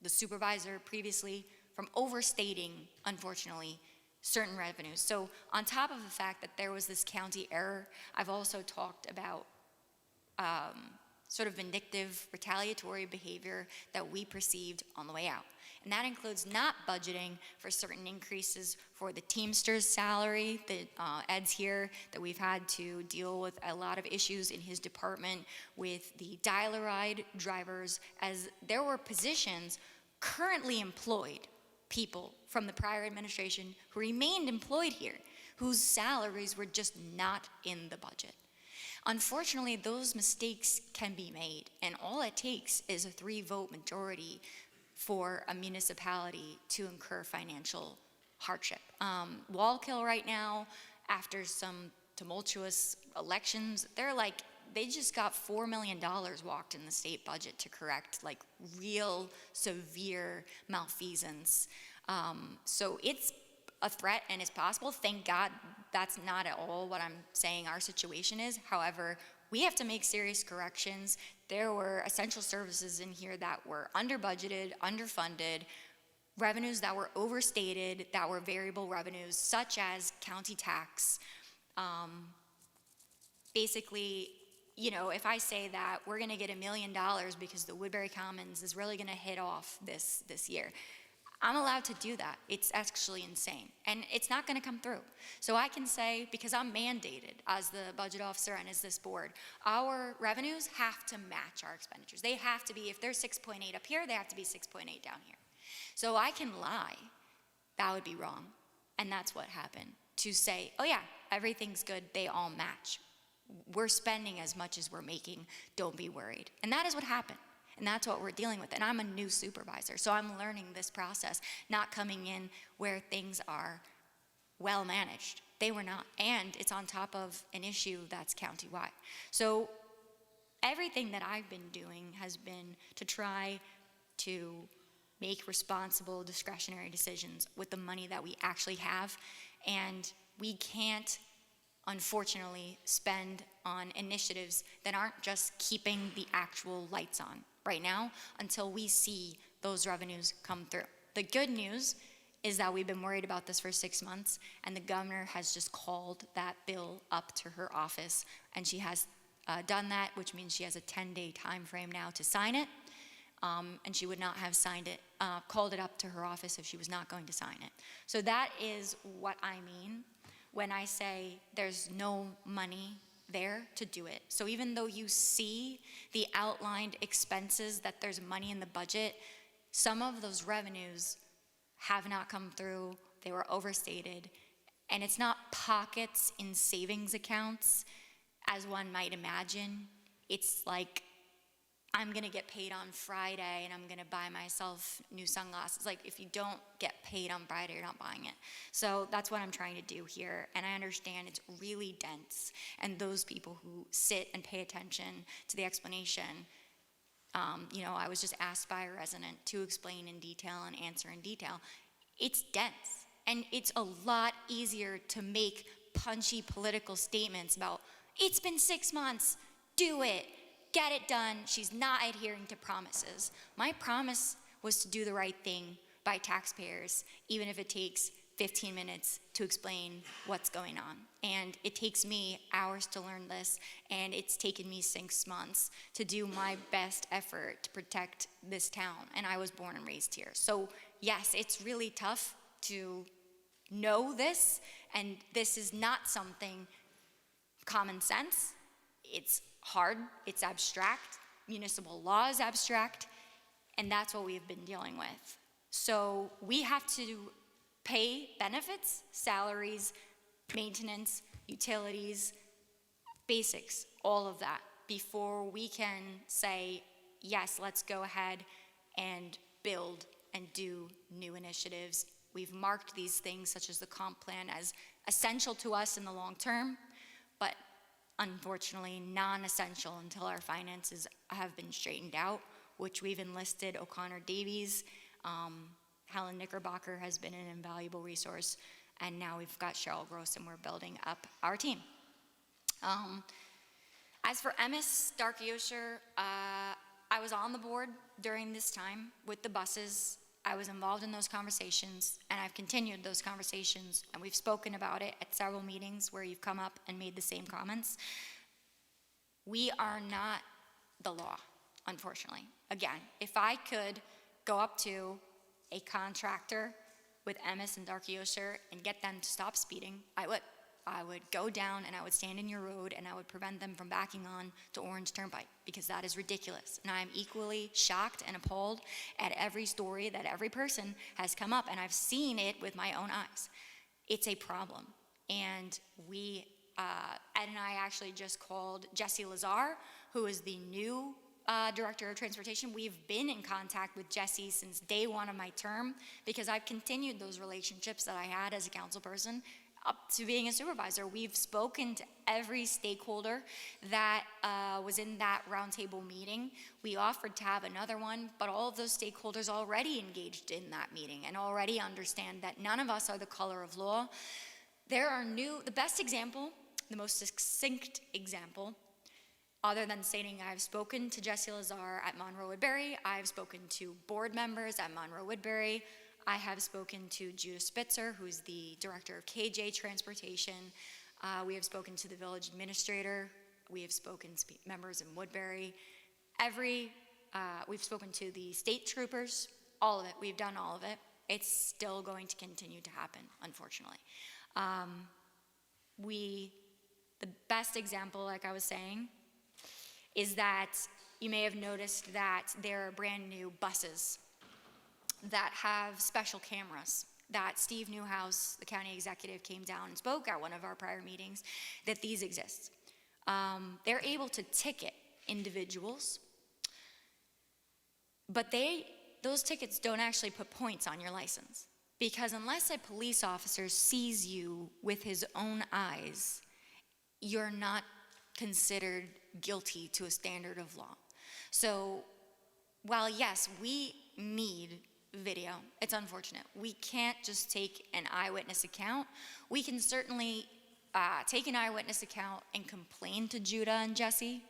the supervisor previously, from overstating, unfortunately, certain revenues. So on top of the fact that there was this county error, I've also talked about sort of vindictive, retaliatory behavior that we perceived on the way out. And that includes not budgeting for certain increases for the Teamsters salary that Ed's here, that we've had to deal with a lot of issues in his department with the dial-a-ride drivers, as there were positions currently employed, people from the prior administration who remained employed here, whose salaries were just not in the budget. Unfortunately, those mistakes can be made, and all it takes is a 3-vote majority for a municipality to incur financial hardship. Wallkill right now, after some tumultuous elections, they just got $4 million walked in the state budget to correct real severe malfeasance. So it's a threat and it's possible. Thank God that's not at all what I'm saying our situation is. However, we have to make serious corrections. There were essential services in here that were under budgeted, underfunded, revenues that were overstated, that were variable revenues, such as county tax. Basically, if I say that we're gonna get $1 million because the Woodbury Commons is really gonna hit off this year, I'm allowed to do that. It's actually insane. And it's not gonna come through. So I can say, because I'm mandated as the budget officer and as this board, our revenues have to match our expenditures. They have to be, if they're 6.8 up here, they have to be 6.8 down here. So I can lie. That would be wrong. And that's what happened. To say, oh yeah, everything's good, they all match. We're spending as much as we're making, don't be worried. And that is what happened. And that's what we're dealing with. And I'm a new supervisor, so I'm learning this process, not coming in where things are well managed. They were not. And it's on top of an issue that's countywide. So everything that I've been doing has been to try to make responsible discretionary decisions with the money that we actually have. And we can't, unfortunately, spend on initiatives that aren't just keeping the actual lights on right now until we see those revenues come through. The good news is that we've been worried about this for 6 months, and the governor has just called that bill up to her office, and she has done that, which means she has a 10-day time frame now to sign it, and she would not have signed it, called it up to her office if she was not going to sign it. So that is what I mean when I say there's no money there to do it. So even though you see the outlined expenses, that there's money in the budget, some of those revenues have not come through, they were overstated, and it's not pockets in savings accounts, as one might imagine. It's like, I'm gonna get paid on Friday and I'm gonna buy myself new sunglasses. Like, if you don't get paid on Friday, you're not buying it. So that's what I'm trying to do here, and I understand it's really dense, and those people who sit and pay attention to the explanation, I was just asked by a resident to explain in detail and answer in detail. It's dense, and it's a lot easier to make punchy political statements about, it's been 6 months, do it, get it done. She's not adhering to promises. My promise was to do the right thing by taxpayers, even if it takes 15 minutes to explain what's going on. And it takes me hours to learn this, and it's taken me 6 months to do my best effort to protect this town. And I was born and raised here. So yes, it's really tough to know this, and this is not something common sense. It's hard, it's abstract, municipal law is abstract, and that's what we've been dealing with. So we have to pay benefits, salaries, maintenance, utilities, basics, all of that, before we can say, yes, let's go ahead and build and do new initiatives. We've marked these things, such as the comp plan, as essential to us in the long term, but unfortunately non-essential until our finances have been straightened out, which we've enlisted O'Connor Davies. Helen Knickerbocker has been an invaluable resource, and now we've got Cheryl Gross, and we're building up our team. As for Emmis Darkeyosher, I was on the board during this time with the buses. I was involved in those conversations, and I've continued those conversations, and we've spoken about it at several meetings where you've come up and made the same comments. We are not the law, unfortunately. Again, if I could go up to a contractor with Emmis and Dark Yosher and get them to stop speeding, I would. I would go down and I would stand in your road and I would prevent them from backing on to Orange Turnpike, because that is ridiculous. And I am equally shocked and appalled at every story that every person has come up, and I've seen it with my own eyes. It's a problem. And Ed and I actually just called Jesse Lazar, who is the new Director of Transportation. We've been in contact with Jesse since day one of my term, because I've continued those relationships that I had as a council person up to being a supervisor. We've spoken to every stakeholder that was in that roundtable meeting. We offered to have another one, but all of those stakeholders already engaged in that meeting and already understand that none of us are the color of law. The best example, the most succinct example, other than stating I've spoken to Jesse Lazar at Monroe-Woodbury, I've spoken to board members at Monroe-Woodbury, I have spoken to Judah Spitzer, who's the director of KJ Transportation. We have spoken to the village administrator. We have spoken to members in Woodbury. We've spoken to the state troopers, all of it. We've done all of it. It's still going to continue to happen, unfortunately. The best example, like I was saying, is that you may have noticed that there are brand new buses that have special cameras, that Steve Newhouse, the county executive, came down and spoke at one of our prior meetings, that these exist. They're able to ticket individuals, but those tickets don't actually put points on your license, because unless a police officer sees you with his own eyes, you're not considered guilty to a standard of law. So while yes, we need video, it's unfortunate. We can't just take an eyewitness account. We can certainly take an eyewitness account and complain to Judah and Jesse,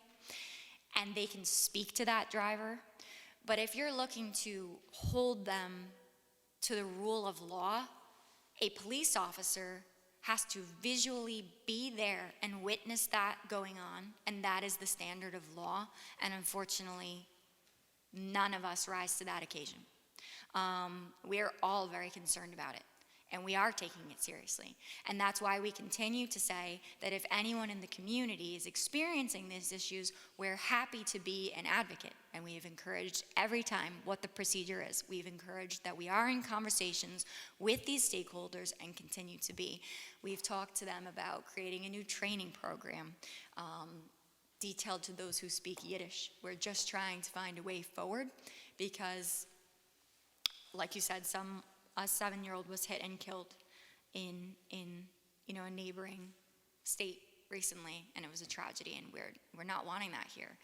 and they can speak to that driver. But if you're looking to hold them to the rule of law, a police officer has to visually be there and witness that going on, and that is the standard of law, and unfortunately, none of us rise to that occasion. We're all very concerned about it, and we are taking it seriously. And that's why we continue to say that if anyone in the community is experiencing these issues, we're happy to be an advocate. And we have encouraged every time what the procedure is. We've encouraged that we are in conversations with these stakeholders and continue to be. We've talked to them about creating a new training program detailed to those who speak Yiddish. We're just trying to find a way forward because, like you said, a 7-year-old was hit and killed in a neighboring state recently, and it was a tragedy, and we're not wanting that here.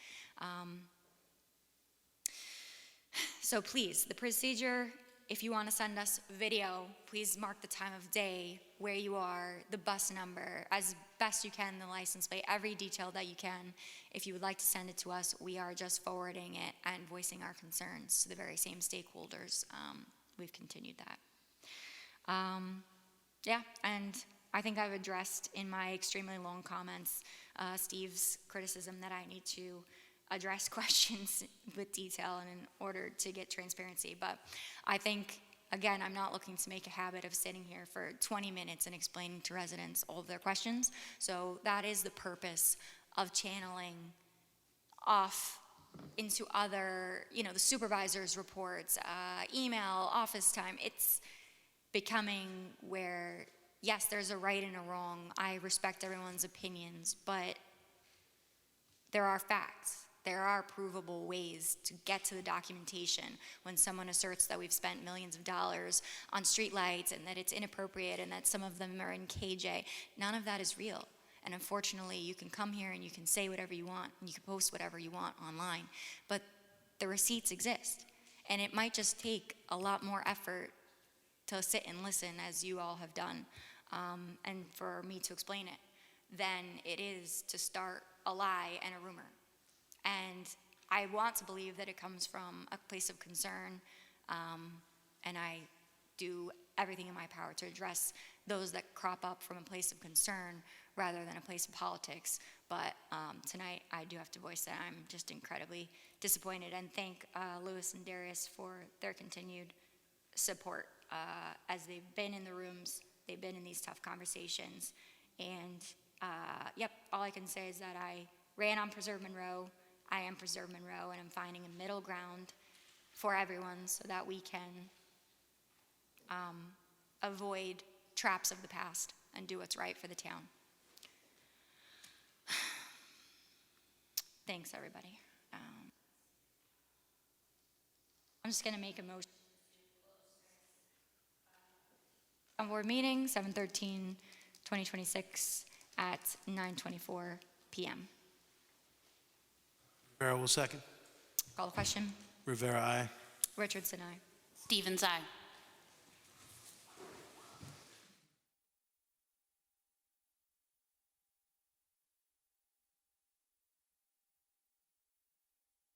So please, the procedure, if you want to send us video, please mark the time of day, where you are, the bus number, as best you can, the license plate, every detail that you can. If you would like to send it to us, we are just forwarding it and voicing our concerns to the very same stakeholders. We've continued that. And I think I've addressed in my extremely long comments Steve's criticism that I need to address questions with detail and in order to get transparency. But I think, again, I'm not looking to make a habit of sitting here for 20 minutes and explaining to residents all of their questions. So that is the purpose of channeling off into other, the supervisor's reports, email, office time. It's becoming where, yes, there's a right and a wrong. I respect everyone's opinions, but there are facts. There are provable ways to get to the documentation when someone asserts that we've spent millions of dollars on streetlights and that it's inappropriate and that some of them are in KJ. None of that is real. And unfortunately, you can come here and you can say whatever you want, and you can post whatever you want online, but the receipts exist. And it might just take a lot more effort to sit and listen, as you all have done, and for me to explain it, than it is to start a lie and a rumor. And I want to believe that it comes from a place of concern, and I do everything in my power to address those that crop up from a place of concern rather than a place of politics. But tonight, I do have to voice that I'm just incredibly disappointed, and thank Louis and Darius for their continued support as they've been in the rooms, they've been in these tough conversations. And yep, all I can say is that I ran on Preserve Monroe, I am Preserve Monroe, and I'm finding a middle ground for everyone so that we can avoid traps of the past and do what's right for the town. Thanks, everybody. I'm just going to make a motion. Board meeting, 7/13/2026 at 9:24 p.m. Rivera will second. Call the question. Rivera, aye. Richardson, aye. Stevens, aye.